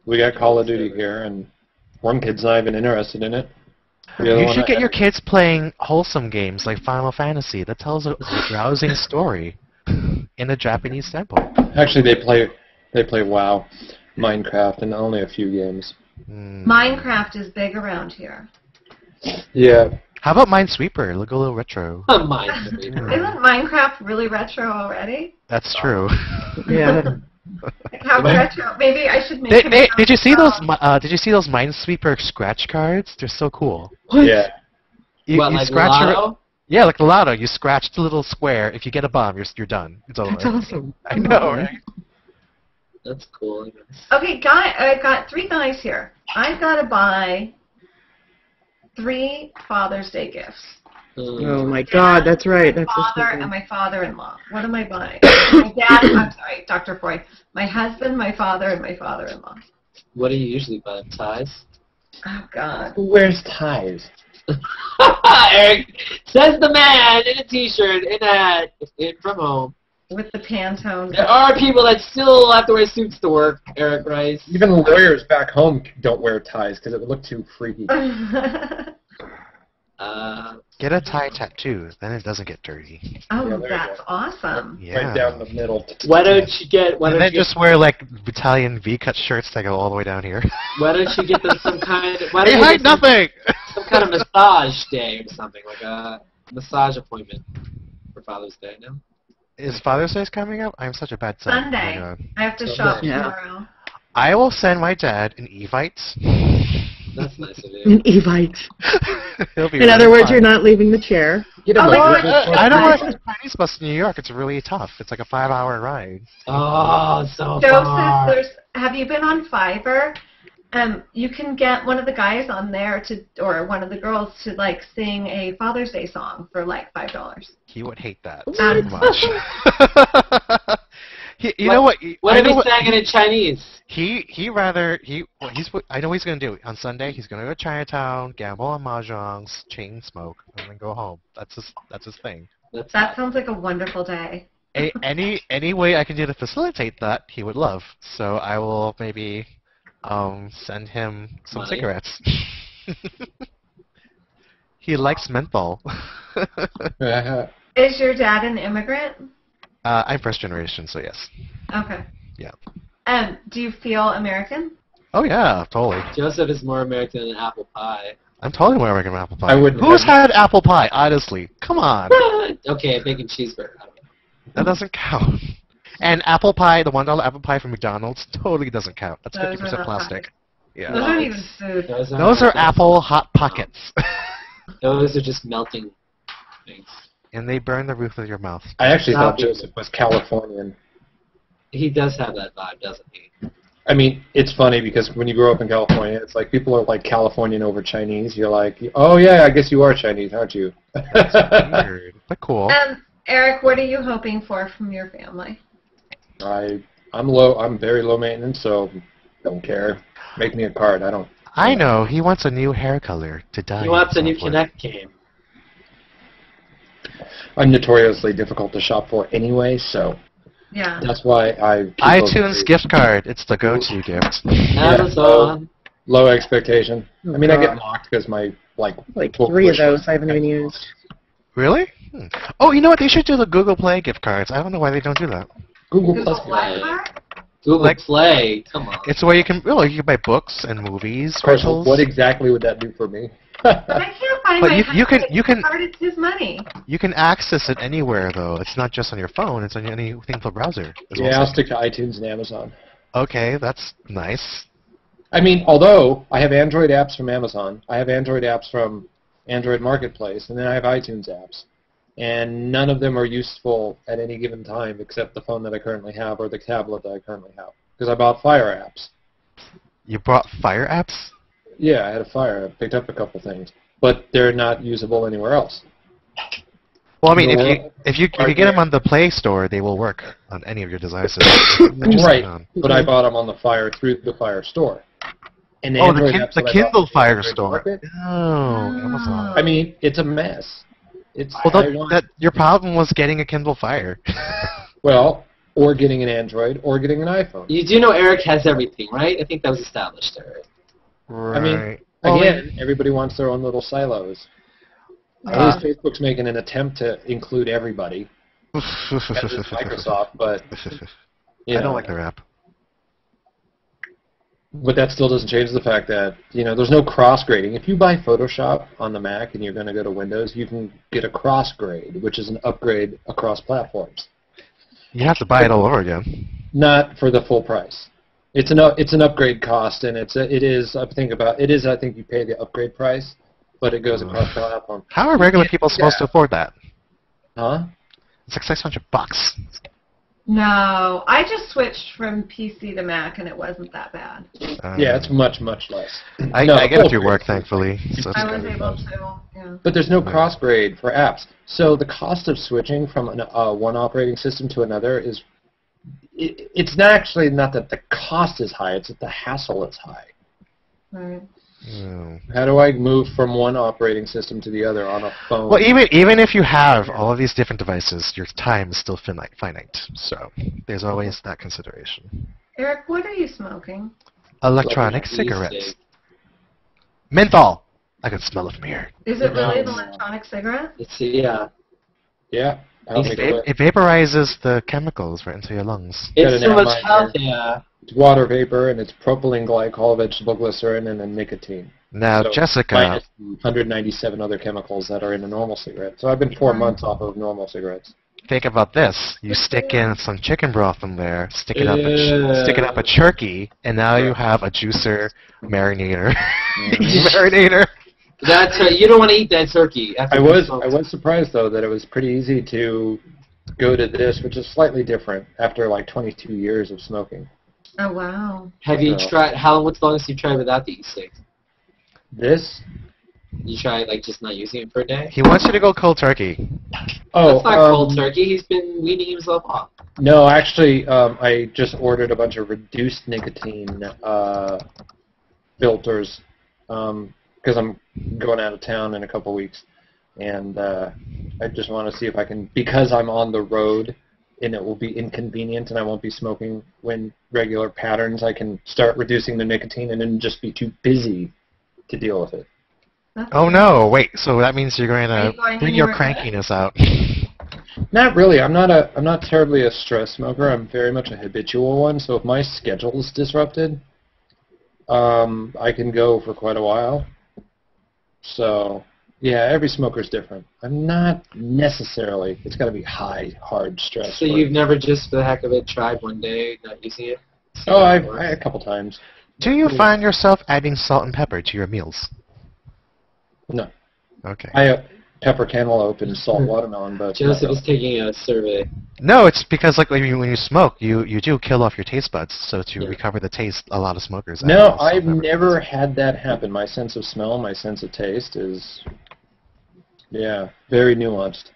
We got Call of Duty here, and one kid's not even interested in it. You should get your kids playing wholesome games like Final Fantasy. That tells a rousing story in a Japanese tempo. Actually, they play WoW, Minecraft, and only a few games. Minecraft is big around here. Yeah. How about Minesweeper? Look a little retro. Minesweeper. Isn't Minecraft really retro already? That's true. Yeah. How retro? Maybe I should make. Did you see those? Did you see those Minesweeper scratch cards? They're so cool. What? Yeah. You like scratch Lotto? Yeah, like the Lotto. You scratch the little square. If you get a bomb, you're done. It's over. That's awesome. I know, right? That's cool. Okay, I've got 3 guys here. I've got to buy 3 Father's Day gifts. Oh my God, that's right. That's My father and my father-in-law. What am I buying? My dad. I'm sorry, Dr. Freud. My husband, my father, and my father-in-law. What do you usually buy? Ties? Oh God. Who wears ties? Eric, says the man in a t-shirt, in a hat, from home. With the Pantone. There are people that still have to wear suits to work, Eric Rice. Even lawyers back home don't wear ties because it would look too freaky. Get a tie tattoo, then it doesn't get dirty. Oh, Yeah, there you that's go. awesome. Yeah. Right down the middle. Why don't you get? And then just wear like Italian V-cut shirts that go all the way down here. Why don't you get them some kind of? Why They don't you hide get nothing. some kind of massage day or something, like a massage appointment for Father's Day. No. Is Father's Day coming up? I'm such a bad son. Sunday. Oh my God. I have to shop Yeah. tomorrow. I will send my dad an Evite. That's nice of you. An Evite. He'll be In other really words, fun. you're not leaving the chair. I don't want the Chinese bus in New York. It's really tough. It's like a 5-hour ride. Oh, so Joseph, far. have you been on Fiverr? You can get one of the guys on there or one of the girls to like sing a Father's Day song for like $5. He would hate that What? so much. You know what? What if he sang it in Chinese? I know what he's gonna do on Sunday. He's gonna go to Chinatown, gamble on mahjongs, chain smoke, and then go home. That's his thing. That sounds like a wonderful day. Any way I can do to facilitate that, he would love. So I will maybe send him some Money? cigarettes. He likes menthol. Is your dad an immigrant? I'm first generation, so yes. Okay. Yeah. Do you feel American? Oh yeah, totally. Joseph is more American than apple pie. I'm totally more American than apple pie. I wouldn't Who's have- had apple pie? Honestly, come on. Okay, bacon cheeseburger. I don't know. That doesn't count. And apple pie, the $1 apple pie from McDonald's, totally doesn't count. That's Those are 50% not plastic. Yeah. Those aren't even food. Those are apple hot pockets. Those are just melting things. And they burn the roof of your mouth. I actually thought Stop it. Joseph was Californian. He does have that vibe, doesn't he? I mean, it's funny because when you grow up in California, it's like people are like Californian over Chinese. You're like, oh yeah, I guess you are Chinese, aren't you? Weird, but cool. Eric, what are you hoping for from your family? I'm very low maintenance, so don't care. Make me a card. I know. He wants a new hair color to dye. He wants a new himself with. Kinect game. I'm notoriously difficult to shop for anyway, so Yeah. that's why I keep iTunes those- gift card. It's the go-to gift. Amazon. Low expectation. Oh, I mean, I get God. mocked because my Like book 3 of wish those list- I haven't even used. Really? Oh, you know what? They should do the Google Play gift cards. I don't know why they don't do that. Google Google Plus. Play. Google Play. Come on. It's where you can you can buy books and movies, Of course, rentals. what exactly would that do for me? But I can't find But my you can card. It's his money. You can access it anywhere though. It's not just on your phone. It's on anything for browser. as well. Yeah, I'll stick to iTunes and Amazon. Okay, that's nice. I mean, although I have Android apps from Amazon, I have Android apps from Android Marketplace, and then I have iTunes apps. And none of them are useful at any given time except the phone that I currently have or the tablet that I currently have. Because I bought Fire apps. You brought Fire apps? Yeah, I had a Fire app, picked up a couple things. But they're not usable anywhere else. Well, I mean, No. if you get them on the Play Store, they will work on any of your devices. They're just Right, on. but I bought them on the Fire through the Fire Store. And Oh, the Android apps the that I bought Kindle on the Fire Android Store. Market, Oh, Amazon. I mean, it's a mess. It's your problem was getting a Kindle Fire. Well, or getting an Android, or getting an iPhone. You do know Eric has everything, right? I think that was established already. Right. I mean, again, everybody wants their own little silos. At least Facebook's making an attempt to include everybody. As is Microsoft, but I don't like their app. But that still doesn't change the fact that, there's no cross-grading. If you buy Photoshop on the Mac and you're going to go to Windows, you can get a cross-grade, which is an upgrade across platforms. You have to buy it all over again. Not for the full price. It's an upgrade cost, and I think you pay the upgrade price, but it goes across platform. How are regular people supposed to afford that? Huh? It's like $600. No, I just switched from PC to Mac, and it wasn't that bad. Yeah, it's much, much less. I get it through work, thankfully. So I was able to, yeah. But there's no cross-grade for apps. So the cost of switching from one operating system to another is... It's not actually not that the cost is high, it's that the hassle is high. Right. How do I move from one operating system to the other on a phone? Well, even if you have all of these different devices, your time is still finite. So there's always that consideration. Eric, what are you smoking? Electronic cigarettes. Menthol. I can smell it from here. Is it really an electronic cigarette? Yeah. Yeah. It vaporizes the chemicals right into your lungs. It's so much healthier. It's water vapor, and it's propylene glycol, vegetable glycerin, and then nicotine. Now, so Jessica... minus 197 other chemicals that are in a normal cigarette. So I've been 4 months off of normal cigarettes. Think about this. You stick in some chicken broth in there, stick it up a turkey, and now you have a juicer marinator. Marinator. That's you don't want to eat that turkey. I was surprised, though, that it was pretty easy to go to this, which is slightly different, after like 22 years of smoking. Oh, wow. Have you tried, what's the longest you tried without the e-stick? This? You tried, just not using it for a day? He wants you to go cold turkey. Oh, that's not cold turkey. He's been weaning himself off. No, actually, I just ordered a bunch of reduced nicotine filters because I'm going out of town in a couple weeks. And I just want to see if I can, because I'm on the road, and it will be inconvenient and I won't be smoking when regular patterns, I can start reducing the nicotine and then just be too busy to deal with it. Oh no, wait, so that means you're going to bring your crankiness out. Not really. I'm not terribly a stress smoker. I'm very much a habitual one, so if my schedule is disrupted, I can go for quite a while. So, yeah, every smoker's different. I'm not necessarily, it's got to be high, hard stress. So you've never just for the heck of it tried one day not using it? Oh, I a couple times. Do you find yourself adding salt and pepper to your meals? No. Okay. I pepper cantaloupe and salt watermelon, but... Joseph is taking a survey. No, it's because when you smoke, you do kill off your taste buds, so to recover the taste, a lot of smokers... No, I've never had that happen. My sense of smell, my sense of taste is... Yeah, very nuanced.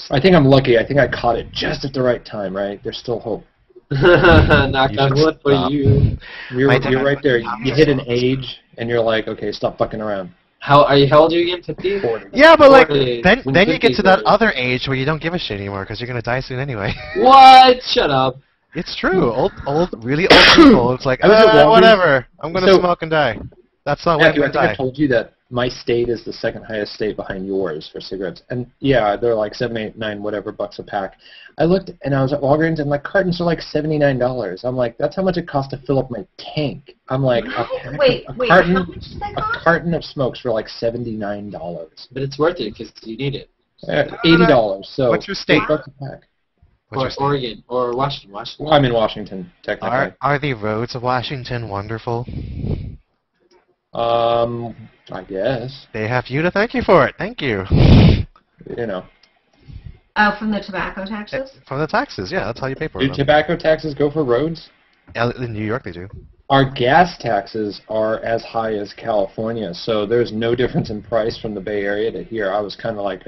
I think I'm lucky. I think I caught it just at the right time, right? There's still hope. Knock on wood for you. You're right there. You hit an age, and you're like, okay, stop fucking around. How old are you again? 50? 40. Yeah, but then you get to that other age where you don't give a shit anymore because you're gonna die soon anyway. What? Shut up. It's true. Really old people. It's like, whatever. I'm gonna smoke and die. That's not what I think I told you that my state is the second highest state behind yours for cigarettes. And yeah, they're like $7, $8, $9, whatever bucks a pack. I looked and I was at Walgreens and cartons are like $79. I'm like, that's how much it costs to fill up my tank. I'm like, how much does that cost? A carton of smokes for like $79. But it's worth it because you need it. $80. So what's your state? $8 a pack. Oregon or Washington. Well, I'm in Washington, technically. Are the roads of Washington wonderful? I guess. They have you to thank you for it. Thank you. You know. Oh, from the tobacco taxes? From the taxes, yeah. That's how you pay for it. them. Do tobacco taxes go for roads? In New York, they do. Our gas taxes are as high as California, so there's no difference in price from the Bay Area to here. I was kind of like,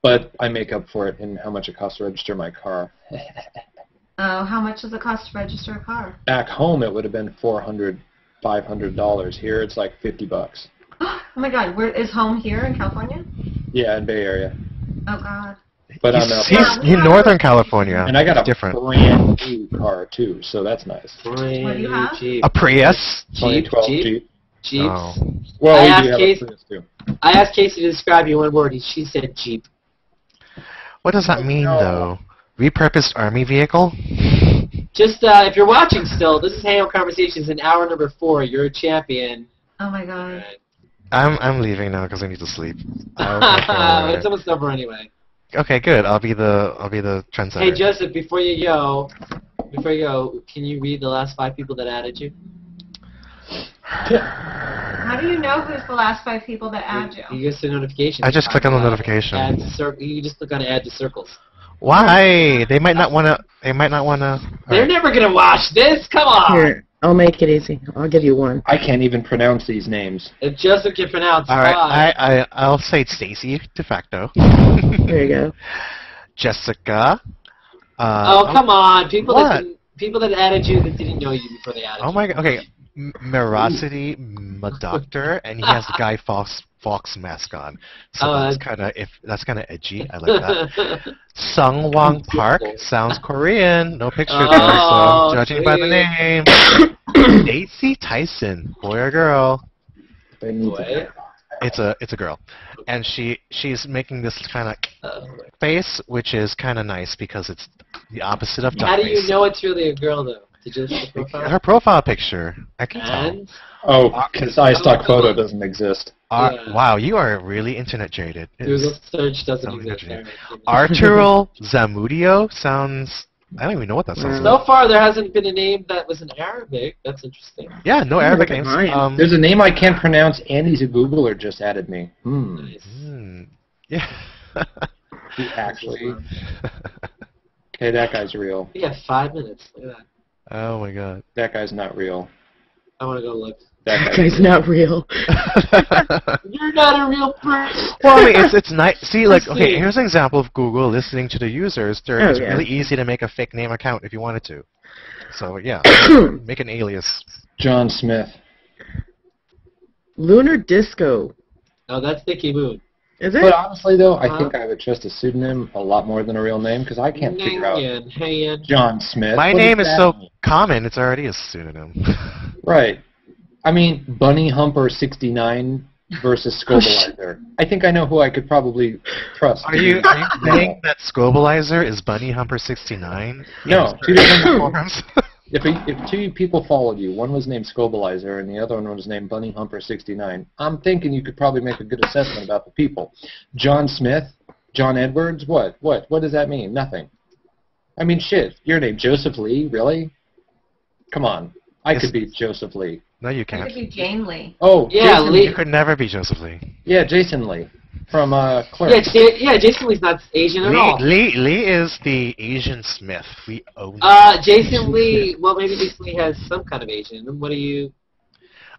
but I make up for it in how much it costs to register my car. Oh, how much does it cost to register a car? Back home, it would have been $400, $500. Here, it's like $50. Oh my God, where is home here in California? Yeah, in Bay Area. Oh God. But He's in Northern California. And I got a different. brand new car too, so that's nice. What do you have? A Prius. 2012 Jeep. Jeeps. Oh. Well, I we asked do have Casey, a Prius too. I asked Casey to describe you in one word. She said Jeep. What does that mean, though? Repurposed army vehicle? Just if you're watching still, this is Hangout Conversations in hour number 4. You're a champion. Oh my God. I'm leaving now because I need to sleep. It's almost over anyway. Okay, good. I'll be the trendsetter. Hey Joseph, before you go, can you read the last 5 people that added you? How do you know who's the last 5 people that add you? You get the notification. I just click on the notification. You just click on add to circles. Why? They might not wanna. They might not wanna. They're never gonna watch this. Come on. Here, I'll make it easy. I'll give you one. I can't even pronounce these names. If Joseph can pronounce All right, I'll say Stacy de facto. There you go. Jessica. Oh come on, people what? people that added you that didn't know you before they added you. Oh my god. Okay, Merosity Doctor, and he has the Guy Fawkes mask on. So that's kind of edgy. I like that. Sung Wong Park sounds Korean. No picture there, so judging by the name. Daisy Tyson, boy or girl? Boy. It's a girl, and she's making this kind of face, which is kind of nice because it's the opposite of duck How do face. you know it's really a girl though? Did you look at the profile? Her profile picture. I can tell. Oh, because iStock photo doesn't exist. Wow, you are really internet jaded. Google search doesn't exist. Arturo Zamudio sounds... I don't even know what that sounds like. So far, there hasn't been a name that was in Arabic. That's interesting. Yeah, no Arabic names. There's a name I can't pronounce. Andy's a Googler just added me. Nice. Yeah. He actually... Okay, that guy's real. We have 5 minutes. Look at that. Oh my god. That guy's not real. I want to go look. That guy's not real. You're not a real person. Well, I mean, it's nice. See, like, okay, here's an example of Google listening to the users. It's really easy to make a fake name account if you wanted to. So, yeah, make an alias. John Smith. Lunar Disco. Oh, that's Nicky Moon. Is it? But honestly, though, I think I would trust a pseudonym a lot more than a real name because I can't figure out John Smith. My name is so common, it's already a pseudonym. Right. I mean, Bunny Humper 69 versus Scobalizer. I think I know who I could probably trust. Are you saying that Scobalizer is Bunny Humper 69? No, two different forms. If 2 people followed you, one was named Scobalizer and the other one was named Bunny Humper 69, I'm thinking you could probably make a good assessment about the people. John Smith, John Edwards, what? What does that mean? Nothing. I mean, shit, your name Joseph Lee, really? Come on. I could be Joseph Lee. No, you can't. You could be Jane Lee. Oh, yeah, Jason Lee. You could never be Joseph Lee. Yeah, Jason Lee from Clerks. Yeah, Jason Lee's not Asian at all. Lee is the Asian Smith. We own Jason Lee, well, maybe Jason Lee has some kind of Asian. What do you...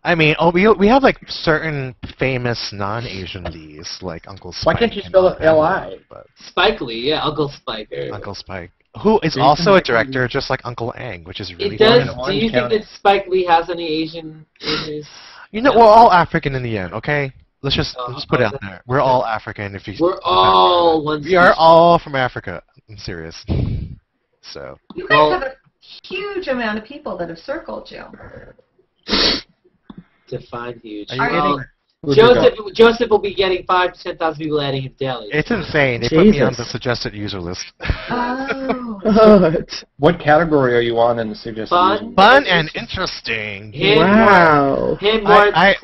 I mean, we have, like, certain famous non-Asian Lees, like Uncle Spike. Why can't you spell it L-I? Spike Lee, yeah, Uncle Spike. Uncle Spike. Who is also a director, just like Uncle Ang, which is really It does. fun. Do you think that Spike Lee has any Asian? You know, we're all African in the end, okay? Let's just put it out there. We're all African. We're all one. We are all from Africa. I'm serious. So. You guys have a huge amount of people that have circled you. Define huge. Joseph will be getting 5,000 to 10,000 people adding him daily. It's insane. They put me on the suggested user list. Oh. What category are you on in the suggested user? Fun and interesting. Wow. I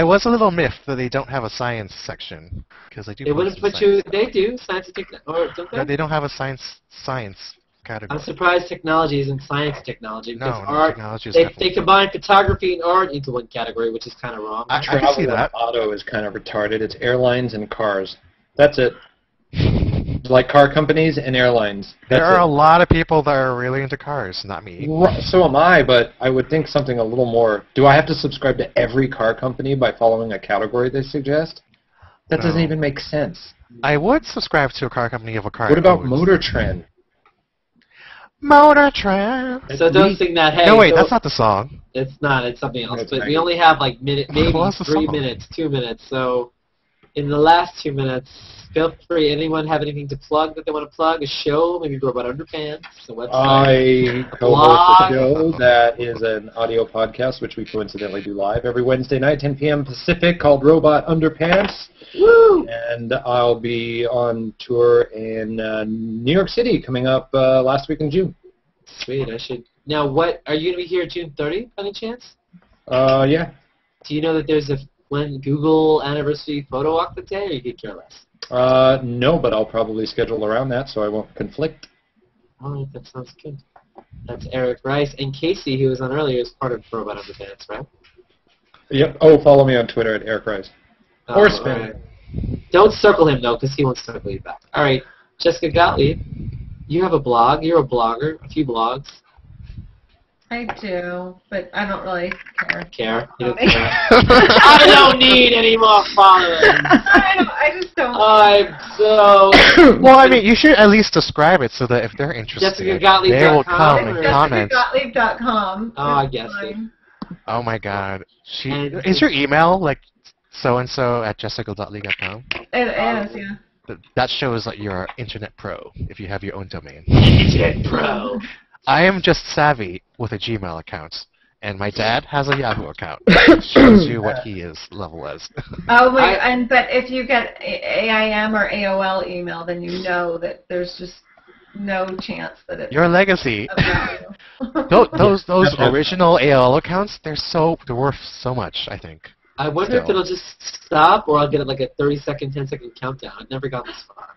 was a little miffed that they don't have a science section because I do. They wouldn't put you. They do science and technology, or don't they? No, they don't have a science category. I'm surprised technology isn't science technology because art. Technology is they combine photography and art into one category, which is kind of wrong. I can see that. Auto is kind of retarded. It's airlines and cars. That's it. Like car companies and airlines. There are a lot of people that are really into cars, not me. So am I, but I would think something a little more. Do I have to subscribe to every car company by following a category they suggest? That doesn't even make sense. I would subscribe to a car company if a car. What about Motor Trend? Motor Trend. So don't sing that. Hey, no, wait, that's not the song. It's not. It's something else. But we only have like maybe 3 minutes, 2 minutes. So in the last 2 minutes, feel free. Anyone have anything to plug that they want to plug? A show, maybe Robot Underpants, a website, I co-host blog. a show that is an audio podcast, which we coincidentally do live every Wednesday night, 10 p.m. Pacific, called Robot Underpants. Woo! And I'll be on tour in New York City coming up last week in June. Sweet, I should. Now, what are you going to be here June 30th, by any chance? Yeah. Do you know that there's a Google anniversary photo walk that day, or you could care less? No, but I'll probably schedule around that so I won't conflict. All right, that sounds good. That's Eric Rice. And Casey, who was on earlier, is part of Robot Underpants, right? Yep. Oh, follow me on Twitter at Eric Rice. Or Spin. Right. Don't circle him, though, because he won't circle you back. All right, Jessica Gottlieb, you have a blog. You're a blogger, a few blogs. I do, but I don't really care. You don't care? I don't need any more followers. I just don't. I'm so... Well, I mean, you should at least describe it so that if they're interested, they will come and comment. JessicaGottlieb.com. Oh, I guessed it. Oh my God. Is your email like so-and-so at jessica.lee.com? It is, yeah. That shows that you're an internet pro if you have your own domain. Internet pro. I am just savvy with a Gmail account, and my dad has a Yahoo account. It shows you what he is level as. Oh, wait, but if you get AIM or AOL email, then you know that there's just no chance that it's your legacy. those original AOL accounts, they're worth so much, I think. I wonder if it'll just stop, or I'll get like a 30-second, 10-second countdown. I've never gone this far.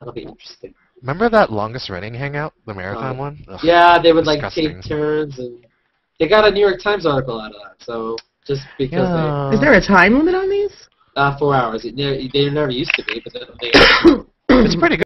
That'll be interesting. Remember that longest running Hangout, the marathon one? Ugh, yeah, they would disgusting. like take turns, and they got a New York Times article out of that. So just because Is there a time limit on these? 4 hours. They never used to be, but they it's pretty good.